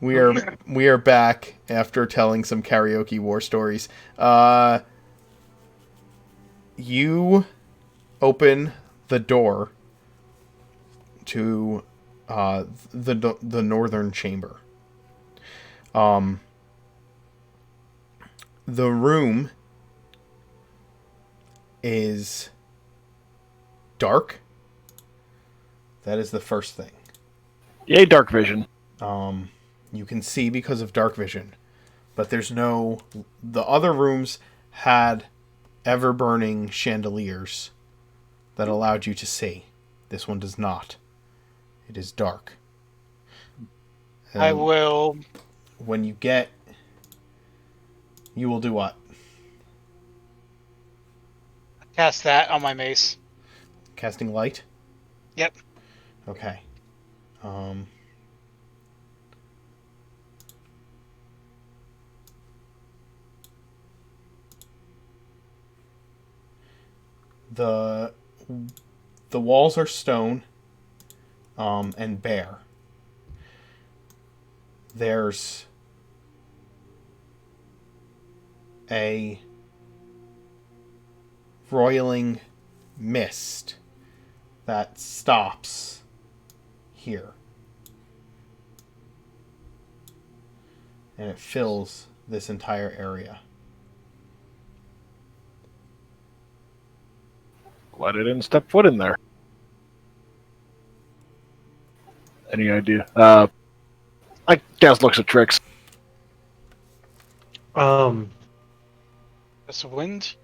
We are back after telling some karaoke war stories. You open the door to the northern chamber. The room is dark. That is the first thing. Yay, dark vision. You can see because of dark vision, but there's no... The other rooms had ever-burning chandeliers that allowed you to see. This one does not. It is dark. I will... When you get... You will do what? cast that on my mace. Casting light? Yep. Okay. The walls are stone and bare. There's a roiling mist that stops here. And it fills this entire area. Glad I didn't step foot in there. Any idea? I guess looks at tricks. That's a wind.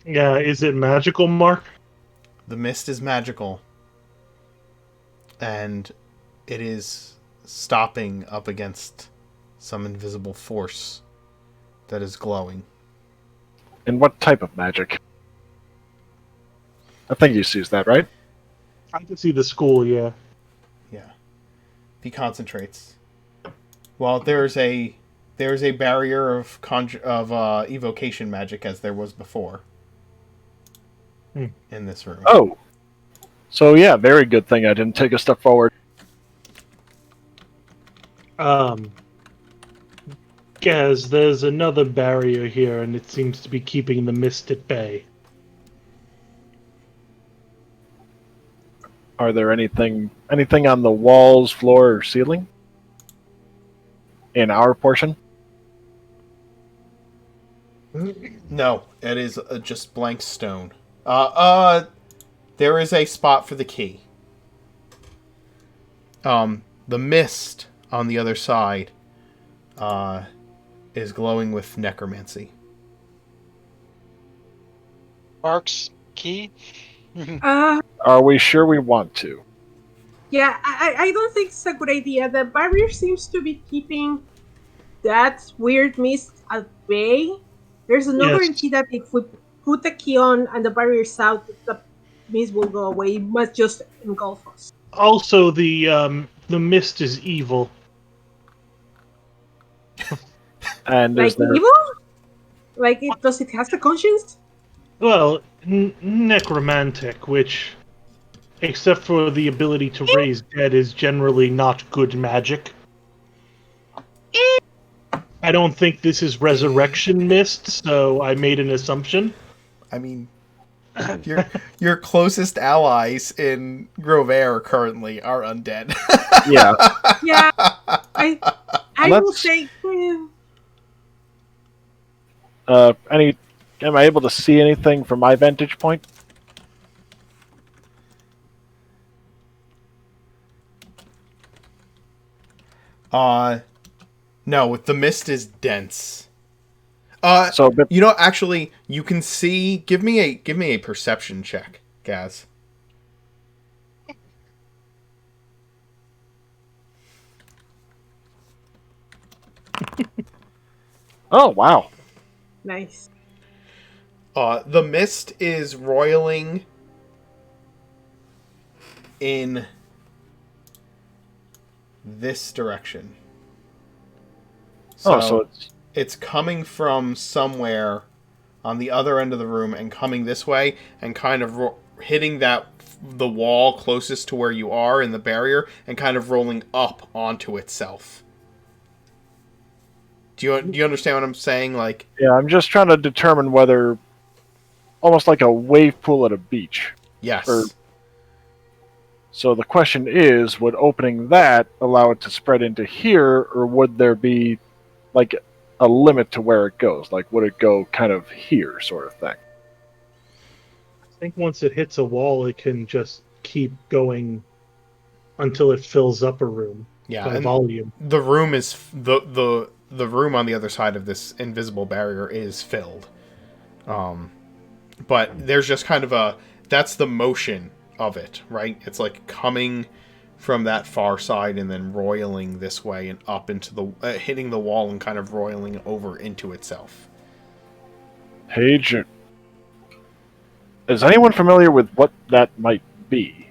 Yeah, is it magical, Mark? The mist is magical. And it is stopping up against some invisible force that is glowing. And what type of magic? I think he sees that, right? I can see the school, yeah. Yeah. He concentrates. Well, there's a barrier of evocation magic as there was before. In this room. Oh. So yeah, very good thing I didn't take a step forward. Gaz, there's another barrier here, and it seems to be keeping the mist at bay. Are there anything on the walls, floor, or ceiling? In our portion? No, it is just blank stone. There is a spot for the key. The mist on the other side is glowing with necromancy. Mark's key. Are we sure we want to? Yeah, I don't think it's a good idea. The barrier seems to be keeping that weird mist at bay. There's no guarantee that if we put the key on and the barrier is out, the mist will go away. It must just engulf us. Also, the mist is evil. And Like is there... evil? Like, does it have a conscience? Well, necromantic, which, except for the ability to raise dead, is generally not good magic. I don't think this is resurrection mist, so I made an assumption. I mean, your closest allies in Grovair currently are undead. Yeah. Yeah, I will say. Am I able to see anything from my vantage point? No, the mist is dense. Actually, you can see. Give me a perception check, Gaz. Oh, wow. Nice. The mist is roiling in this direction. So it's coming from somewhere on the other end of the room and coming this way and kind of hitting that the wall closest to where you are in the barrier and kind of rolling up onto itself. Do you understand what I'm saying? Like, Yeah, I'm just trying to determine whether, almost like a wave pool at a beach. yes. So the question is, would opening that allow it to spread into here, or would there be like a limit to where it goes? Like, would it go kind of here, sort of thing? I think once it hits a wall, it can just keep going until it fills up a room Yeah, by and volume. the room is the room on the other side of this invisible barrier is filled. But there's just kind of that's the motion of it, right? It's like coming from that far side and then roiling this way and up into the hitting the wall and kind of roiling over into itself. Paige, is anyone familiar with what that might be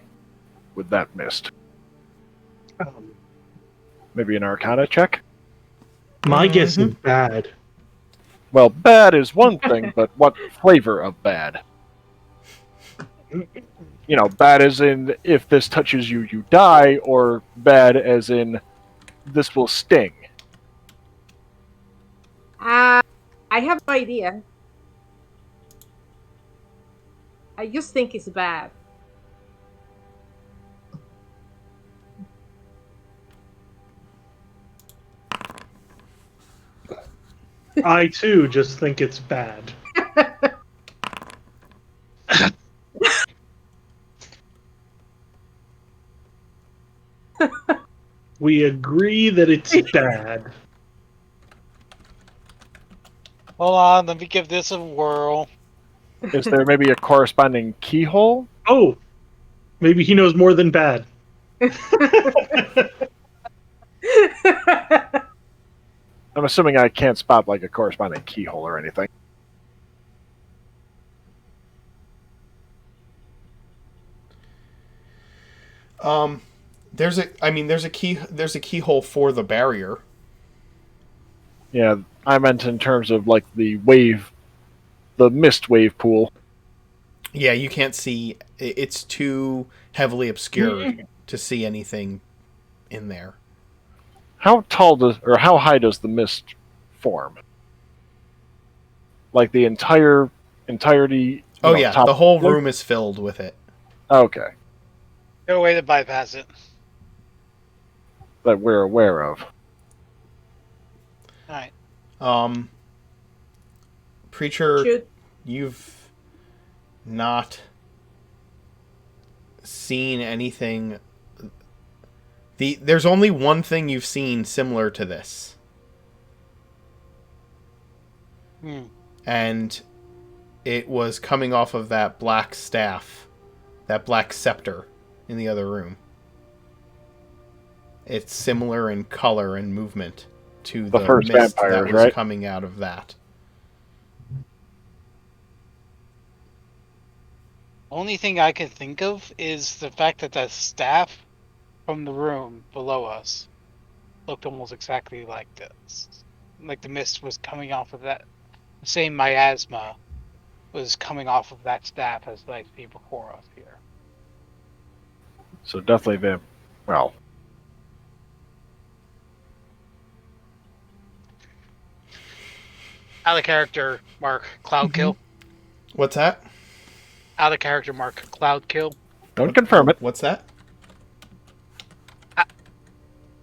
with that mist? Maybe an Arcana check? My guess is bad. Well, bad is one thing, but what flavor of bad? You know, bad as in if this touches you, you die, or bad as in this will sting. I have no idea. I just think it's bad. I too just think it's bad. We agree that it's bad. Hold on, let me give this a whirl. Is there maybe a corresponding keyhole? Oh, maybe he knows more than bad. I'm assuming I can't spot like a corresponding keyhole or anything. There's a keyhole for the barrier. Yeah, I meant in terms of like the mist wave pool. Yeah, you can't see. It's too heavily obscured to see anything in there. How how high does the mist form? Like the entirety? Oh you know, yeah, top the whole floor? room is filled with it. Okay, No way to bypass it. that we're aware of. Alright. Preacher, Should you've not seen anything. There's only one thing you've seen similar to this. And it was coming off of that black staff, that black scepter in the other room. It's similar in color and movement to The the first mist vampires, that was right? coming out of that. Only thing I can think of is the fact that the staff from the room below us looked almost exactly like this. Like the mist was coming off of that. The same miasma was coming off of that staff as I see before us here. So definitely well, Out of character, Mark, Cloud Kill. What's that? Out of character, Mark, Cloud Kill. don't confirm it. What's that?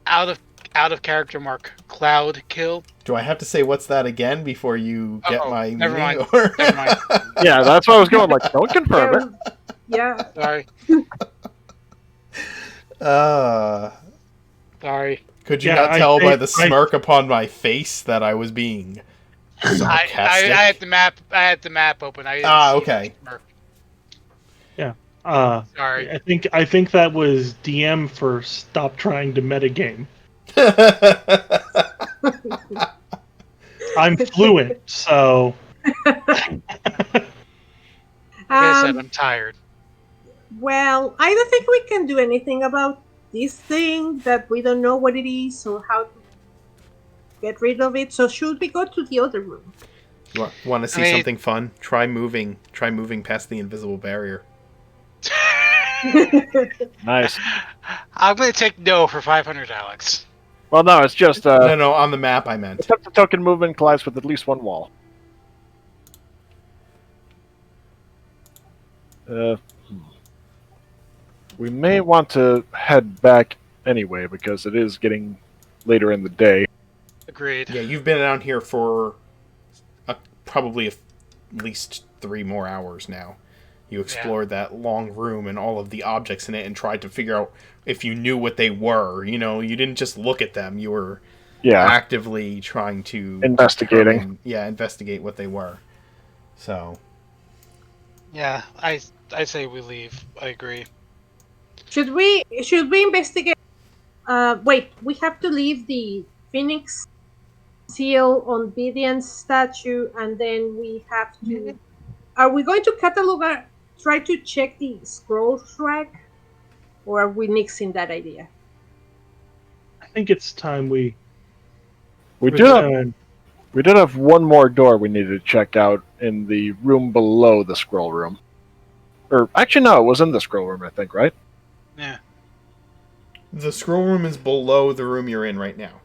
Out of character, Mark, Cloud Kill. Do I have to say what's that again before you get Uh-oh, my never meaning? mind. Or- Never mind. Yeah, that's what I was going. Like, don't confirm it. yeah. Sorry. Sorry. Could you Yeah, not I tell by think- the smirk upon my face that I was being sarcastic? I had the map. I had the map open. I didn't see okay. the Smurf. Sorry. I think that was DM for stop trying to metagame. I'm fluent, so Like I said, I'm tired. Well, I don't think we can do anything about this thing that we don't know what it is or how to get rid of it. So should we go to the other room? You want to see I mean- something fun? Try moving past the invisible barrier. Nice. I'm gonna take no for 500, Alex. Well, no, it's just No, on the map I meant. attempt to token movement collides with at least one wall. We may want to head back anyway because it is getting later in the day. Agreed. Yeah, you've been down here for probably at least 3 more hours now. You explored that long room and all of the objects in it and tried to figure out if you knew what they were. You know, you didn't just look at them. You were actively trying to investigate what they were. So, Yeah, I say we leave. I agree. Should we investigate? Wait, we have to leave the Phoenix seal on Vidian's statue, and then we have to. Are we going to catalog? Try to check the scroll rack, or are we nixing that idea? I think it's time we did have one more door we needed to check out in the room below the scroll room. Or actually, no, it was in the scroll room, I think, right? Yeah. the scroll room is below the room you're in right now.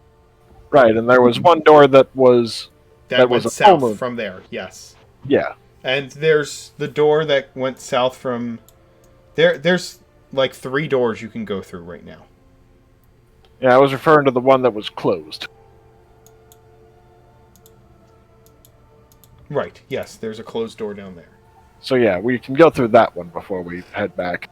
Right, and there was one door that was That went was a south full moon. from there, yes. Yeah. And there's the door that went south from there. There's like 3 doors you can go through right now. Yeah, I was referring to the one that was closed. Right, yes, there's a closed door down there. So yeah, we can go through that one before we head back.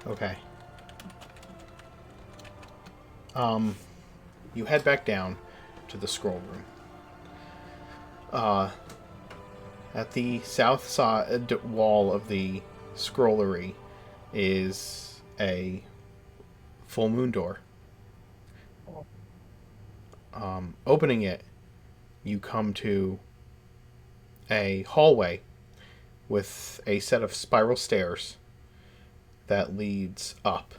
Okay. You head back down to the scroll room. At the south side wall of the scrollery is a full moon door. Opening it, you come to a hallway with a set of spiral stairs that leads up.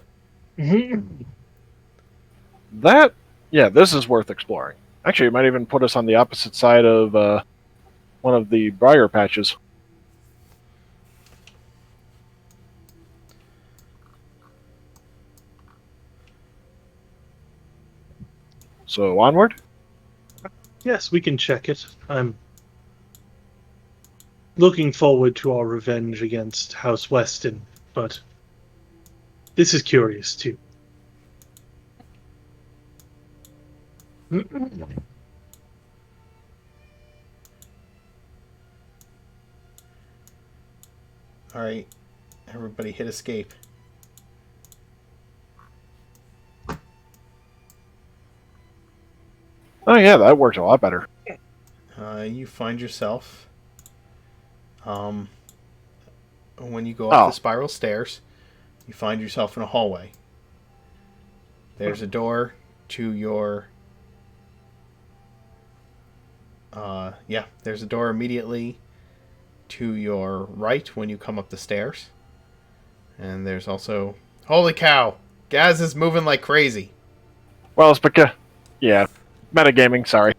This is worth exploring. Actually, it might even put us on the opposite side of one of the briar patches. So, onward? Yes, we can check it. I'm looking forward to our revenge against House Weston, but this is curious too. Alright, everybody hit escape. Oh yeah, that worked a lot better. You find yourself, when you go up the spiral stairs, you find yourself in a hallway. There's a door to your... there's a door immediately to your right when you come up the stairs. And there's also... Holy cow! Gaz is moving like crazy. Well, it's because... Yeah, metagaming, sorry.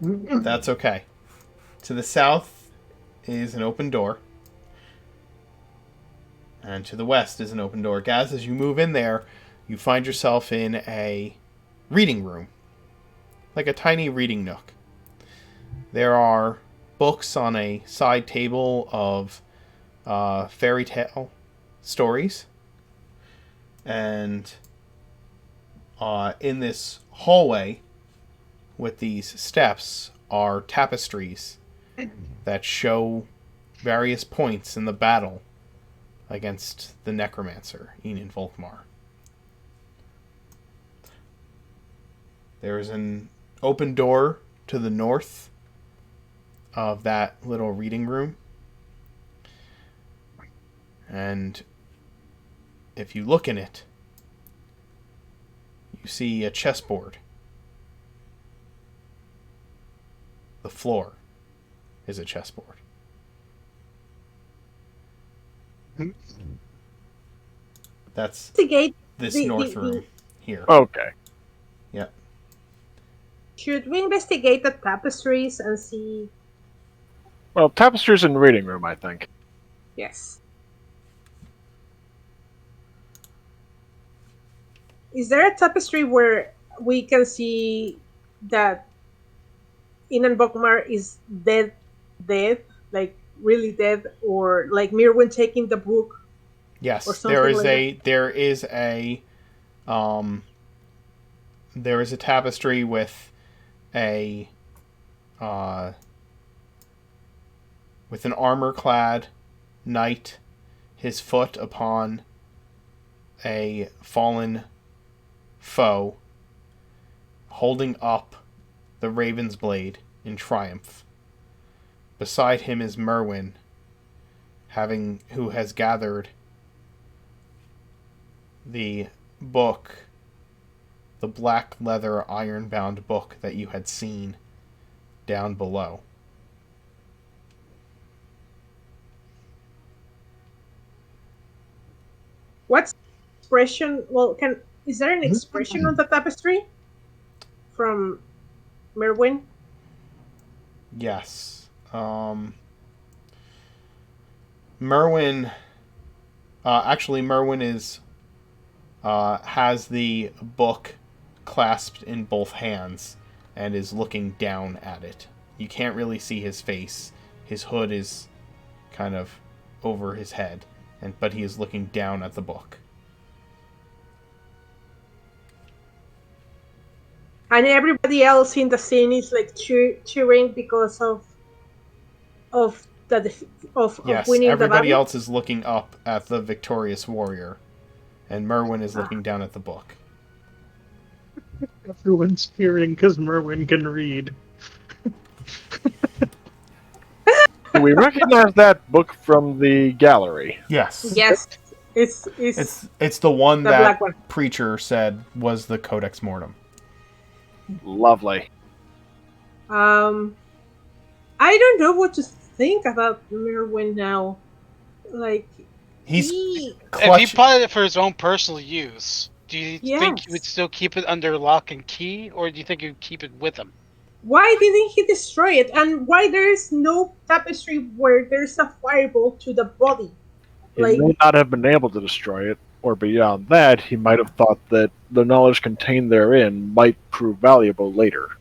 That's okay. To the south is an open door. And to the west is an open door. Gaz, as you move in there, you find yourself in a reading room. Like a tiny reading nook. There are books on a side table of fairy tale stories. And in this hallway with these steps are tapestries that show various points in the battle against the necromancer, Enon Volkmar. There is an open door to the north of that little reading room. And if you look in it, you see a chessboard The floor is a chessboard. That's Investigate this the- north the- room here. Okay. Yep. Should we investigate the tapestries and see? Well, tapestries in the reading room, I think. Yes. Is there a tapestry where we can see that Inan Bokmar is dead, like really dead, or like Mirwin taking the book? Yes, Or something like there is a tapestry with with an armor-clad knight, his foot upon a fallen foe, holding up the Raven's Blade in triumph. Beside him is Merwin, who has gathered the book, the black leather iron-bound book that you had seen down below. What's expression? Well, is there an expression on the tapestry from Merwin? Yes. Merwin. Actually, Merwin has the book clasped in both hands and is looking down at it. You can't really see his face. His hood is kind of over his head, but he is looking down at the book. And everybody else in the scene is like cheering because of Yes, winning the everybody battle. else is looking up at the victorious warrior, and Merwin is looking down at the book. Everyone's cheering because Merwin can read. Do we recognize that book from the gallery? Yes. Yes, it's the one the that black one. Preacher said was the Codex Mortem. Lovely. I don't know what to think about Merwin now. Like He's he, If he bought it for his own personal use, do you think he Yes. would still keep it under lock and key, or do you think he would keep it with him? why didn't he destroy it? And why there is no tapestry where there's a fireball to the body? He Like may not have been able to destroy it, or beyond that, he might have thought that the knowledge contained therein might prove valuable later.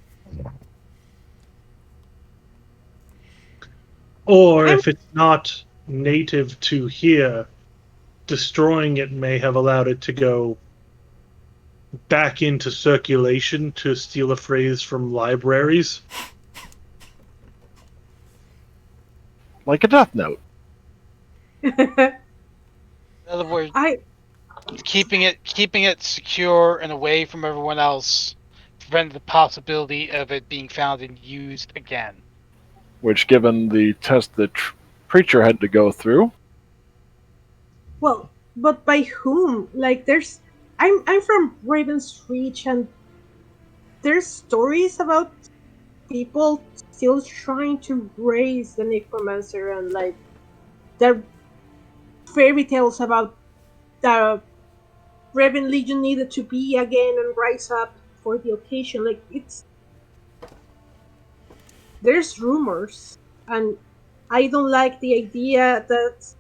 Or if it's not native to here, destroying it may have allowed it to go back into circulation, to steal a phrase from libraries. Like a death note. In other words, I keeping it secure and away from everyone else prevented the possibility of it being found and used again. Which, given the test that Preacher had to go through, well, but by whom? Like I'm from Raven's Reach, and there's stories about people still trying to raise the necromancer, and like there fairy tales about the Raven Legion needed to be again and rise up for the occasion. Like there's rumors, and I don't like the idea that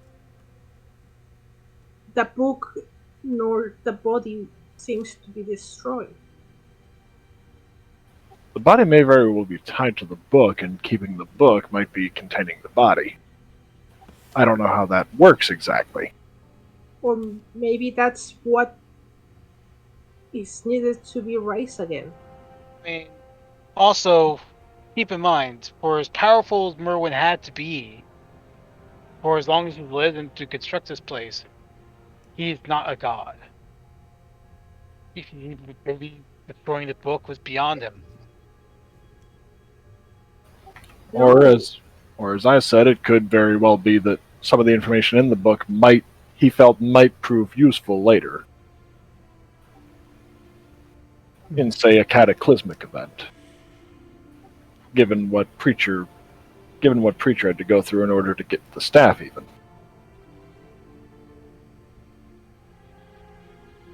the book nor the body seems to be destroyed. the body may very well be tied to the book, and keeping the book might be containing the body. I don't know how that works exactly. Or maybe that's what is needed to be raised again. I mean, also, keep in mind, for as powerful as Merwin had to be, for as long as he lived and to construct this place, he's not a god. Maybe destroying the book was beyond him. Or as I said, it could very well be that some of the information in the book he felt might prove useful later. In, say, a cataclysmic event. given what Preacher had to go through in order to get the staff even.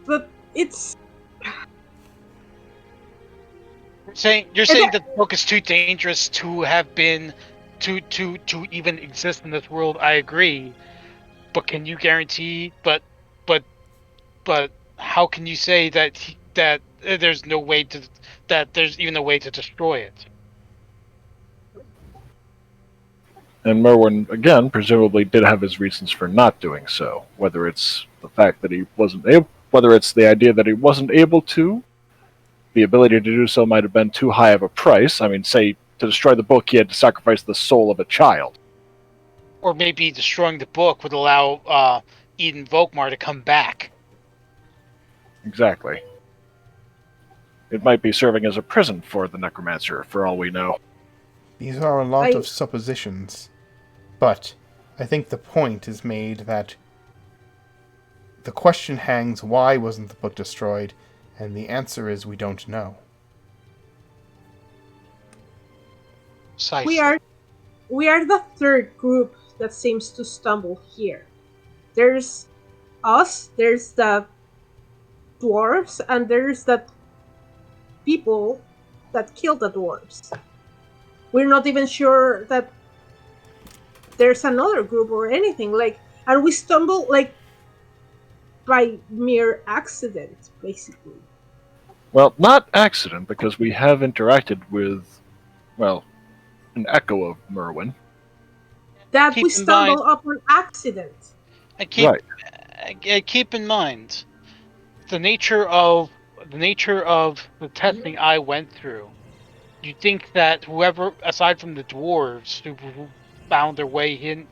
But it's You're saying that the book is too dangerous to have been to even exist in this world. I agree, but can you guarantee? But how can you say that there's no way to that there's even a way to destroy it? And Merwin, again, presumably did have his reasons for not doing so. Whether it's the fact that he wasn't able, whether it's the idea that he wasn't able to, the ability to do so might have been too high of a price. I mean, say, to destroy the book, he had to sacrifice the soul of a child. Or maybe destroying the book would allow Eden Volkmar to come back. Exactly. It might be serving as a prison for the necromancer, for all we know. These are a lot of suppositions. But I think the point is made that the question hangs, why wasn't the book destroyed? And the answer is, we don't know. Precisely. We are the third group that seems to stumble here. There's us, there's the dwarves, and there's the people that killed the dwarves. We're not even sure that there's another group or anything. Like, and we stumble like by mere accident, basically. Well, not accident, because we have interacted with, well, an echo of Merwin. That Keep we in stumble mind- upon accident. And Right. keep in mind the nature of the testing I went through. You think that whoever, aside from the dwarves who found their way in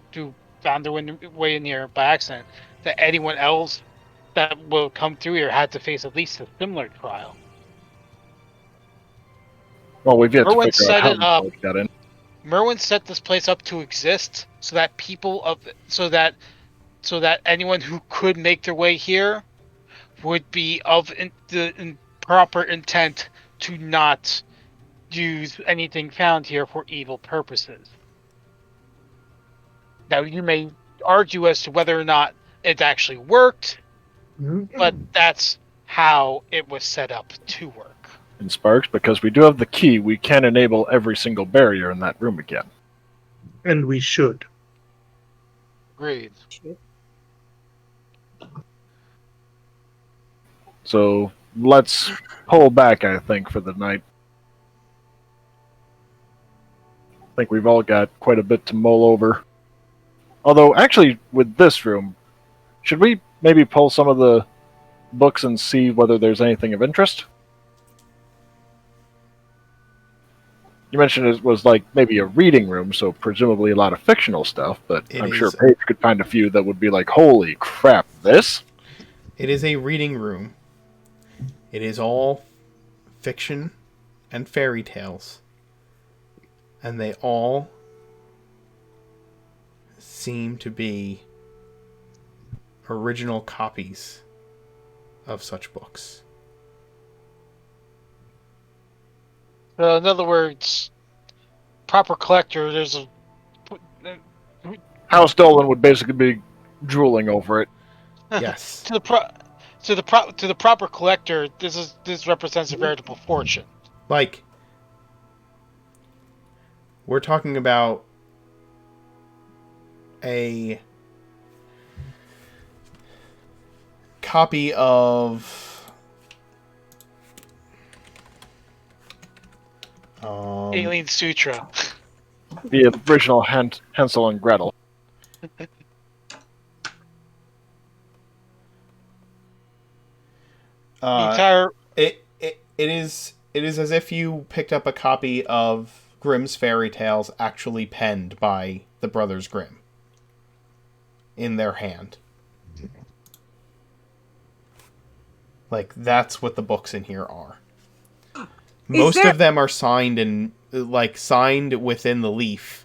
here by accident, that anyone else that will come through here had to face at least a similar trial. Well, we've yet to Merwin figure set out it how up. we got in. Merwin set this place up to exist so that so that anyone who could make their way here would be of the proper intent to not use anything found here for evil purposes. Now, you may argue as to whether or not it actually worked, but that's how it was set up to work. In Sparks, because we do have the key, we can enable every single barrier in that room again. And we should. Agreed. So let's pull back, I think, for the night. I think we've all got quite a bit to mull over. Although, actually, with this room, should we maybe pull some of the books and see whether there's anything of interest? You mentioned it was like maybe a reading room, so presumably a lot of fictional stuff, but I'm sure Paige could find a few that would be like, holy crap, this? It is a reading room. It is all fiction and fairy tales. And they all seem to be original copies of such books. In other words, proper collector, there's a... House Dolan would basically be drooling over it. Yes. To the proper collector, this represents a veritable fortune. Like, we're talking about a copy of Alien Sutra. The original Hansel and Gretel. It is as if you picked up a copy of Grimm's fairy tales actually penned by the Brothers Grimm in their hand. Like, that's what the books in here are. Most of them are signed within the leaf,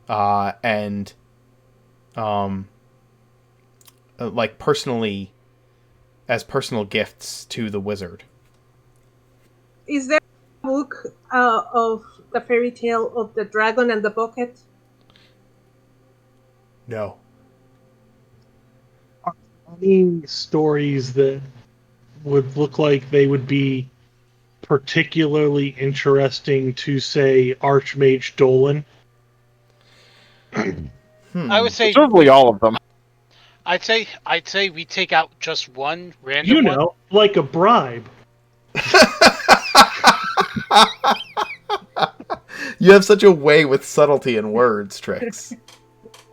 and like personally, as personal gifts to the wizard. Is there book of the fairy tale of the dragon and the bucket? No. Any stories that would look like they would be particularly interesting to, say, Archmage Dolan? I would say Presumably all of them. I'd say we take out just one random You one. know, like a bribe. You have such a way with subtlety and words, Trix.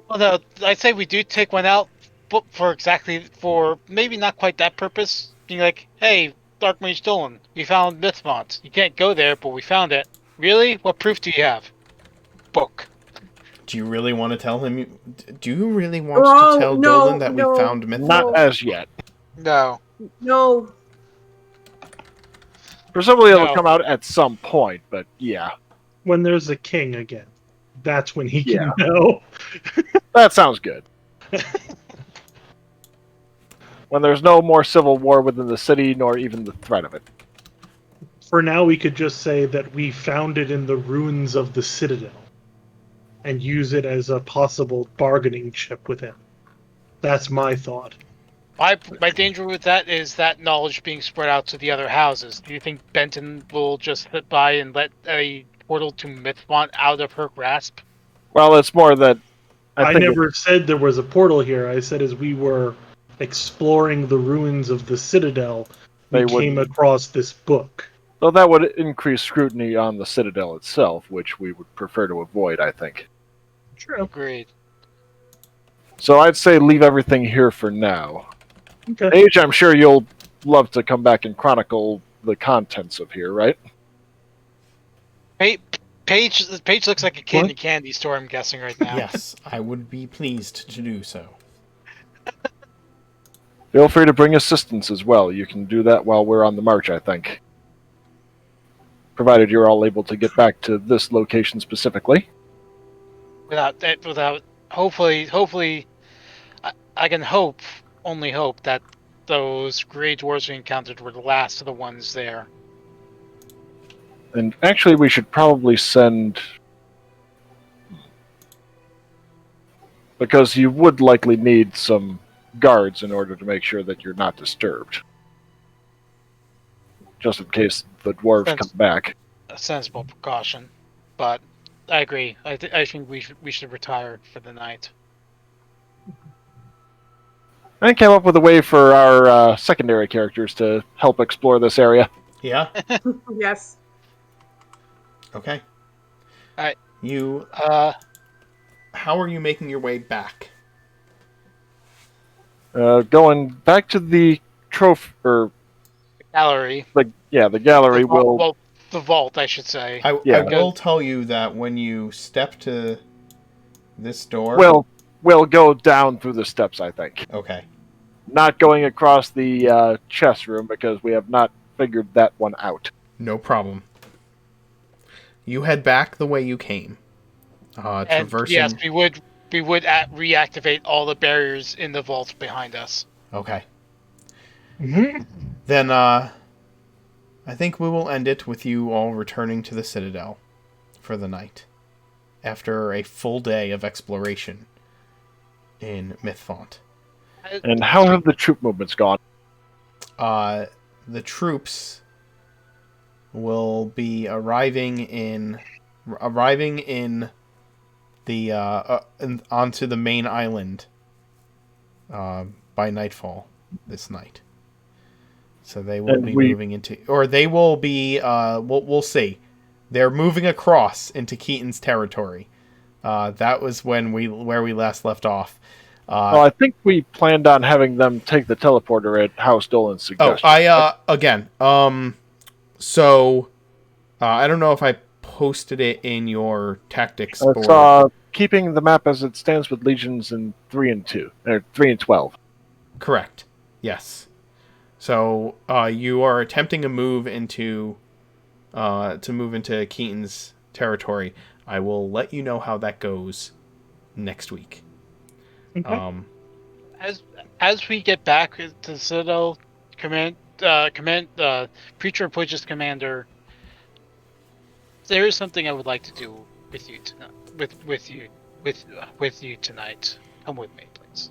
Well, no, I'd say we do take one out, but for maybe not quite that purpose. Being like, hey, Dark Mage Dolan, we found Mythmont. You can't go there, but we found it. Really? What proof do you have? Book. Do you really want to tell him? Do you really want Oh, to tell no, Dolan that no, we found Mythmont? Not as yet. No. No. Presumably it'll No. come out at some point, but yeah. When there's a king again. That's when he can Yeah. know. That sounds good. When there's no more civil war within the city, nor even the threat of it. For now, we could just say that we found it in the ruins of the Citadel and use it as a possible bargaining chip with him. That's my thought. My danger with that is that knowledge being spread out to the other houses. Do you think Benton will just sit by and let a portal to Mythmont out of her grasp? Well, it's more that I think never said there was a portal here. I said as we were exploring the ruins of the Citadel, we They came would- across this book. though that would increase scrutiny on the Citadel itself, which we would prefer to avoid, I think. True. Agreed. So I'd say leave everything here for now. Okay. Age, I'm sure you'll love to come back and chronicle the contents of here, right? Paige looks like a kid What? in a candy store, I'm guessing right now. Yes, I would be pleased to do so. Feel free to bring assistance as well. You can do that while we're on the march, I think. Provided you're all able to get back to this location specifically. Without hopefully, I can only hope that those Grey Dwarves we encountered were the last of the ones there. And actually, we should probably send... Because you would likely need some guards in order to make sure that you're not disturbed. Just in case the dwarves Sense- come back. A sensible precaution, but I agree. I think we should retire for the night. I came up with a way for our secondary characters to help explore this area. Yeah? Yes. Okay. Alright. You... how are you making your way back? Going back to the Gallery. the gallery will... Well, the vault, I should say. I Yeah. will tell you that when you step to this door... We'll go down through the steps, I think. Okay. Not going across the chess room because we have not figured that one out. No problem. You head back the way you came. And Traversing... yes, we would reactivate all the barriers in the vault behind us. Okay. Mm-hmm. Then, I think we will end it with you all returning to the Citadel for the night. After a full day of exploration in Mythfont. And how have the troop movements gone? The troops will be arriving in the onto the main island by nightfall this night. So they will be moving into, or they will be. We'll see. They're moving across into Keaton's territory. That was where we last left off. Well, I think we planned on having them take the teleporter at House Dolan's suggestion. Again. So I don't know if I posted it in your tactics board. It's keeping the map as it stands with legions in 3 and 2, or 3 and 12. Correct. Yes. So you are attempting to move into Keaton's territory. I will let you know how that goes next week. Okay. As we get back to the Citadel, Preacher approaches Commander. there is something I would like to do with you tonight. With you tonight. Come with me, please.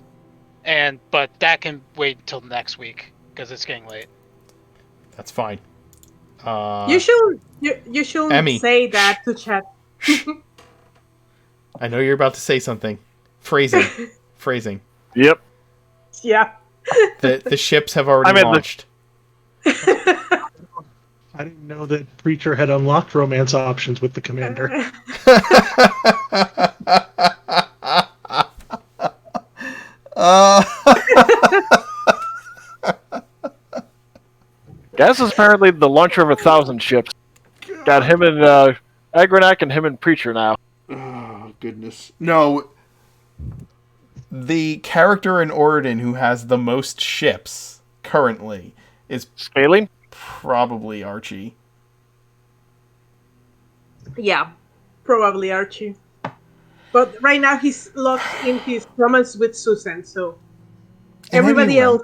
But that can wait until next week because it's getting late. That's fine. You shouldn't Emmy. say that to chat. I know you're about to say something. Phrasing. Yep. Yeah. The ships have already launched. I didn't know that Preacher had unlocked romance options with the commander. Gaz is apparently the launcher of 1,000 ships. Got him and Agranak and him and Preacher now. Oh, goodness. No. The character in Oridan who has the most ships currently is Scaling? probably Archie. Yeah, probably Archie. But right now he's locked in his romance with Susan, so everybody else.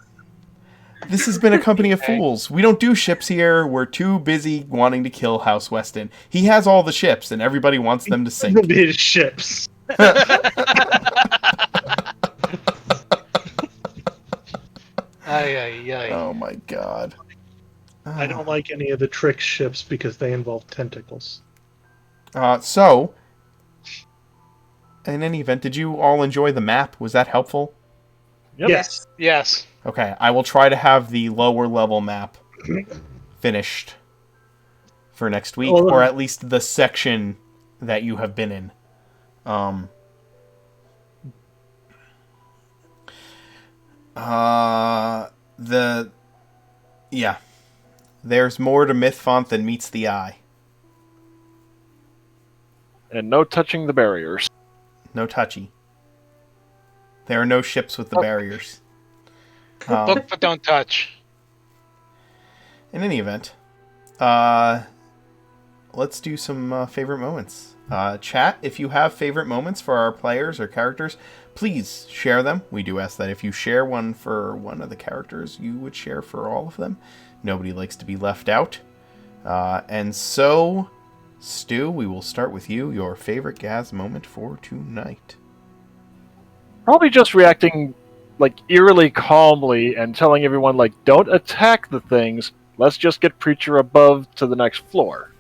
This has been a company of fools. We don't do ships here. We're too busy wanting to kill House Weston. He has all the ships, and everybody wants them to sink. His ships. Ay. Oh my god. I don't like any of the trick ships because they involve tentacles. So, in any event, did you all enjoy the map? Was that helpful? Yep. Yes. Okay, I will try to have the lower level map finished for next week, or at least the section that you have been in. There's more to Mythfont than meets the eye. And no touching the barriers. No touchy. There are no ships with the barriers. Look but don't touch. In any event, let's do some favorite moments. Chat, if you have favorite moments for our players or characters, please share them. We do ask that if you share one for one of the characters, you would share for all of them. Nobody likes to be left out. And so, Stu, we will start with you. Your favorite Gaz moment for tonight. Probably just reacting, eerily calmly and telling everyone, don't attack the things. Let's just get Preacher above to the next floor.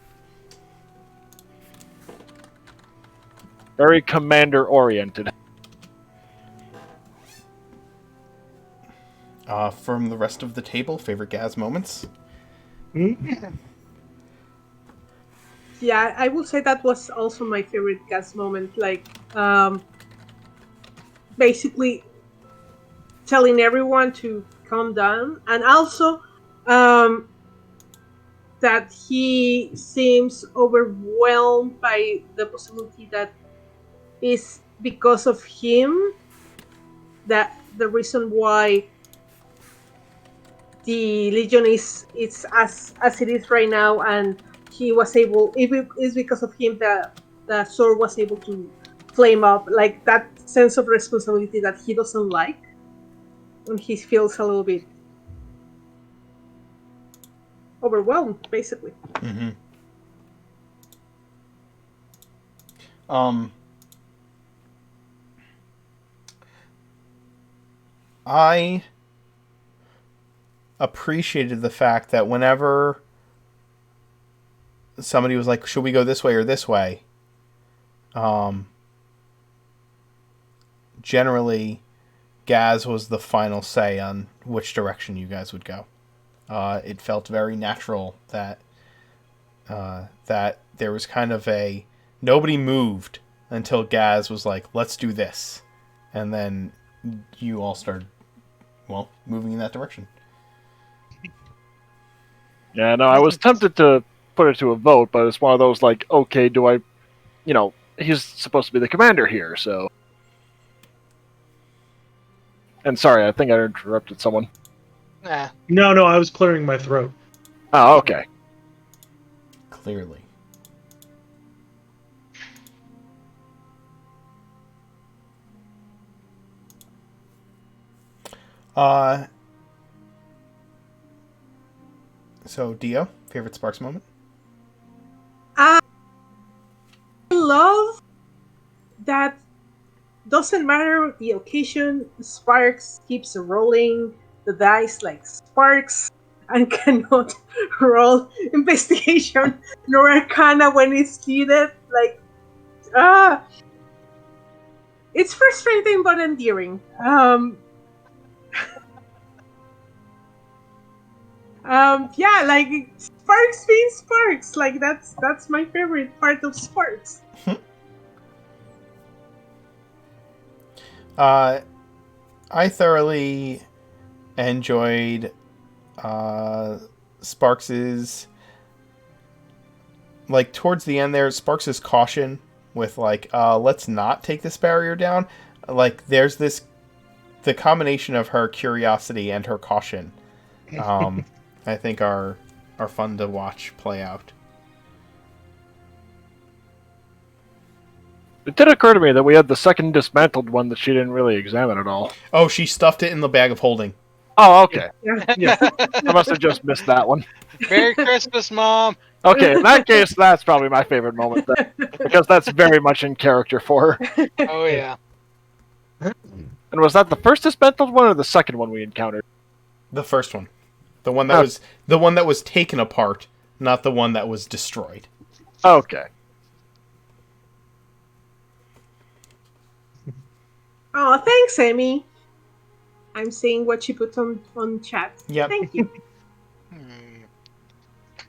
Very commander-oriented. From the rest of the table, favorite Gaz moments? Yeah, I would say that was also my favorite Gaz moment. Basically telling everyone to calm down, and also that he seems overwhelmed by the possibility that is because of him that the reason why the Legion is as it is right now, and he was able, it is because of him that the sword was able to flame up, that sense of responsibility that he doesn't like, and he feels a little bit overwhelmed, basically. Mm-hmm. I appreciated the fact that whenever somebody was like, should we go this way or this way? Generally, Gaz was the final say on which direction you guys would go. It felt very natural that there was kind of nobody moved until Gaz was like, let's do this. And then you all started, moving in that direction. Yeah, no, I was tempted to put it to a vote, but it's one of those okay, do I, he's supposed to be the commander here, so. And sorry, I think I interrupted someone. Nah. No, I was clearing my throat. Oh, okay. Clearly. So, Dio, favorite Sparks moment? love that doesn't matter the occasion, Sparks keeps rolling the dice like Sparks and cannot roll investigation nor arcana when it's needed. Like, it's frustrating but endearing. Yeah, like Sparks being Sparks. Like that's my favorite part of Sparks. I thoroughly enjoyed Sparks's, like, towards the end there, Sparks's caution with, like, let's not take this barrier down. Like, there's this, the combination of her curiosity and her caution, I think are fun to watch play out. It did occur to me that we had the second dismantled one that she didn't really examine at all. Oh, she stuffed it in the bag of holding. Oh, okay. Yeah. I must have just missed that one. Merry Christmas, Mom. Okay, in that case, that's probably my favorite moment then, because that's very much in character for her. Oh yeah. And was that the first dismantled one or the second one we encountered? The first one. The one that was taken apart, not the one that was destroyed. Okay. Oh, thanks, Emmy. I'm seeing what she put on chat. Yep. Thank you.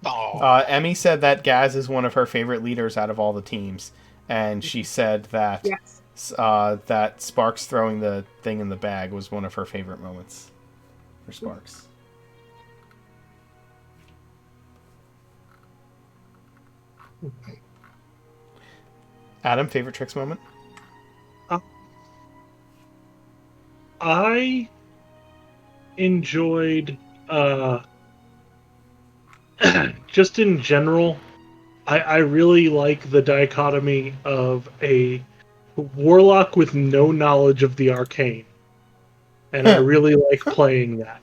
Oh. Emmy said that Gaz is one of her favorite leaders out of all the teams, and she said that Yes. that Sparks throwing the thing in the bag was one of her favorite moments for Sparks. Adam, favorite Trix moment? I enjoyed just in general, I really like the dichotomy of a warlock with no knowledge of the arcane. And I really like playing that.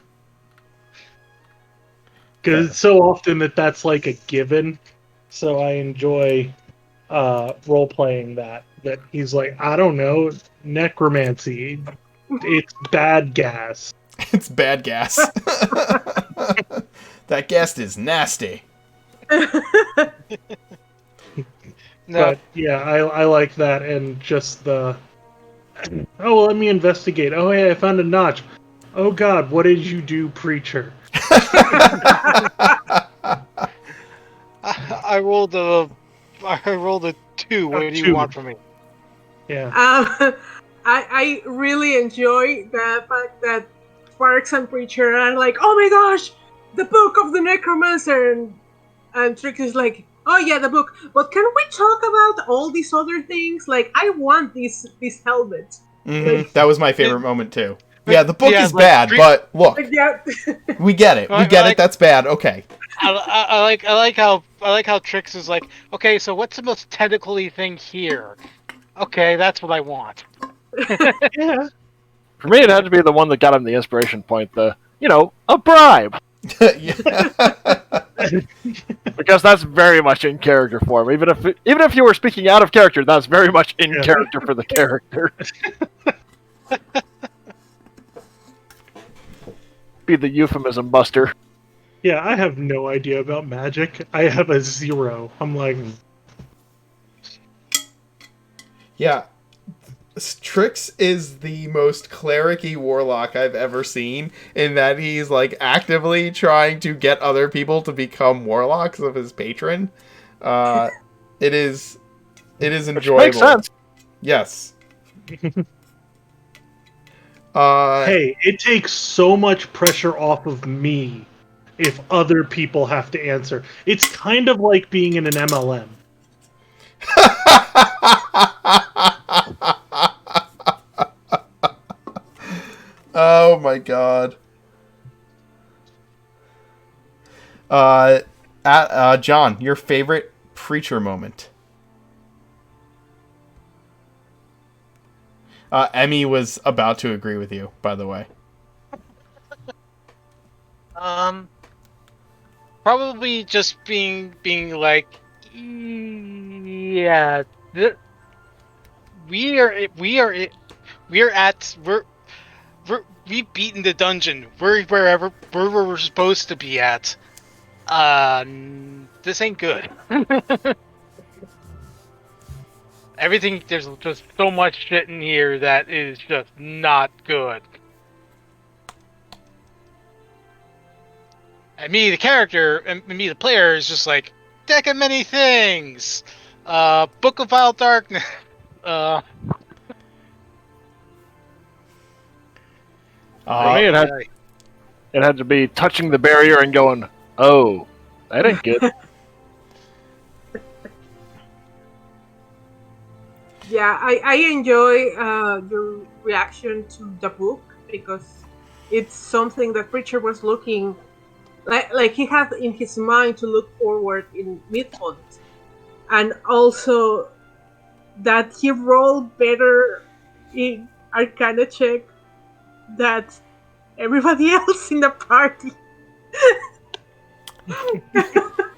Because it's so often that's like a given. So I enjoy role-playing that he's like, I don't know, necromancy. It's bad gas. It's bad gas. That gas is nasty. No. But yeah, I like that, and just the oh, well, let me investigate. Oh hey, I found a notch. Oh god, what did you do, preacher? I rolled a 2. What do you 2. want from me? Yeah. I really enjoy the fact that Sparks and Preacher are like, oh my gosh, the book of the Necromancer, and Trix is like, oh yeah, the book. But can we talk about all these other things? Like, I want this helmet. Mm-hmm. That was my favorite moment too. Yeah, the book is like, bad, but look, Yeah. we get it. We get it. That's bad. Okay. I like how Trix is like, okay, so what's the most technically thing here? Okay, that's what I want. Yeah. For me, it had to be the one that got him the inspiration point, a bribe. Yeah. Because that's very much in character form. Even if you were speaking out of character, that's very much in character for the character. Be the euphemism buster. Yeah, I have no idea about magic. I have a 0. I'm like, Yeah. Trix is the most cleric-y warlock I've ever seen, in that he's like actively trying to get other people to become warlocks of his patron. It is enjoyable. Which makes sense. Yes. hey, it takes so much pressure off of me if other people have to answer. It's kind of like being in an MLM. Oh my god. John, your favorite preacher moment? Emmy was about to agree with you, by the way. Probably just being like, yeah, we've beaten the dungeon. We're where we're supposed to be at. This ain't good. Everything, there's just so much shit in here that is just not good. And me, the character, and me, the player, is just like, deck of many things! Book of Vile Darkness. For me, it had to be touching the barrier and going, oh, that ain't good. Yeah, I enjoy your reaction to the book because it's something that Preacher was looking like he had in his mind to look forward in Midpoint, and also that he rolled better in Arcana check that everybody else in the party.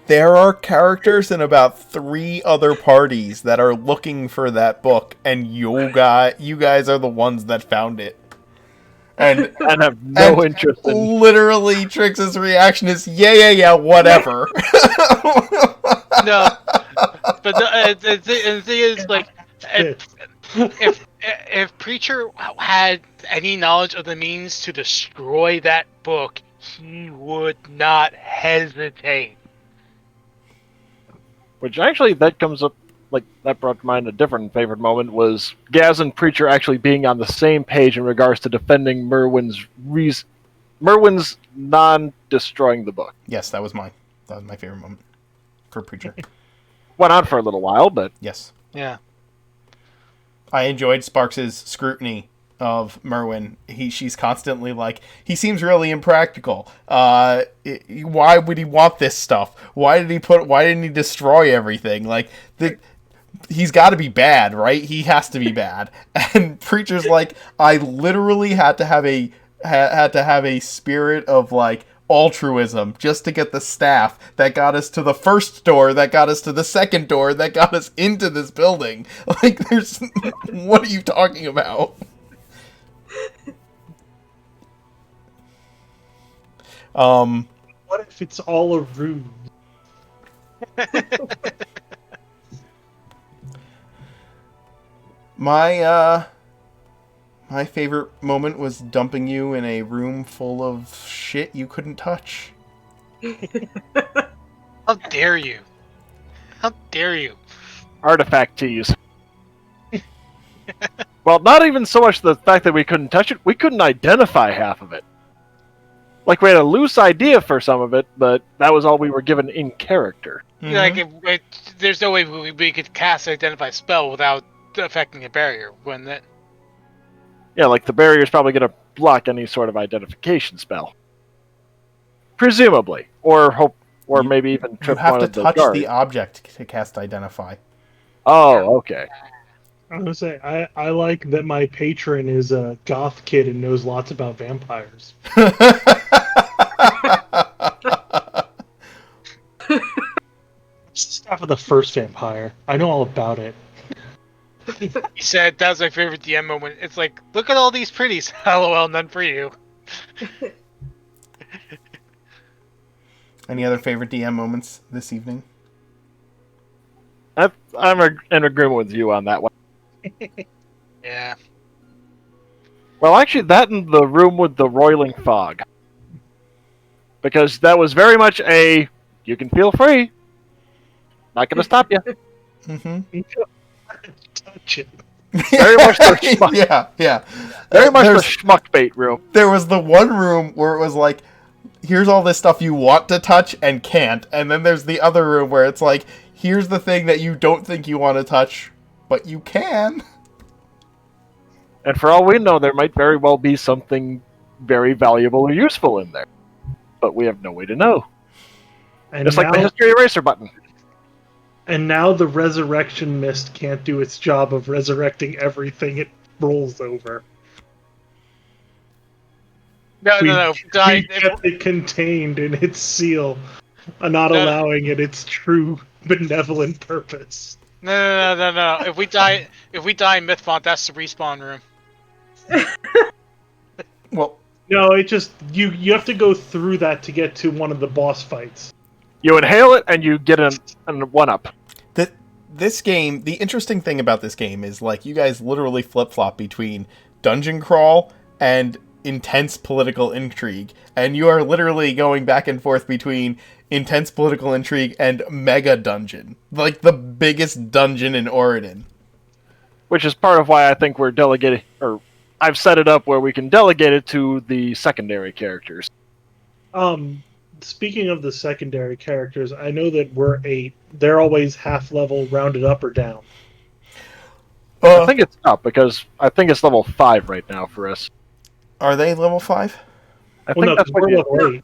There are characters in about 3 other parties that are looking for that book, and you guys are the ones that found it. And have no interest in. Literally, Trix's reaction is, yeah, whatever. No, but the thing is, like, if Preacher had any knowledge of the means to destroy that book, he would not hesitate. Which actually, that comes up, like, that brought to mind a different favorite moment, was Gaz and Preacher actually being on the same page in regards to defending Merwin's non-destroying the book. Yes, that was mine. That was my favorite moment for Preacher. Went on for a little while, but... Yes. Yeah. I enjoyed Sparks' scrutiny of Merwin. She's constantly like, he seems really impractical. Why would he want this stuff? Why didn't he destroy everything? Like, he's got to be bad, right? He has to be bad. And Preacher's like, I literally had to have a spirit of, like, altruism just to get the staff that got us to the first door, that got us to the second door, that got us into this building. Like, there's... What are you talking about? What if it's all a ruse? My favorite moment was dumping you in a room full of shit you couldn't touch. How dare you? How dare you? Artifact tease. Well, not even so much the fact that we couldn't touch it, we couldn't identify half of it. Like, we had a loose idea for some of it, but that was all we were given in character. Mm-hmm. Like, there's no way we could cast an identify spell without affecting a barrier, wouldn't it? Yeah, like, the barrier's probably going to block any sort of identification spell. Presumably. Or maybe even trip You have one to of the touch guards. the object to cast Identify. Oh, okay. I was gonna say, I like that my patron is a goth kid and knows lots about vampires. Stuff of the first vampire. I know all about it. He said that was my favorite DM moment. It's like, look at all these pretties. LOL, none for you. Any other favorite DM moments this evening? I'm in agreement with you on that one. Yeah. Well, actually, that and the room with the roiling fog. Because that was very much you can feel free. Not going to stop you. Mm-hmm. Touch it. Very much the schmuck. Yeah. Very much the There's- schmuck bait room. There was the one room where it was like, here's all this stuff you want to touch and can't. And then there's the other room where it's like, here's the thing that you don't think you want to touch, but you can. And for all we know, there might very well be something very valuable or useful in there. But we have no way to know. And Just now, like the history eraser button. and now the resurrection mist can't do its job of resurrecting everything it rolls over. No. We kept it contained in its seal, not No. allowing it its true benevolent purpose. No. If we die in Mythfont, that's the respawn room. Well, No, it just you have to go through that to get to one of the boss fights. You inhale it and you get an 1-up. this game, the interesting thing about this game is, like, you guys literally flip-flop between dungeon crawl and intense political intrigue. And you are literally going back and forth between intense political intrigue and mega dungeon. Like, the biggest dungeon in Oregon. Which is part of why I think we're delegating, or I've set it up where we can delegate it to the secondary characters. Speaking of the secondary characters, I know that we're 8. They're always half level, rounded up or down. I think it's up because I think it's level 5 right now for us. Are they level 5? I think that's what we're you, level 8.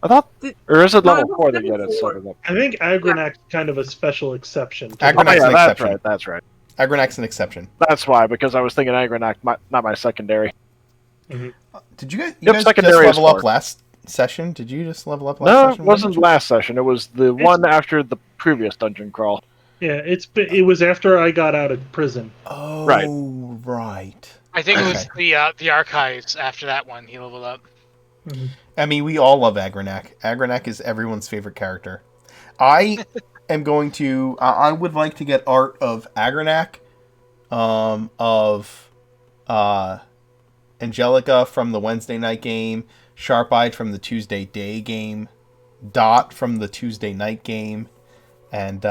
I thought, or is it No, level no, 4 that level you had it 4. sorted up? I think Agronac's kind of a special exception. to Agronac's Oh, yeah, an that's exception. right. That's right. Agronac's an exception. That's why, because I was thinking Agronac, not my secondary. Did you guys, Yep, just secondary is level up 4. last session? Did you just level up last No, session? it wasn't last session. It was the one after the previous dungeon crawl. Yeah, it was after I got out of prison. Oh, Right. right. I think it was Okay. the archives after that one he leveled up. I mean, we all love Agronac. Agronac is everyone's favorite character. I am going to... I would like to get art of Agronac, of Angelica from the Wednesday night game, Sharp-Eyed from the Tuesday day game, Dot from the Tuesday night game, and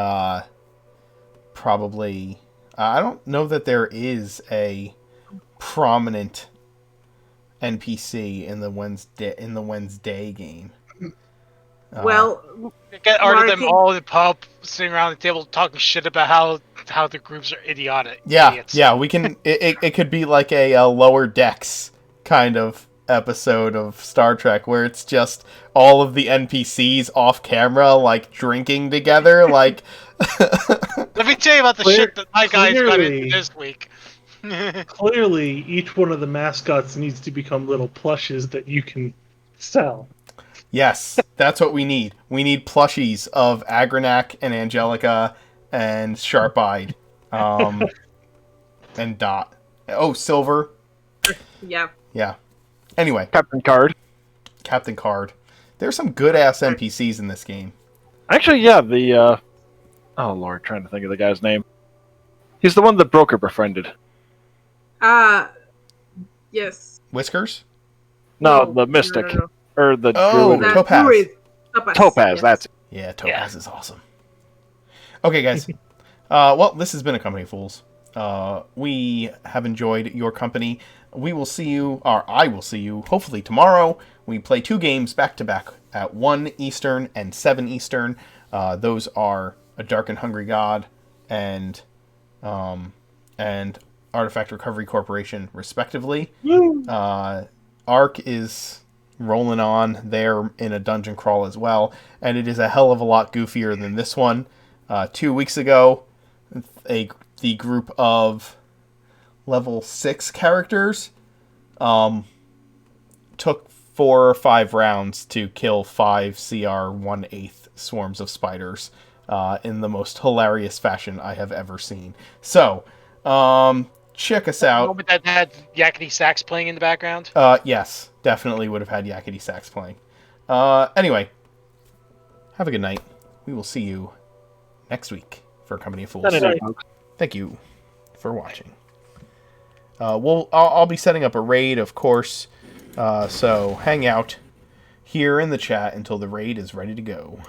probably... I don't know that there is a prominent NPC in the Wednesday game. Well, Get art of them Marking- all in the pub, sitting around the table talking shit about how the groups are idiotic. yeah, idiots. yeah, we can. It could be like a lower decks kind of episode of Star Trek where it's just all of the NPCs off camera, like drinking together, like. Let me tell you about the shit that my guys got clearly- into this week. Clearly, each one of the mascots needs to become little plushes that you can sell. Yes, that's what we need. We need plushies of Agronac and Angelica and Sharp-Eyed, and Dot. Oh, Silver. yeah. Yeah. Anyway, Captain Card. Captain Card. There's some good ass NPCs in this game. Actually, yeah, the oh lord, trying to think of the guy's name. He's the one that Broker befriended. Yes. Whiskers? No, the Mystic. No. Or the Oh, Druid. Topaz. Druid. Topaz, yes. that's it. Yeah, Topaz is awesome. Okay, guys. Well, this has been a Company of Fools. We have enjoyed your company. We will see you, or I will see you, hopefully tomorrow. We play 2 games back-to-back at 1 Eastern and 7 Eastern. Those are A Dark and Hungry God and Artifact Recovery Corporation, respectively. Ark is rolling on there in a dungeon crawl as well, and it is a hell of a lot goofier than this one. 2 weeks ago, the group of level 6 characters took 4 or 5 rounds to kill 5 CR 1/8 swarms of spiders in the most hilarious fashion I have ever seen. So, check us The out. moment that had Yakety Sax playing in the background. Yes, definitely would have had Yakety Sax playing. Anyway, have a good night. We will see you next week for Company of Fools. Saturday, folks. Thank you for watching. I'll be setting up a raid, of course. So hang out here in the chat until the raid is ready to go.